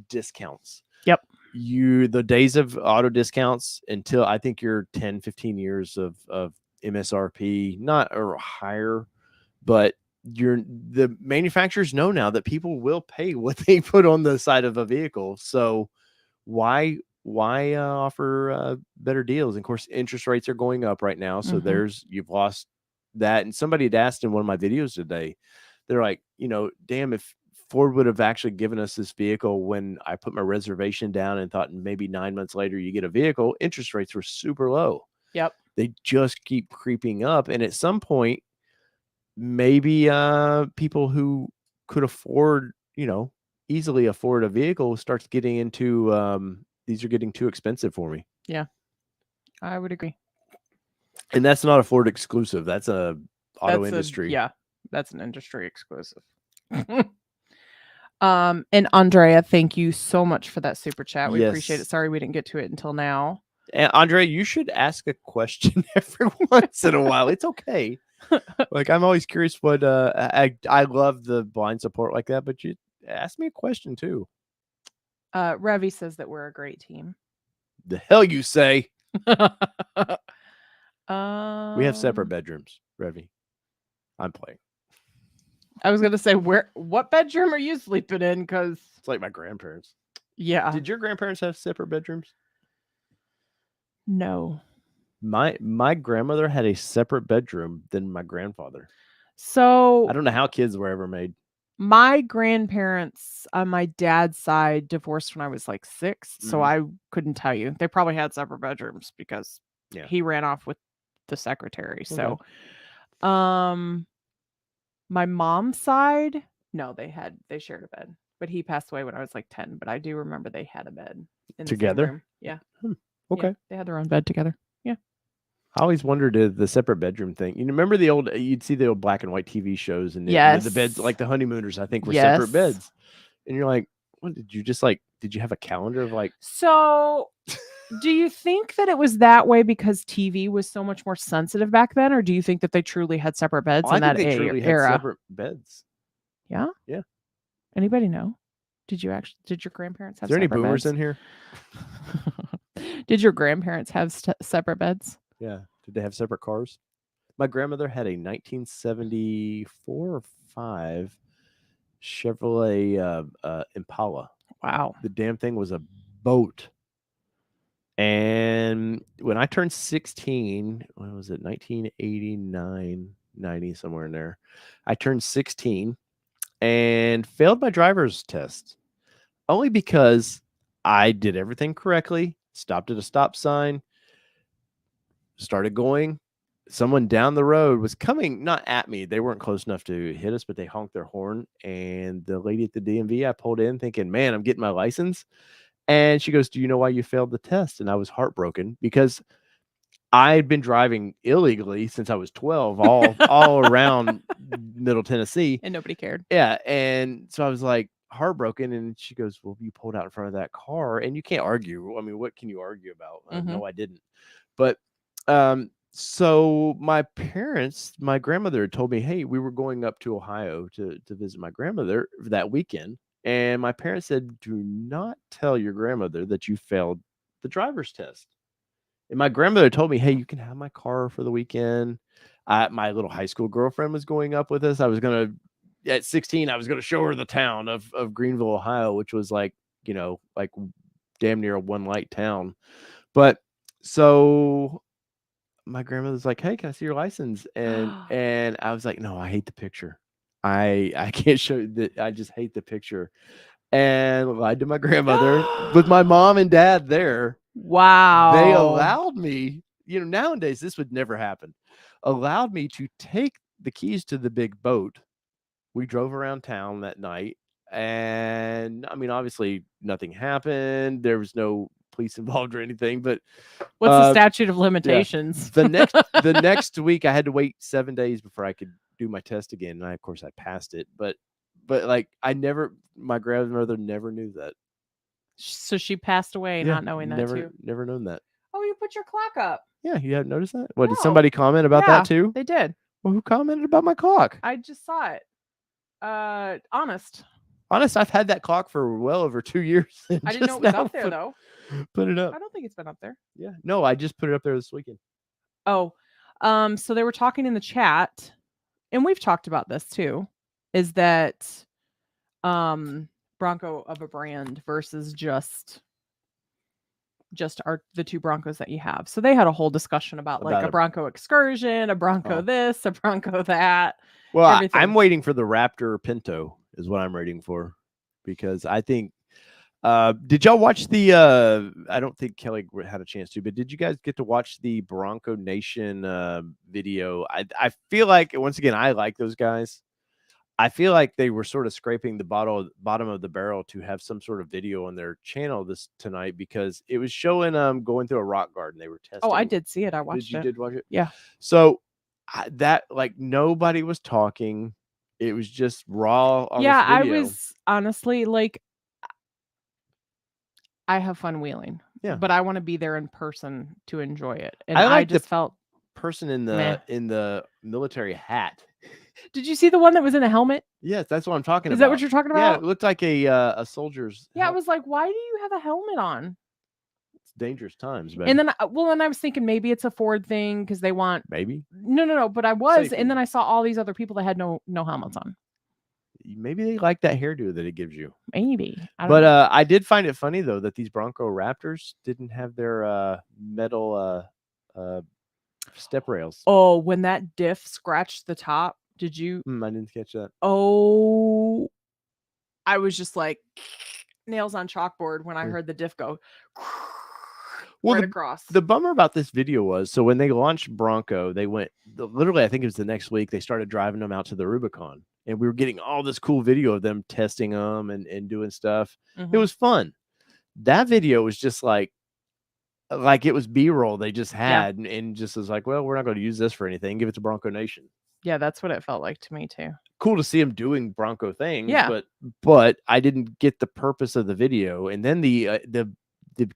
discounts. Yep. The days of auto discounts until I think you're 10, 15 years of MSRP, not or higher, but the manufacturers know now that people will pay what they put on the side of a vehicle. So why offer better deals? And of course, interest rates are going up right now. So you've lost that. And somebody had asked in one of my videos today, they're like, damn, if Ford would have actually given us this vehicle when I put my reservation down and thought maybe 9 months later you get a vehicle, interest rates were super low. Yep. They just keep creeping up. And at some point, maybe people who could afford, easily afford a vehicle starts getting into these are getting too expensive for me. Yeah, I would agree. And that's not a Ford exclusive. That's a auto industry. That's an industry exclusive. And Andrea, thank you so much for that super chat. We appreciate it. Sorry we didn't get to it until now. And Andrea, you should ask a question every once in a while. It's okay. Like, I'm always curious what I love the blind support like that, but you ask me a question too. Revy says that we're a great team. The hell you say? We We have separate bedrooms, Revy. I'm playing. I was gonna say, what bedroom are you sleeping in? Because it's like my grandparents. Yeah. Did your grandparents have separate bedrooms? No. My grandmother had a separate bedroom than my grandfather. So I don't know how kids were ever made. My grandparents on my dad's side divorced when I was like 6, so I couldn't tell you. They probably had separate bedrooms because he ran off with the secretary. So, my mom's side, no, they shared a bed, but he passed away when I was like 10. But I do remember they had a bed in together. The same room. Yeah. Okay. Yeah, they had their own bed together. Yeah. I always wondered the separate bedroom thing. You remember you'd see the old black and white TV shows and the beds, like the Honeymooners, I think were separate beds. And you're like, what did you did you have a calendar of like? So do you think that it was that way because TV was so much more sensitive back then? Or do you think that they truly had separate beds in that truly era? Had separate beds. Yeah. Yeah. Anybody know? Did your grandparents have? Is there any separate boomers beds? in here? Did your grandparents have separate beds? Yeah. Did they have separate cars? My grandmother had a 1974 or 5 Chevrolet Impala. Wow. The damn thing was a boat. And when I turned 16, when was it? 1989, 90, somewhere in there. I turned 16 and failed my driver's test. Only because I did everything correctly, stopped at a stop sign, started going. Someone down the road was coming, not at me. They weren't close enough to hit us, but they honked their horn. And the lady at the DMV, I pulled in thinking, man, I'm getting my license. And she goes, do you know why you failed the test? And I was heartbroken because I'd been driving illegally since I was 12, all around Middle Tennessee. And nobody cared. Yeah. And so I was like heartbroken. And she goes, well, you pulled out in front of that car. And you can't argue. I mean, what can you argue about? No, I didn't. But so my grandmother told me, hey, we were going up to Ohio to visit my grandmother that weekend. And my parents said, do not tell your grandmother that you failed the driver's test. And my grandmother told me, hey, you can have my car for the weekend. My little high school girlfriend was going up with us. At 16, I was going to show her the town of Greenville, Ohio, which was like damn near a one light town. But so my grandmother's like, hey, can I see your license? And I was like, no, I hate the picture. I can't show you that. I just hate the picture. And lied to my grandmother with my mom and dad there. Wow. They allowed me, nowadays this would never happen. Allowed me to take the keys to the big boat. We drove around town that night. And I mean, obviously nothing happened. There was no police involved or anything. But what's the statute of limitations? Yeah. The next week I had to wait 7 days before I could do my test again. And of course I passed it, but like my grandmother never knew that. So she passed away not knowing that too. Never known that. Oh, you put your clock up. Yeah, you hadn't noticed that? What, did somebody comment about that too? They did. Well, who commented about my clock? I just saw it. Honest, I've had that clock for well over 2 years. I didn't know it was up there though. Put it up. I don't think it's been up there. Yeah. No, I just put it up there this weekend. Oh, so they were talking in the chat, and we've talked about this too, is that Bronco of a brand versus just the two Broncos that you have. So they had a whole discussion about like a Bronco excursion, a Bronco this, a Bronco that. Well, I'm waiting for the Raptor Pinto is what I'm waiting for, because I think did y'all watch the I don't think Kelly had a chance to, but did you guys get to watch the Bronco Nation video? I feel like, once again, I like those guys. I feel like they were sort of scraping the bottom of the barrel to have some sort of video on their channel tonight, because it was showing going through a rock garden. They were testing. Oh, I did see it. I watched it. Did watch it? Yeah. So that, like, nobody was talking. It was just raw. Yeah, I was honestly like, I have fun wheeling. Yeah, but I want to be there in person to enjoy it. And I just felt person in the military hat. Did you see the one that was in a helmet? Yes, that's what I'm talking about. Is that what you're talking about? Yeah, it looked like a soldier's. Yeah, I was like, why do you have a helmet on? It's dangerous times, man. And then, I was thinking maybe it's a Ford thing because they want. Maybe. No. But I was, safety. And then I saw all these other people that had no helmets on. Maybe they like that hairdo that it gives you. Maybe. But I did find it funny though that these Bronco Raptors didn't have their metal step rails. Oh, when that diff scratched the top. Did you? I didn't catch that. Oh, I was just like nails on chalkboard when I heard the diff go right across. The bummer about this video was, so when they launched Bronco, they went literally, I think it was the next week, they started driving them out to the Rubicon, and we were getting all this cool video of them testing them and doing stuff. It was fun. That video was just like it was B-roll they just had, and just was like, well, we're not going to use this for anything. Give it to Bronco Nation. Yeah, that's what it felt like to me too. Cool to see him doing Bronco things, but I didn't get the purpose of the video. And then the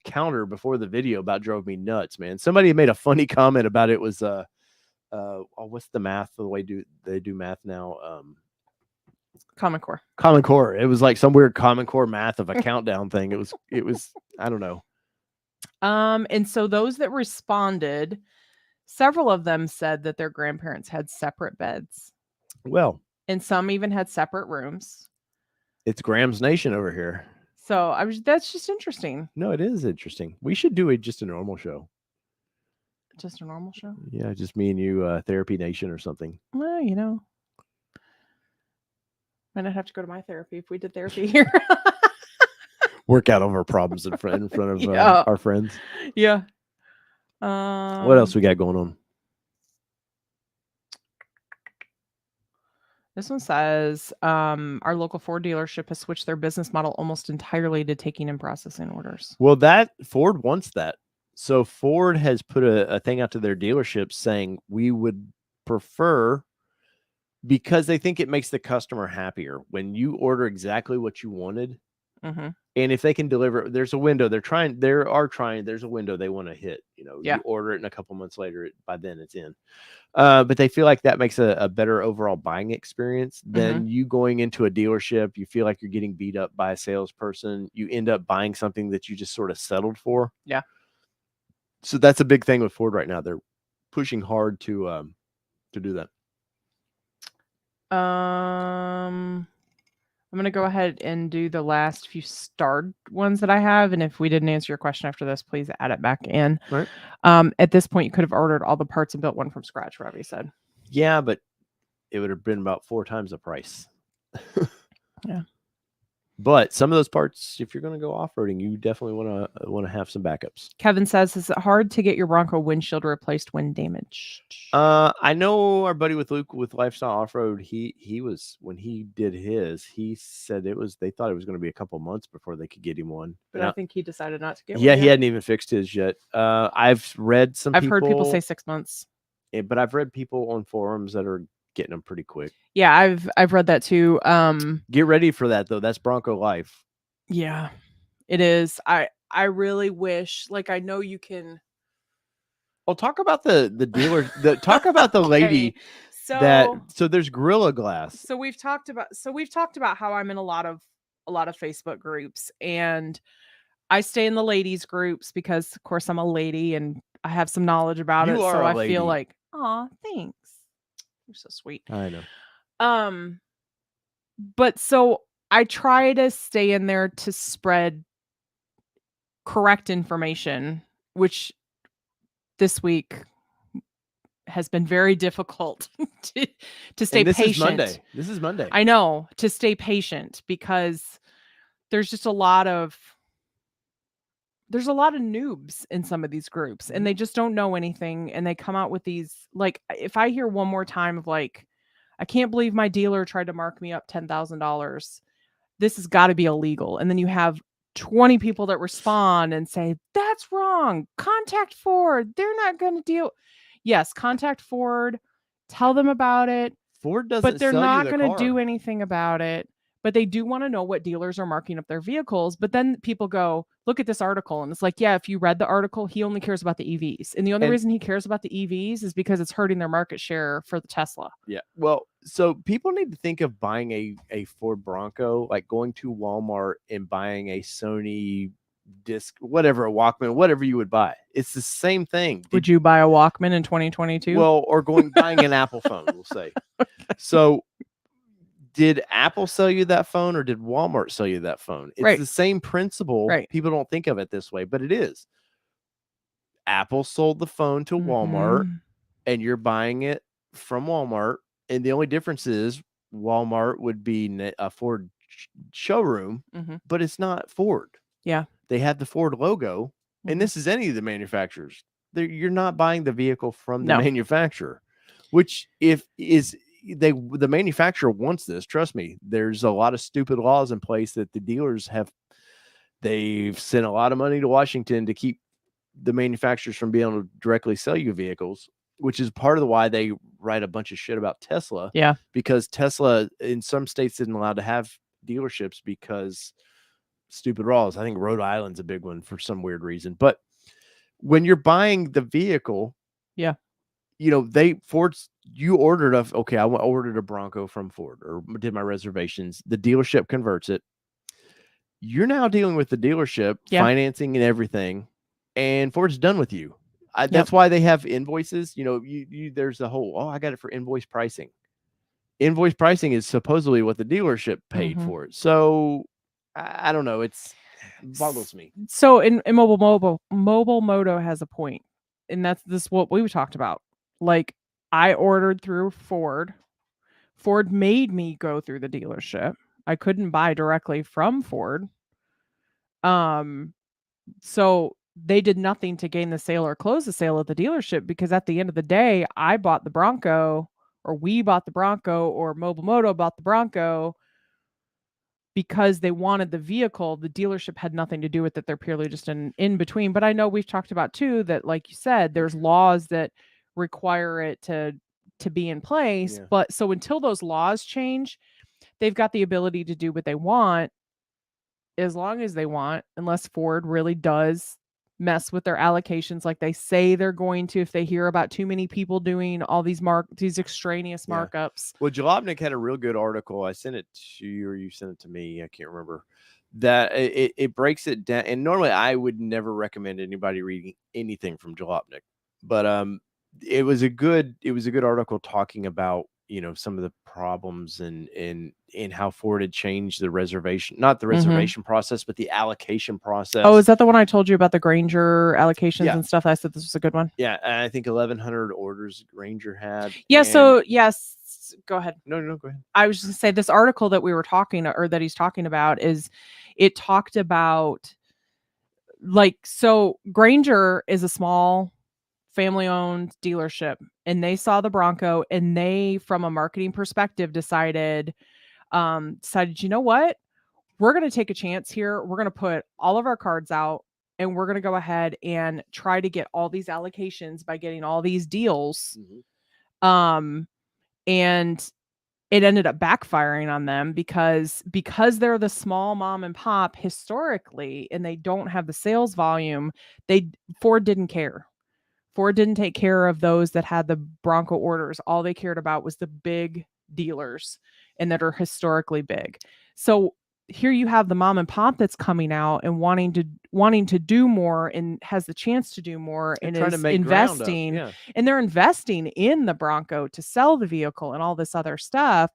counter before the video about drove me nuts, man. Somebody made a funny comment about it. Was what's the math? The way they do math now? Common Core. Common Core. It was like some weird Common Core math of a countdown thing. It was I don't know. And so those that responded, several of them said that their grandparents had separate beds. Well, and some even had separate rooms. It's Graham's Nation over here. So that's just interesting. No, it is interesting. We should do just a normal show. Just a normal show? Yeah, just me and you, Therapy Nation or something. Well, might not have to go to my therapy if we did therapy here. Work out over problems in front of our friends. Yeah. What else we got going on? This one says our local Ford dealership has switched their business model almost entirely to taking and processing orders. Well, Ford wants that. So Ford has put a thing out to their dealerships saying we would prefer, because they think it makes the customer happier when you order exactly what you wanted. And if they can deliver, there's a window there's a window they want to hit, you order it and a couple months later, by then it's in. But they feel like that makes a better overall buying experience than you going into a dealership. You feel like you're getting beat up by a salesperson. You end up buying something that you just sort of settled for. Yeah. So that's a big thing with Ford right now. They're pushing hard to do that. I'm going to go ahead and do the last few starred ones that I have. And if we didn't answer your question after this, please add it back in. Right. At this point, you could have ordered all the parts and built one from scratch, Robbie said. Yeah, but it would have been about 4 times the price. Yeah. But some of those parts, if you're going to go off-roading, you definitely want to have some backups. Kevin says, is it hard to get your Bronco windshield replaced when damaged? I know our buddy with Luke with Lifestyle Off-Road, he was, when he did his, he said they thought it was going to be a couple months before they could get him one. But I think he decided not to get one. Yeah, he hadn't even fixed his yet. I've heard people say 6 months. But I've read people on forums that are getting them pretty quick. Yeah, I've read that too. Get ready for that though. That's Bronco life. Yeah, it is. I really wish, like, I know you can. Well, talk about the dealer. Talk about the lady. So there's Gorilla Glass. So we've talked about how I'm in a lot of Facebook groups, and I stay in the ladies groups because, of course, I'm a lady and I have some knowledge about it. So I feel like, aw, thanks. You're so sweet. I know. But so I try to stay in there to spread correct information, which this week has been very difficult to stay patient. This is Monday. I know, to stay patient, because there's just a lot of noobs in some of these groups, and they just don't know anything, and they come out with these, like, if I hear one more time of like, I can't believe my dealer tried to mark me up $10,000. This has got to be illegal. And then you have 20 people that respond and say, that's wrong. Contact Ford. They're not going to deal. Yes, contact Ford. Tell them about it. Ford doesn't, but they're not going to do anything about it. But they do want to know what dealers are marking up their vehicles. But then people go, look at this article. And it's like, yeah, if you read the article, he only cares about the EVs. And the only reason he cares about the EVs is because it's hurting their market share for the Tesla. Yeah. Well, so people need to think of buying a Ford Bronco, like going to Walmart and buying a Sony disc, whatever, a Walkman, whatever you would buy. It's the same thing. Would you buy a Walkman in 2022? Well, or buying an Apple phone, we'll say. Okay. So did Apple sell you that phone or did Walmart sell you that phone? It's the same principle. Right. People don't think of it this way, but it is. Apple sold the phone to Walmart and you're buying it from Walmart. And the only difference is Walmart would be a Ford showroom, but it's not Ford. Yeah. They have the Ford logo, and this is any of the manufacturers. You're not buying the vehicle from the manufacturer, which the manufacturer wants this. Trust me, there's a lot of stupid laws in place that the dealers have. They've sent a lot of money to Washington to keep the manufacturers from being able to directly sell you vehicles, which is part of the why they write a bunch of shit about Tesla. Yeah. Because Tesla in some states isn't allowed to have dealerships because stupid laws. I think Rhode Island's a big one for some weird reason. But when you're buying the vehicle, you know, you ordered I ordered a Bronco from Ford or did my reservations. The dealership converts it. You're now dealing with the dealership, financing and everything, and Ford's done with you. That's why they have invoices. You know, there's the whole, I got it for invoice pricing. Invoice pricing is supposedly what the dealership paid for it. So I don't know. It boggles me. So in Mobile Moto has a point, and this is what we talked about. Like, I ordered through Ford. Ford made me go through the dealership. I couldn't buy directly from Ford. So they did nothing to gain the sale or close the sale at the dealership, because at the end of the day, I bought the Bronco, or we bought the Bronco, or Mobile Moto bought the Bronco because they wanted the vehicle. The dealership had nothing to do with it. They're purely just in between. But I know we've talked about too that, like you said, there's laws that require it to be in place. But so until those laws change, they've got the ability to do what they want as long as they want, unless Ford really does mess with their allocations like they say they're going to, if they hear about too many people doing all these extraneous markups. Well, Jalopnik had a real good article. I sent it to you, or you sent it to me. I can't remember. That it breaks it down. And normally I would never recommend anybody reading anything from Jalopnik, but it was a good article talking about, you know, some of the problems and how Ford had changed the reservation, not the reservation process, but the allocation process. Oh, is that the one I told you about, the Granger allocations and stuff? I said this was a good one. Yeah. I think 1,100 orders Granger had. Yeah. So yes, go ahead. No, go ahead. I was just gonna say this article that we were talking, or that he's talking about, it talked about so Granger is a small family-owned dealership, and they saw the Bronco, and they, from a marketing perspective, decided, you know what? We're going to take a chance here. We're going to put all of our cards out, and we're going to go ahead and try to get all these allocations by getting all these deals. And it ended up backfiring on them because they're the small mom and pop historically, and they don't have the sales volume. Ford didn't care. Ford didn't take care of those that had the Bronco orders. All they cared about was the big dealers, and that are historically big. So here you have the mom and pop that's coming out and wanting to do more, and has the chance to do more, and is investing, and they're investing in the Bronco to sell the vehicle and all this other stuff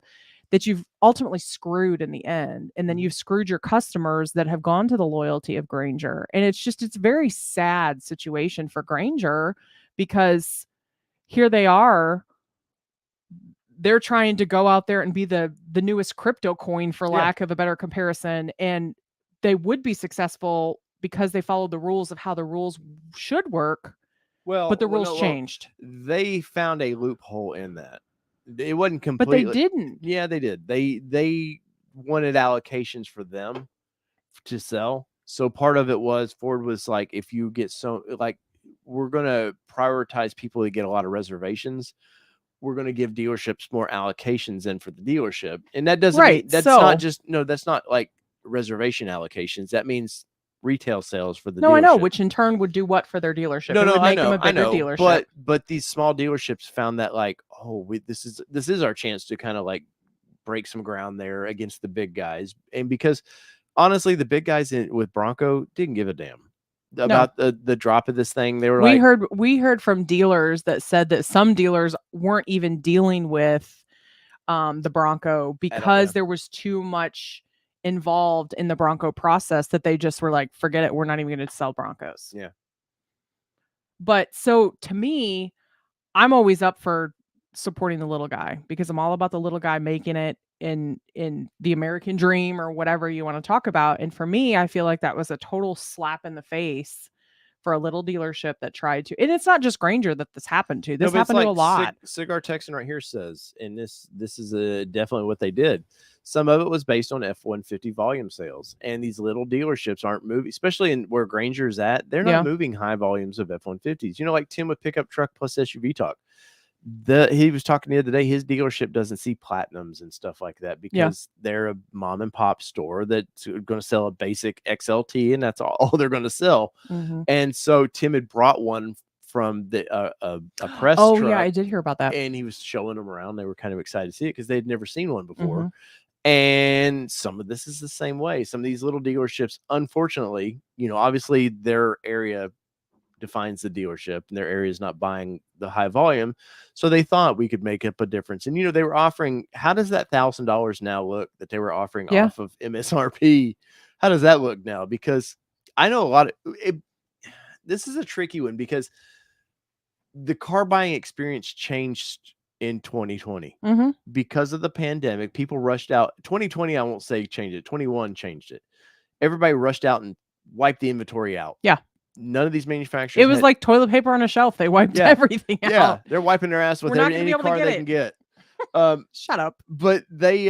that you've ultimately screwed in the end. And then you've screwed your customers that have gone to the loyalty of Granger. And it's a very sad situation for Granger, because here they are, they're trying to go out there and be the newest crypto coin, for lack of a better comparison. And they would be successful because they followed the rules of how the rules should work. But the rules changed. They found a loophole in that. It wasn't completely. But they didn't. Yeah, they did. They wanted allocations for them to sell. So part of it was Ford was like, if you get we're going to prioritize people that get a lot of reservations. We're going to give dealerships more allocations in for the dealership. And that doesn't mean, that's not like reservation allocations. That means retail sales for the dealership. I know, which in turn would do what for their dealership? It would make them a bigger dealership. But these small dealerships found that this is our chance to kind of like break some ground there against the big guys. And because honestly, the big guys with Bronco didn't give a damn about the drop of this thing. They were we heard from dealers that said that some dealers weren't even dealing with the Bronco because there was too much involved in the Bronco process, that they just were like, forget it, we're not even going to sell Broncos. Yeah. But so to me, I'm always up for supporting the little guy, because I'm all about the little guy making it in the American dream, or whatever you want to talk about. And for me, I feel like that was a total slap in the face for a little dealership that tried to. And it's not just Granger that this happened to. This happened to a lot. Cigar Texan right here says, and this is definitely what they did. Some of it was based on F-150 volume sales, and these little dealerships aren't moving, especially in where Granger's at. They're not moving high volumes of F-150s. Like Tim with Pickup Truck Plus SUV Talk. He was talking the other day, his dealership doesn't see platinums and stuff like that because they're a mom and pop store that's going to sell a basic XLT, and that's all they're going to sell. And so Tim had brought one from a press truck. Yeah, I did hear about that. And he was showing them around. They were kind of excited to see it because they'd never seen one before. And some of this is the same way. Some of these little dealerships, unfortunately, obviously their area defines the dealership, and their area is not buying the high volume. So they thought we could make up a difference. And, they were offering, how does that $1,000 now look that they were offering off of MSRP? How does that look now? Because I know a lot of this is a tricky one, because the car buying experience changed in 2020 because of the pandemic. People rushed out. 2020, I won't say changed it. 21 changed it. Everybody rushed out and wiped the inventory out. Yeah. None of these manufacturers. It was like toilet paper on a shelf. They wiped everything out. Yeah, they're wiping their ass with any car they can get. Shut up. But they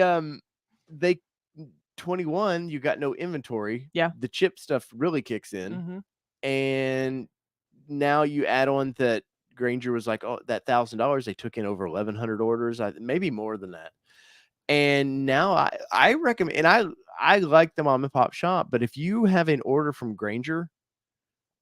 21, you got no inventory. Yeah. The chip stuff really kicks in. And now you add on that Granger was like, oh, that $1,000, they took in over 1,100 orders, maybe more than that. And now I recommend, and I like the mom and pop shop, but if you have an order from Granger,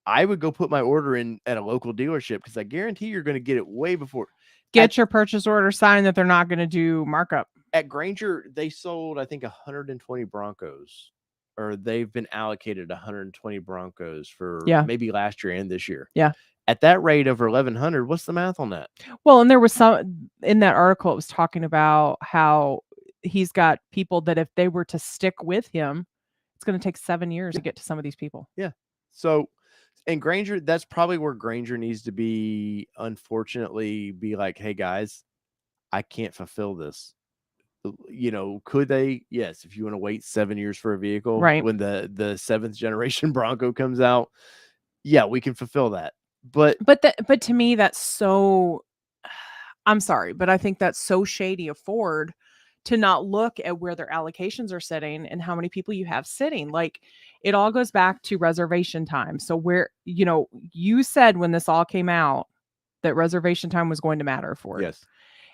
I would go put my order in at a local dealership, because I guarantee you're going to get it way before. Get your purchase order signed that they're not going to do markup. At Granger, they sold, I think, 120 Broncos, or they've been allocated 120 Broncos for maybe last year and this year. Yeah. At that rate, over 1,100, what's the math on that? Well, and there was some in that article, it was talking about how he's got people that if they were to stick with him, it's going to take 7 years to get to some of these people. Yeah. So, and Granger, that's probably where Granger needs to be, unfortunately, be like, hey guys, I can't fulfill this. Could they? Yes. If you want to wait 7 years for a vehicle, right? When the 7th generation Bronco comes out, yeah, we can fulfill that. But to me, that's so. I'm sorry, but I think that's so shady of Ford to not look at where their allocations are sitting and how many people you have sitting. Like, it all goes back to reservation time. So where, you said when this all came out that reservation time was going to matter for it. yes.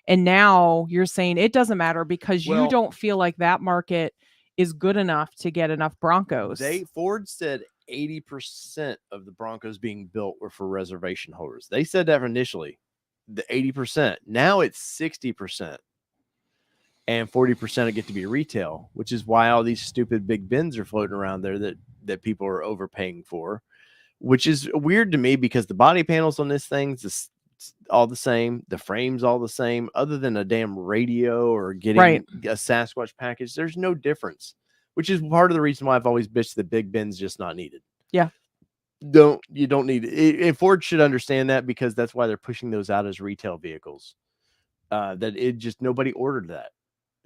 And now you're saying it doesn't matter because you don't feel like that market is good enough to get enough Broncos. Ford said 80% of the Broncos being built were for reservation holders. They said that initially, the 80%. Now it's 60%. And 40% get to be retail, which is why all these stupid big bins are floating around there that people are overpaying for, which is weird to me because the body panels on this thing's all the same. The frame's all the same, other than a damn radio or getting a Sasquatch package. There's no difference, which is part of the reason why I've always bitched the big bin's just not needed. Yeah. You don't need it. And Ford should understand that because that's why they're pushing those out as retail vehicles. That it just nobody ordered that.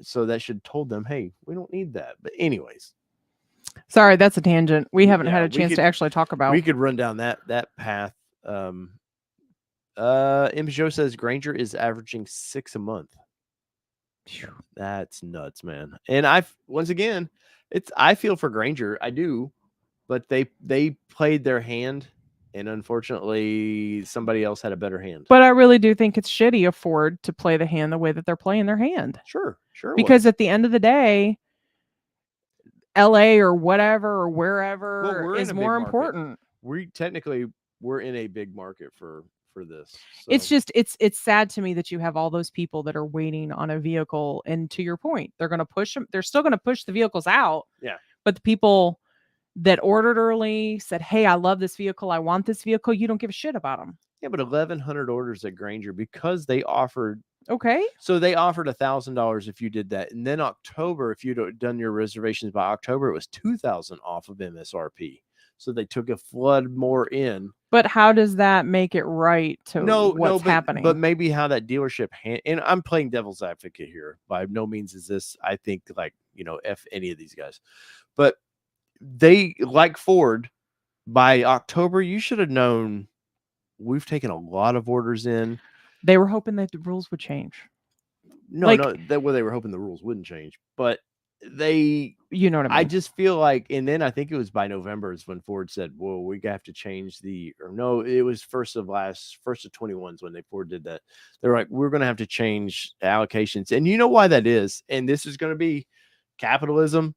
So that should told them, hey, we don't need that. But anyways. Sorry, that's a tangent. We haven't had a chance to actually talk about. We could run down that path. Joe says Granger is averaging 6 a month. That's nuts, man. And I feel for Granger. I do, but they played their hand, and unfortunately somebody else had a better hand. But I really do think it's shitty of Ford to play the hand the way that they're playing their hand. Sure. Because at the end of the day, LA or whatever or wherever is more important. We're in a big market for this. So. It's just it's sad to me that you have all those people that are waiting on a vehicle, and to your point, they're going to push them. They're still going to push the vehicles out. Yeah. But the people that ordered early said, "Hey, I love this vehicle. I want this vehicle." You don't give a shit about them. Yeah, but 1,100 orders at Granger because they offered. Okay. So they offered $1,000 if you did that, and then October, if you'd done your reservations by October, it was $2,000 off of MSRP. So they took a flood more in. But how does that make it right to what's happening? But maybe how that dealership and I'm playing devil's advocate here. By no means is this, I think, F any of these guys. But they, like Ford, by October, you should have known we've taken a lot of orders in. They were hoping that the rules would change. No, they were hoping the rules wouldn't change. But you know what I mean? I just feel like, and then I think it was by November is when Ford said, well, we have to change it was first of 21s when Ford did that. They're like, we're going to have to change allocations. And you know why that is? And this is going to be capitalism.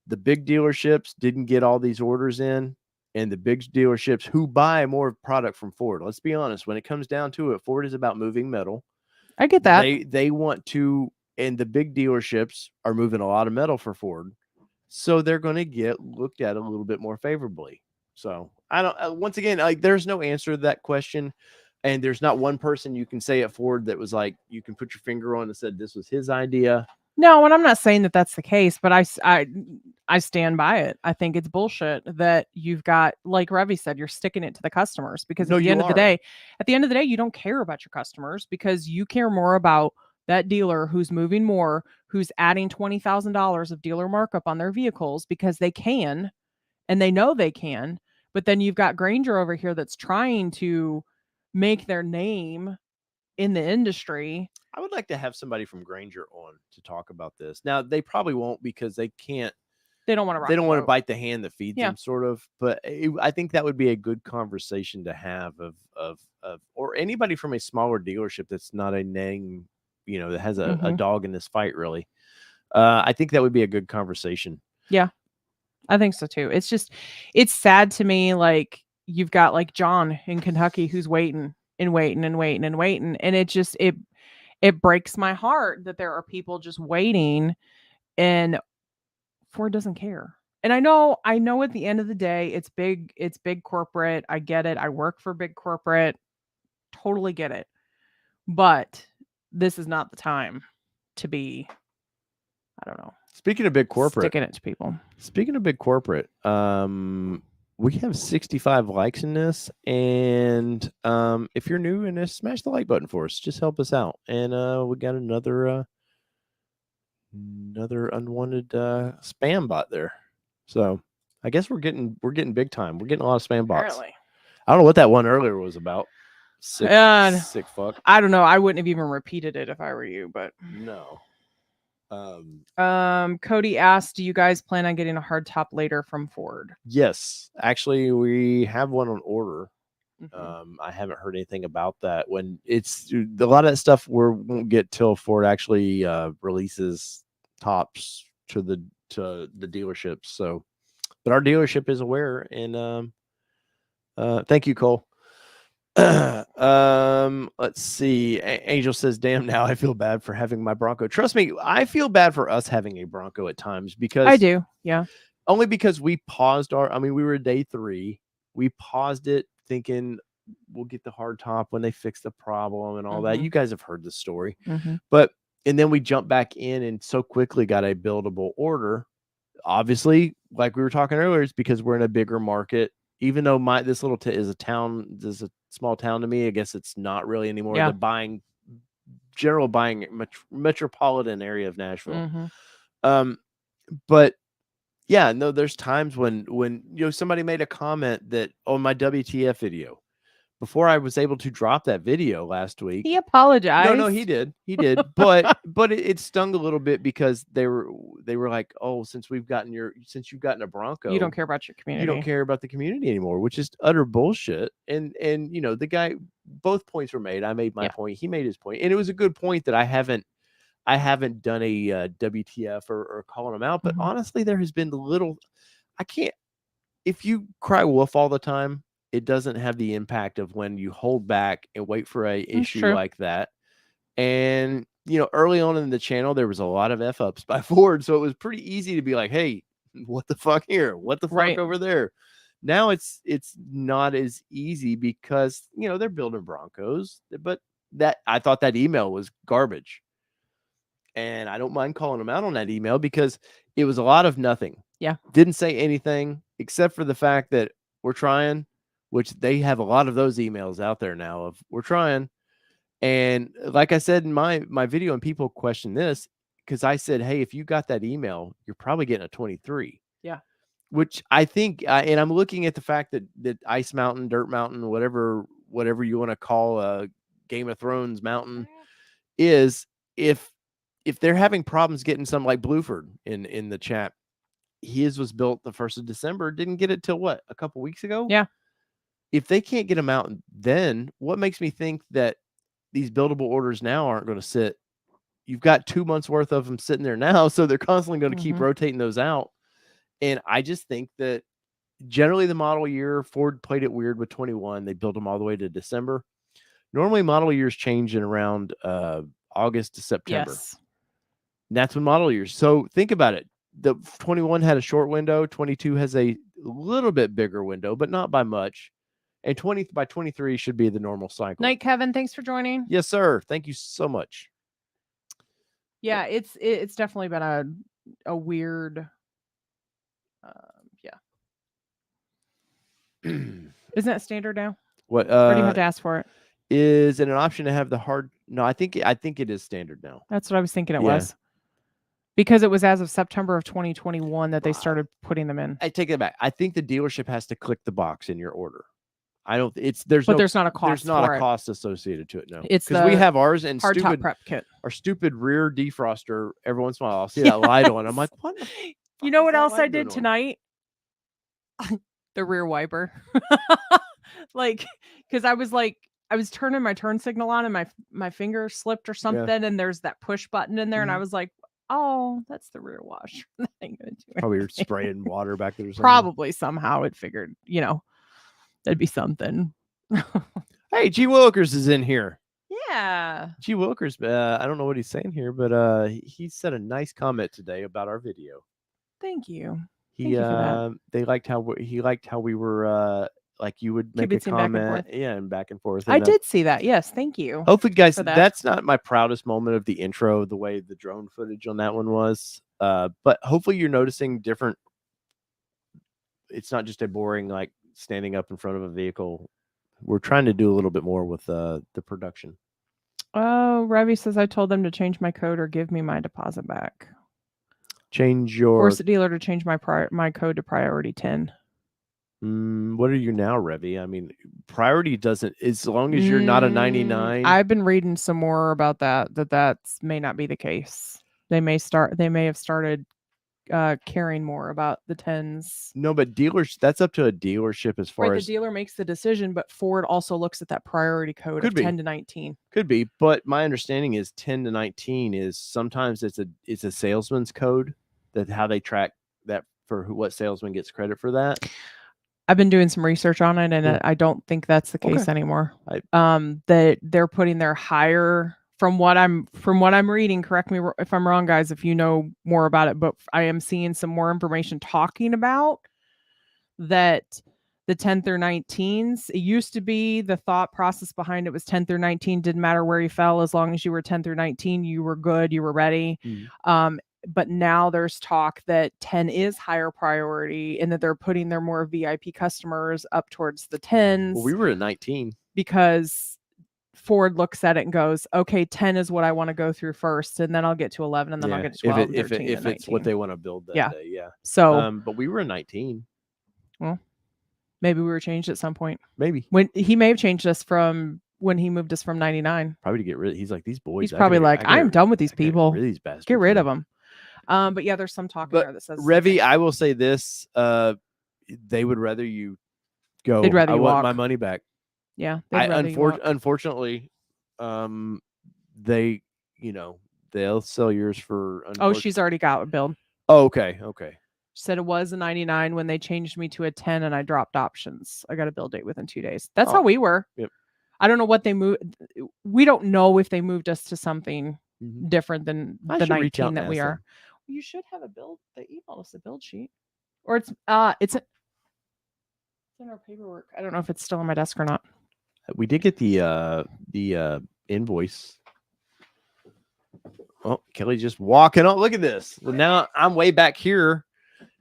The big dealerships didn't get all these orders in, and the big dealerships who buy more product from Ford. Let's be honest. When it comes down to it, Ford is about moving metal. I get that. They want to. And the big dealerships are moving a lot of metal for Ford. So they're going to get looked at a little bit more favorably. So I don't, once again, there's no answer to that question. And there's not one person you can say at Ford that was like, you can put your finger on and said, this was his idea. No, and I'm not saying that that's the case, but I stand by it. I think it's bullshit that you've got, like Revy said, you're sticking it to the customers because at the end of the day, you don't care about your customers because you care more about that dealer who's moving more, who's adding $20,000 of dealer markup on their vehicles because they can, and they know they can. But then you've got Granger over here that's trying to make their name in the industry. I would like to have somebody from Granger on to talk about this. Now, they probably won't because they can't. They don't want to. They don't want to bite the hand that feeds them, sort of. But I think that would be a good conversation to have of or anybody from a smaller dealership that's not a name. That has a dog in this fight, really. I think that would be a good conversation. Yeah, I think so too. It's sad to me. Like you've got like John in Kentucky who's waiting. And it breaks my heart that there are people just waiting and Ford doesn't care. And I know at the end of the day, it's big corporate. I get it. I work for big corporate. Totally get it. But this is not the time to be, I don't know. Speaking of big corporate, sticking it to people. Speaking of big corporate, We have 65 likes in this, and if you're new in this, smash the like button for us. Just help us out. And we got another unwanted spam bot there. So I guess we're getting big time. We're getting a lot of spam bots. Apparently. I don't know what that one earlier was about. Sick fuck. I don't know. I wouldn't have even repeated it if I were you, but no. Cody asked, do you guys plan on getting a hard top later from Ford? Yes, actually we have one on order. I haven't heard anything about that. When it's a lot of that stuff won't get till Ford actually releases tops to the dealerships. So, but our dealership is aware, and thank you, Cole. Let's see. Angel says, damn, now I feel bad for having my Bronco. Trust me, I feel bad for us having a Bronco at times, because I do. Yeah. Only because we paused we were day 3. We paused it thinking we'll get the hard top when they fix the problem and all that. You guys have heard the story, and then we jumped back in and so quickly got a buildable order. Obviously, like we were talking earlier, it's because we're in a bigger market. Even though this little is a town, is a small town to me. I guess it's not really anymore. Yeah. The general buying metropolitan area of Nashville. But yeah, no, there's times when somebody made a comment that on my WTF video, before I was able to drop that video last week. He apologized. No, he did. But it stung a little bit because they were like, oh, since you've gotten a Bronco, you don't care about your community. You don't care about the community anymore, which is utter bullshit. And the guy, both points were made. I made my point. He made his point, and it was a good point that I haven't done a WTF or calling them out. But honestly, there has been if you cry wolf all the time, it doesn't have the impact of when you hold back and wait for a issue like that. And, early on in the channel, there was a lot of F-ups by Ford. So it was pretty easy to be like, hey, what the fuck here? What the fuck over there? Now it's not as easy because, they're building Broncos. But I thought that email was garbage. And I don't mind calling them out on that email because it was a lot of nothing. Yeah. Didn't say anything except for the fact that we're trying, which they have a lot of those emails out there now of we're trying. And like I said in my video, and people question this because I said, hey, if you got that email, you're probably getting a 23. Yeah. Which I think, and I'm looking at the fact that Ice Mountain, Dirt Mountain, whatever you want to call a Game of Thrones mountain is, if they're having problems getting some, like Blueford in the chat, his was built the 1st of December, didn't get it till what, a couple weeks ago? Yeah. If they can't get them out, then what makes me think that these buildable orders now aren't going to sit? You've got 2 months worth of them sitting there now, so they're constantly going to keep rotating those out. And I just think that generally the model year, Ford played it weird with 21. They built them all the way to December. Normally model years change in around August to September. Yes. And that's when model years. So think about it. The 21 had a short window. 22 has a little bit bigger window, but not by much. And by 23 should be the normal cycle. Night, Kevin. Thanks for joining. Yes, sir. Thank you so much. Yeah, it's definitely been a weird. Isn't that standard now? What? Or do you have to ask for it? Is it an option to have the hard? No, I think it is standard now. That's what I was thinking it was. Because it was as of September of 2021 that they started putting them in. I take it back. I think the dealership has to click the box in your order. There's not a cost. There's not a cost associated to it. No, it's because we have ours and hard top prep kit. Our stupid rear defroster. Every once in a while, I'll see that light on. I'm like, what? You know what else I did tonight? The rear wiper. Because I was turning my turn signal on and my finger slipped or something, and there's that push button in there, and I was like, oh, that's the rear washer. Probably you're spraying water back there or something. Probably somehow it figured, that'd be something. Hey, G. Wilkers is in here. Yeah. G. Wilkers, I don't know what he's saying here, but he said a nice comment today about our video. Thank you. They liked how we were like you would make a comment, and back and forth. And I did see that. Yes, thank you. Hopefully, guys, that's not my proudest moment of the intro, the way the drone footage on that one was. But hopefully, you're noticing different it's not just a boring like standing up in front of a vehicle. We're trying to do a little bit more with the production. Oh, Revy says I told them to change my code or give me my deposit back. Change your force the dealer to change my code to priority 10. What are you now, Revy? I mean, priority doesn't, as long as you're not a 99. I've been reading some more about that may not be the case. They may have started caring more about the 10s. No, but dealers, that's up to a dealership as far as the dealer makes the decision, but Ford also looks at that priority code of 10 to 19. Could be, but my understanding is 10 to 19 is sometimes it's a salesman's code, that how they track that for what salesman gets credit for that. I've been doing some research on it, and I don't think that's the case anymore. That they're putting their higher, from what I'm reading. Correct me if I'm wrong, guys, if you know more about it. But I am seeing some more information talking about that. The 10 through 19s. It used to be the thought process behind it was 10 through 19 didn't matter where you fell, as long as you were 10 through 19, you were good, you were ready. But now there's talk that 10 is higher priority and that they're putting their more VIP customers up towards the 10s. Well, we were at 19 because Ford looks at it and goes, okay, 10 is what I want to go through first, and then I'll get to 11, and then I'll get to 12. If it's what they want to build that day. Yeah. So, but we were at 19. Well, maybe we were changed at some point. Maybe when he may have changed us from when he moved us from 99. Probably to get rid. He's like, these boys. He's probably like, I'm done with these people. Get rid of these bastards. Get rid of them. But yeah, there's some talk in there that says Revy, I will say this: they would rather you go. They'd rather you want walk. my money back. Yeah. Unfortunately, they, they'll sell yours for. Oh, she's already got a build. Oh, okay. She said it was a 99 when they changed me to a 10, and I dropped options. I got a build date within 2 days. That's how we were. Yep. I don't know what they moved. We don't know if they moved us to something different than the 19 that we are. You should have a build. They emailed us a build sheet, or it's in our paperwork. I don't know if it's still on my desk or not. We did get the invoice. Oh, Kelly's just walking on. Look at this. Well, now I'm way back here,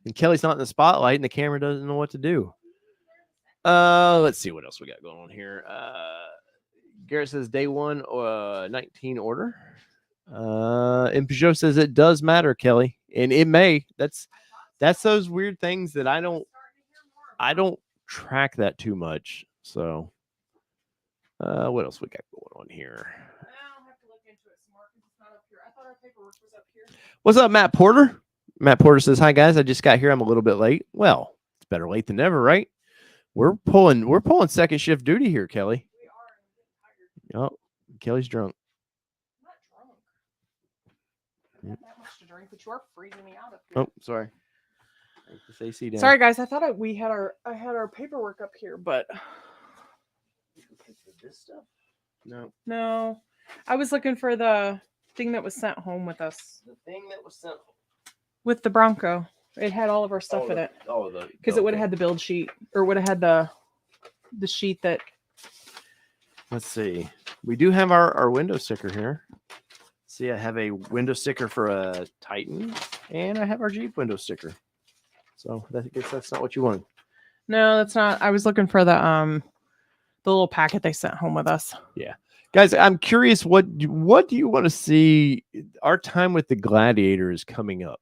and Kelly's not in the spotlight, and the camera doesn't know what to do. Let's see what else we got going on here. Garrett says day 1 19 order. And Peugeot says it does matter, Kelly, and it may. That's those weird things that I don't track that too much. So, what else we got going on here? I'll have to look into it some more because it's not up here. I thought our paperwork was up here. What's up, Matt Porter? Matt Porter says, "Hi guys, I just got here. I'm a little bit late. Well, it's better late than never, right? We're pulling second shift duty here, Kelly. We are. I'm getting tired. Oh, Kelly's drunk. Not that much to drink, but you are freezing me out up Oh, here. sorry. AC down. Sorry, guys. I thought I had our paperwork up here, but this stuff. No. I was looking for the thing that was sent home with us. The thing that was sent with the Bronco. It had all of our stuff in it. Because it would have had the build sheet, or would have had the sheet that. Let's see. We do have our window sticker here. See, I have a window sticker for a Titan, and I have our Jeep window sticker. So I guess that's not what you wanted. No, that's not. I was looking for the little packet they sent home with us. Yeah, guys, I'm curious. What do you want to see? Our time with the Gladiator is coming up.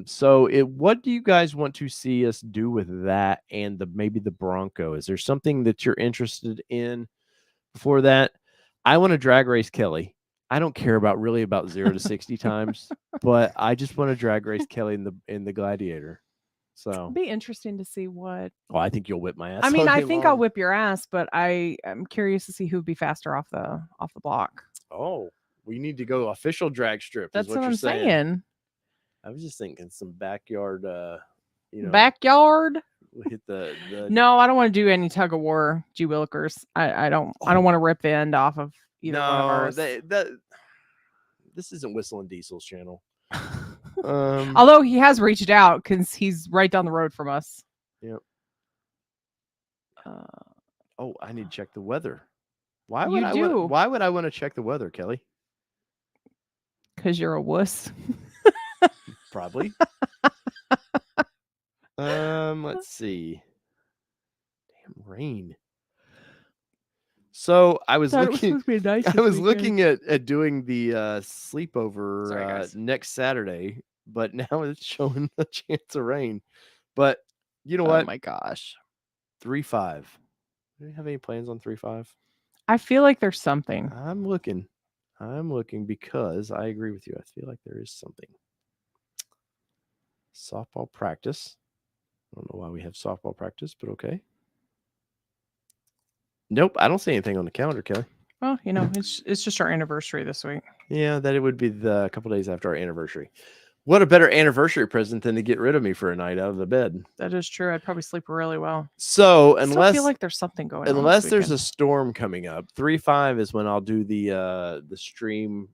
So what do you guys want to see us do with that and maybe the Bronco? Is there something that you're interested in before that? I want to drag race Kelly. I don't care about 0 to 60 times, but I just want to drag race Kelly in the Gladiator. So it'd be interesting to see what. Well, I think you'll whip my ass. I mean, I think I'll whip your ass, but I'm curious to see who'd be faster off the block. Oh, we need to go official drag strip. That's what I'm saying. I was just thinking some backyard. Backyard. We'll hit the. No, I don't want to do any tug of war, G Willikers. I don't want to rip the end off of either one of ours. This isn't Whistling Diesel's channel. Although he has reached out because he's right down the road from us. Yep. I need to check the weather. Why would I want to check the weather, Kelly? Because you're a wuss. Probably. Let's see. Damn rain. So I was looking. I was looking at doing the sleepover next Saturday, but now it's showing a chance of rain. But you know what? Oh my gosh. 3-5. Do you have any plans on 3-5? I feel like there's something. I'm looking because I agree with you. I feel like there is something. Softball practice. I don't know why we have softball practice, but okay. Nope, I don't see anything on the calendar, Kelly. Well, you know, it's just our anniversary this week. Yeah, that it would be a couple days after our anniversary. What a better anniversary present than to get rid of me for a night out of the bed. That is true. I'd probably sleep really well. So I unless feel like there's something going on. Unless there's a storm coming up, 3-5 is when I'll do the stream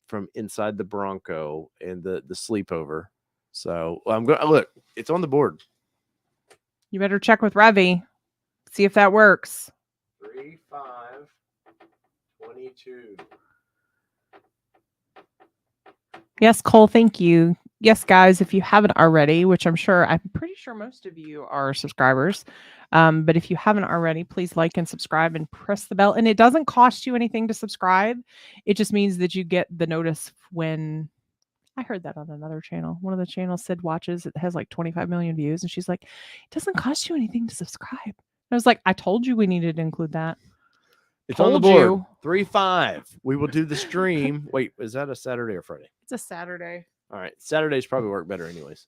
from inside the Bronco and the sleepover. So I'm going to look. It's on the board. You better check with Revy. See if that works. 3-5-22. Yes, Cole, thank you. Yes, guys, if you haven't already, which I'm pretty sure most of you are subscribers. But if you haven't already, please like and subscribe and press the bell. And it doesn't cost you anything to subscribe. It just means that you get the notice when I heard that on another channel. One of the channels Sid watches. It has like 25 million views. And she's like, it doesn't cost you anything to subscribe. And I was like, I told you we needed to include that. It's on the board. 3-5. We will do the stream. Wait, is that a Saturday or Friday? It's a Saturday. All right. Saturdays probably work better anyways.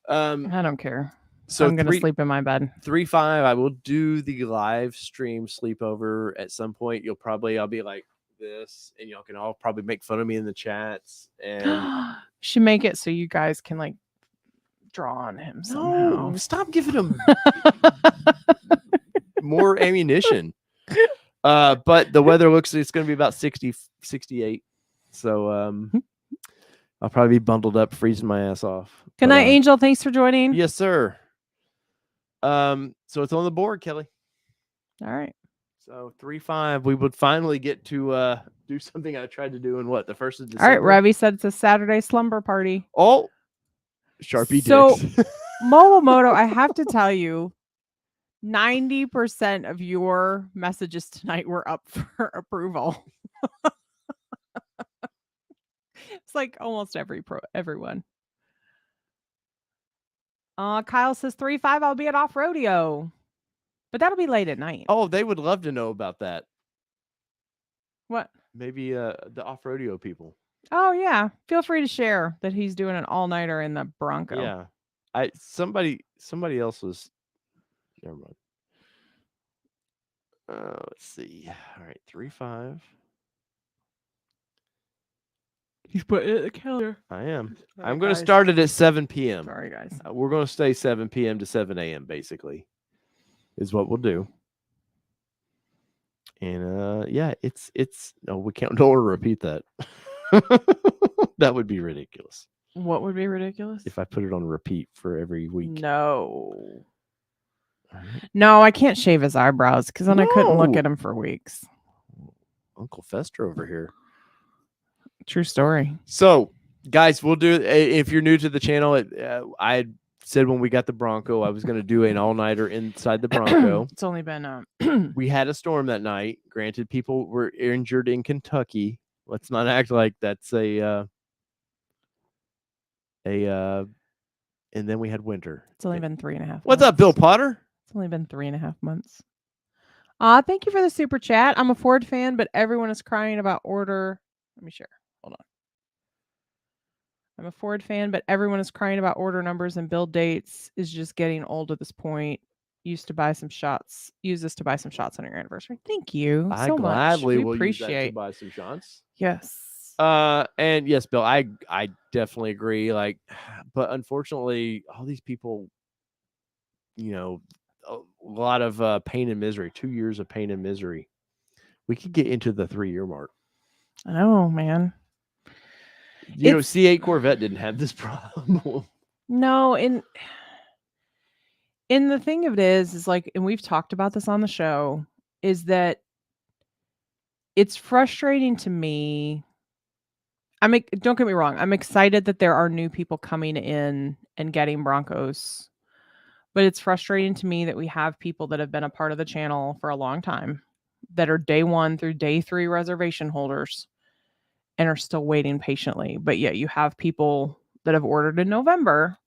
I don't care. So I'm going to sleep in my bed. 3-5. I will do the live stream sleepover at some point. I'll be like this, and y'all can all probably make fun of me in the chats. And should make it so you guys can like draw on him somehow. No, stop giving him more ammunition. But the weather it's going to be about 60, 68. So I'll probably be bundled up, freezing my ass off. Good night, Angel. Thanks for joining. Yes, sir. So it's on the board, Kelly. All right. So 3-5, we would finally get to do something I tried to do in the 1st of December. All right, Ravi said it's a Saturday slumber party. Oh, Sharpie so, dicks. Momomoto, I have to tell you, 90% of your messages tonight were up for approval. It's like almost everyone. Kyle says 3-5. I'll be at Off Rodeo, but that'll be late at night. Oh, they would love to know about that. What? Maybe the Off Rodeo people. Oh yeah, feel free to share that he's doing an all-nighter in the Bronco. Yeah, somebody else was. Never mind. Let's see. All right, 3-5. He's put it in the calendar. I am. Right, I'm going to start it at 7 p.m. Sorry, guys. We're going to stay 7 p.m. to 7 a.m. basically, is what we'll do. And yeah, it's. No, we can't. Don't repeat that. That would be ridiculous. What would be ridiculous? If I put it on repeat for every week. No. No, I can't shave his eyebrows because then I couldn't look at him for weeks. Uncle Fester over here. True story. So, guys, we'll do. If you're new to the channel, I said when we got the Bronco, I was going to do an all-nighter inside the Bronco. It's only been. We had a storm that night. Granted, people were injured in Kentucky. Let's not act like that's and then we had winter. It's only been 3.5 months. What's up, Bill Potter? It's only been 3.5 months. Thank you for the super chat. I'm a Ford fan, but everyone is crying about order. Let me share. Hold on. I'm a Ford fan, but everyone is crying about order numbers and build dates is just getting old at this point. Use this to buy some shots on your anniversary. Thank you so much. I gladly will appreciate use that to buy some shots. Yes. And yes, Bill, I definitely agree. Like, but unfortunately, all these people, a lot of pain and misery. 2 years of pain and misery. We could get into the 3-year mark. I know, man. C8 Corvette didn't have this problem. No, and the thing of it is like, and we've talked about this on the show, is that it's frustrating to me. Don't get me wrong. I'm excited that there are new people coming in and getting Broncos, But it's frustrating to me that we have people that have been a part of the channel for a long time that are day 1 through day 3 reservation holders and are still waiting patiently. But yet you have people that have ordered in November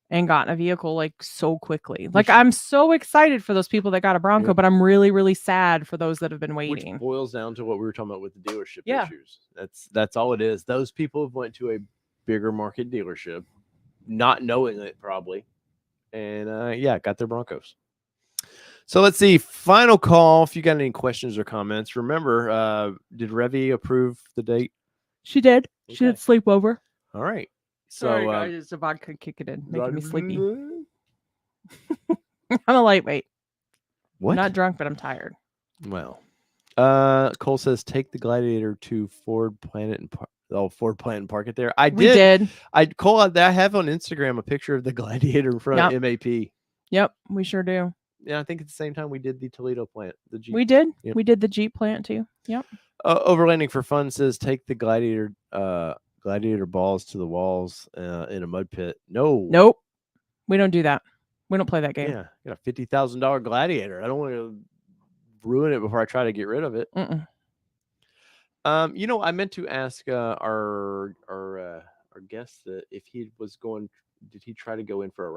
and gotten a vehicle like so quickly. Like I'm so excited for those people that got a Bronco, but I'm really, really sad for those that have been waiting. Which boils down to what we were talking about with the dealership issues. That's all it is. Those people have went to a bigger market dealership, not knowing it probably, and got their Broncos. So let's see. Final call. If you got any questions or comments, remember, did Revy approve the date? She did. Okay. She did sleepover. All right. So sorry, guys, it's the vodka kicking in, making me sleepy. I'm a lightweight. What? I'm not drunk, but I'm tired. Well, Cole says take the Gladiator to Ford Planet and Ford Planet and park it there. We did. Cole, I have on Instagram a picture of the Gladiator in front of MAP. Yep, we sure do. Yeah, I think at the same time we did the Toledo plant. The Jeep. We did. Yep. We did the Jeep plant too. Yep. Overlanding for Fun says take the Gladiator balls to the walls in a mud pit. Nope. We don't do that. We don't play that game. Yeah, got a $50,000 Gladiator. I don't want to ruin it before I try to get rid of it. I meant to ask our guest that if he was going, did he try to go in for a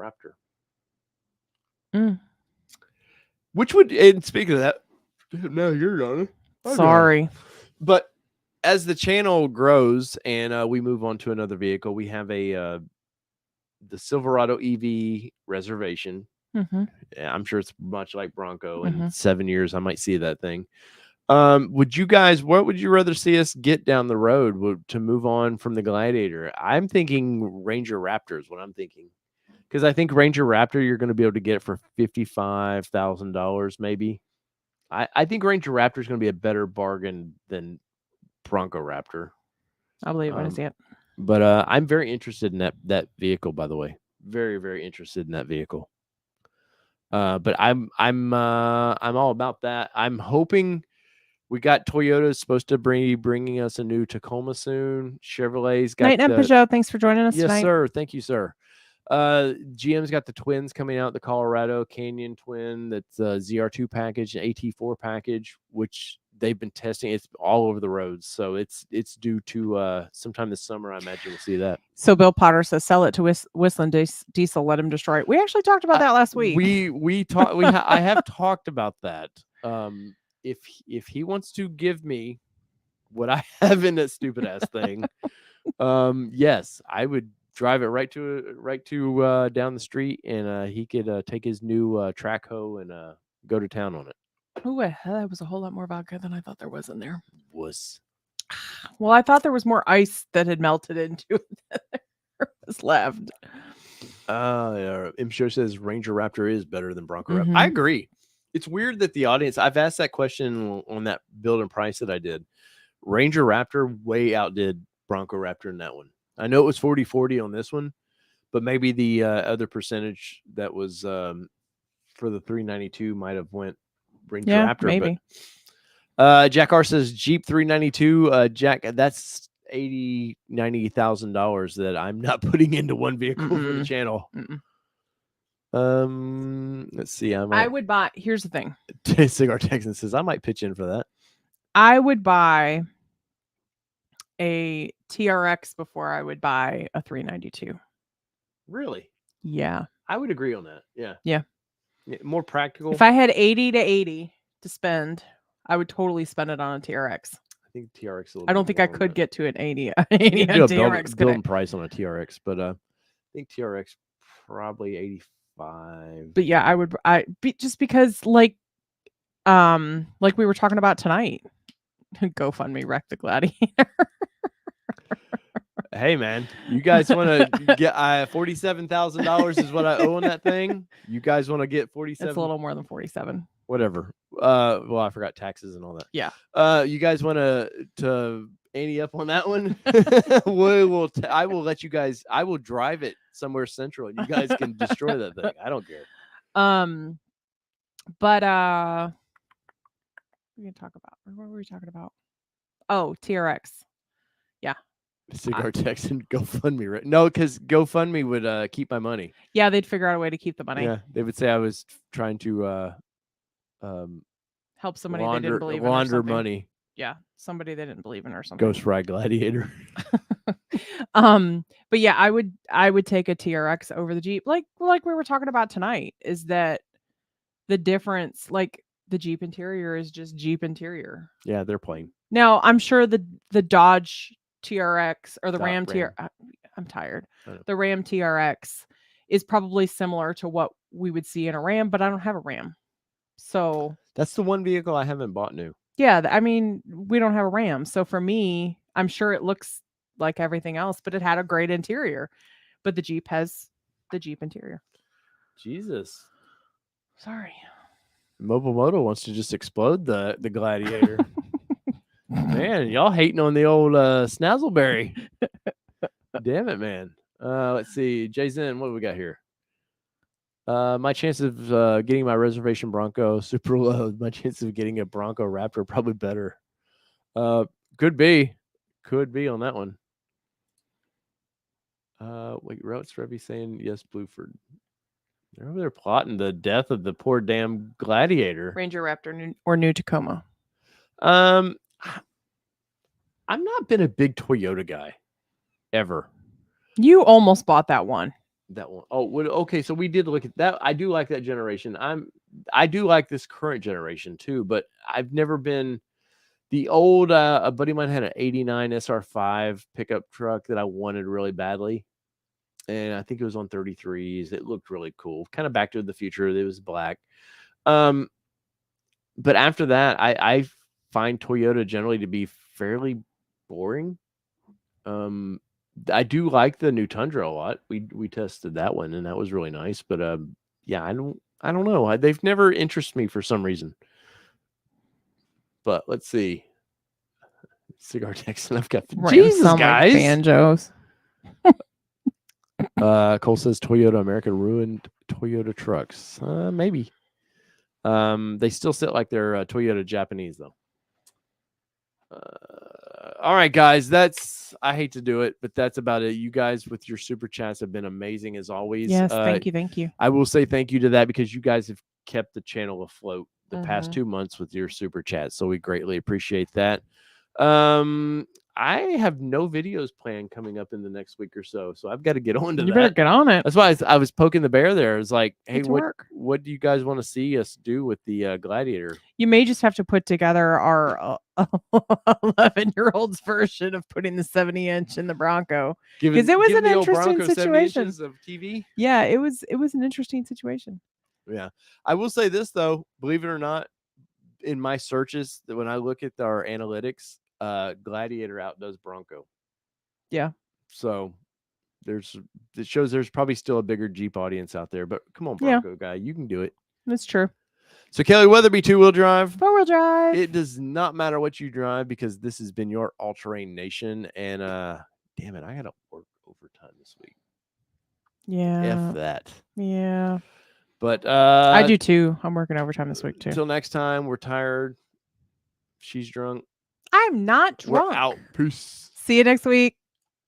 Raptor? Which would, and speaking of that, now you're on it. Sorry. But as the channel grows and we move on to another vehicle, we have the Silverado EV reservation. Yeah, I'm sure it's much like Bronco. In 7 years, I might see that thing. What would you rather see us get down the road to move on from the Gladiator? I'm thinking Ranger Raptor is what I'm thinking. Because I think Ranger Raptor, you're going to be able to get it for $55,000 maybe. I think Ranger Raptor is going to be a better bargain than Bronco Raptor. I believe when I see it. But I'm very interested in that vehicle, by the way. Very, very interested in that vehicle. But I'm all about that. I'm hoping we got Toyota's supposed to be bringing us a new Tacoma soon. Chevrolet's got Night and Peugeot. Thanks for joining us tonight. Yes, sir. Thank you, sir. GM's got the twins coming out, the Colorado Canyon twin. That's a ZR2 package, an AT4 package, which they've been testing. It's all over the roads, so it's due to sometime this summer. I imagine we'll see that. So Bill Potter says sell it to Whistling Diesel, let him destroy it. We actually talked about that last week. We talked. I have talked about that. If he wants to give me what I have in that stupid ass thing, yes, I would drive it right to down the street, and he could take his new track hoe and go to town on it. Oh, that was a whole lot more vodka than I thought there was in there. Well, I thought there was more ice that had melted into it than there was left. M Show says Ranger Raptor is better than Bronco Raptor. I agree. It's weird that the audience, I've asked that question on that build and price that I did. Ranger Raptor way outdid Bronco Raptor in that one. I know it was 40-40 on this one, but maybe the other percentage that was for the 392 might have went Ranger Raptor. Maybe. But, Jack R says Jeep 392. Jack, that's $90,000 that I'm not putting into one vehicle for the channel. Let's see. I would buy. Here's the thing. Cigar Texan says I might pitch in for that. I would buy a TRX before I would buy a 392. Really? Yeah. I would agree on that. Yeah. More practical. If I had 80 to spend, I would totally spend it on a TRX. I think TRX. I don't think I could get to an 80. You can do a build price on a TRX, but I think TRX probably 85. But yeah, just because like we were talking about tonight, GoFundMe wreck the Gladiator. Hey man, you guys want to get $47,000 is what I owe on that thing. You guys want to get 47? It's a little more than 47. Whatever. Well, I forgot taxes and all that. Yeah. You guys want to ante up on that one? I will let you guys. I will drive it somewhere central, and you guys can destroy that thing. I don't care. But we can talk about. What were we talking about? Oh, TRX. Yeah. Cigar Texan GoFundMe, right? No, because GoFundMe would keep my money. Yeah, they'd figure out a way to keep the money. Yeah, they would say I was trying to help somebody they didn't believe in. Launder money. Yeah, somebody they didn't believe in or something. Ghost Ride Gladiator. But yeah, I would take a TRX over the Jeep. Like we were talking about tonight, is that the difference, like the Jeep interior is just Jeep interior. Yeah, they're plain. Now, I'm sure the Dodge TRX or the Ram TRX, I'm tired. The Ram TRX is probably similar to what we would see in a Ram, but I don't have a Ram. So that's the one vehicle I haven't bought new. Yeah, I mean, we don't have a Ram. So for me, I'm sure it looks like everything else, but it had a great interior. But the Jeep has the Jeep interior. Jesus. Sorry. Mobile Moto wants to just explode the Gladiator. Man, y'all hating on the old Snazzleberry. Damn it, man. Let's see. Jason, what do we got here? My chance of getting my reservation Bronco super low. My chance of getting a Bronco Raptor probably better. Could be on that one. Wait, Routes Revy saying yes, Blueford. They're over there plotting the death of the poor damn Gladiator. Ranger Raptor or new Tacoma. I've not been a big Toyota guy ever. You almost bought that one. That one. Oh, okay. So we did look at that. I do like that generation. I do like this current generation too, but I've never been the old. A buddy of mine had an '89 SR5 pickup truck that I wanted really badly, and I think it was on 33s. It looked really cool, kind of Back to the Future. It was black. But after that, I find Toyota generally to be fairly boring. I do like the new Tundra a lot. We tested that one and that was really nice. But yeah, I don't know. They've never interested me for some reason. But let's see. Cigar Texan, I've got Jesus guys. Like banjos. Cole says Toyota America ruined Toyota trucks. Maybe. They still sit like they're Toyota Japanese though. All right, guys, I hate to do it, but that's about it. You guys with your super chats have been amazing as always. Yes, thank you. I will say thank you to that because you guys have kept the channel afloat the past 2 months with your super chats, so we greatly appreciate that. I have no videos planned coming up in the next week or so I've got to get on to that. You better get on it. That's why I was poking the bear there. It's like, hey, what do you guys want to see us do with the Gladiator? You may just have to put together our 11-year-old's version of putting the 70-inch in the Bronco, because it was an interesting situation. Of TV. Yeah, it was an interesting situation. Yeah, I will say this though, believe it or not, in my searches, that when I look at our analytics, Gladiator outdoes Bronco. Yeah. So it shows there's probably still a bigger Jeep audience out there, but come on, Bronco guy, you can do it. That's true. So Kelly, whether it be 2-wheel drive, 4-wheel drive, it does not matter what you drive because this has been your all-terrain nation. And damn it, I gotta work overtime this week. Yeah. F that. Yeah. But I do too. I'm working overtime this week too. Until next time, we're tired. She's drunk. I'm not drunk. We're out. Peace. See you next week.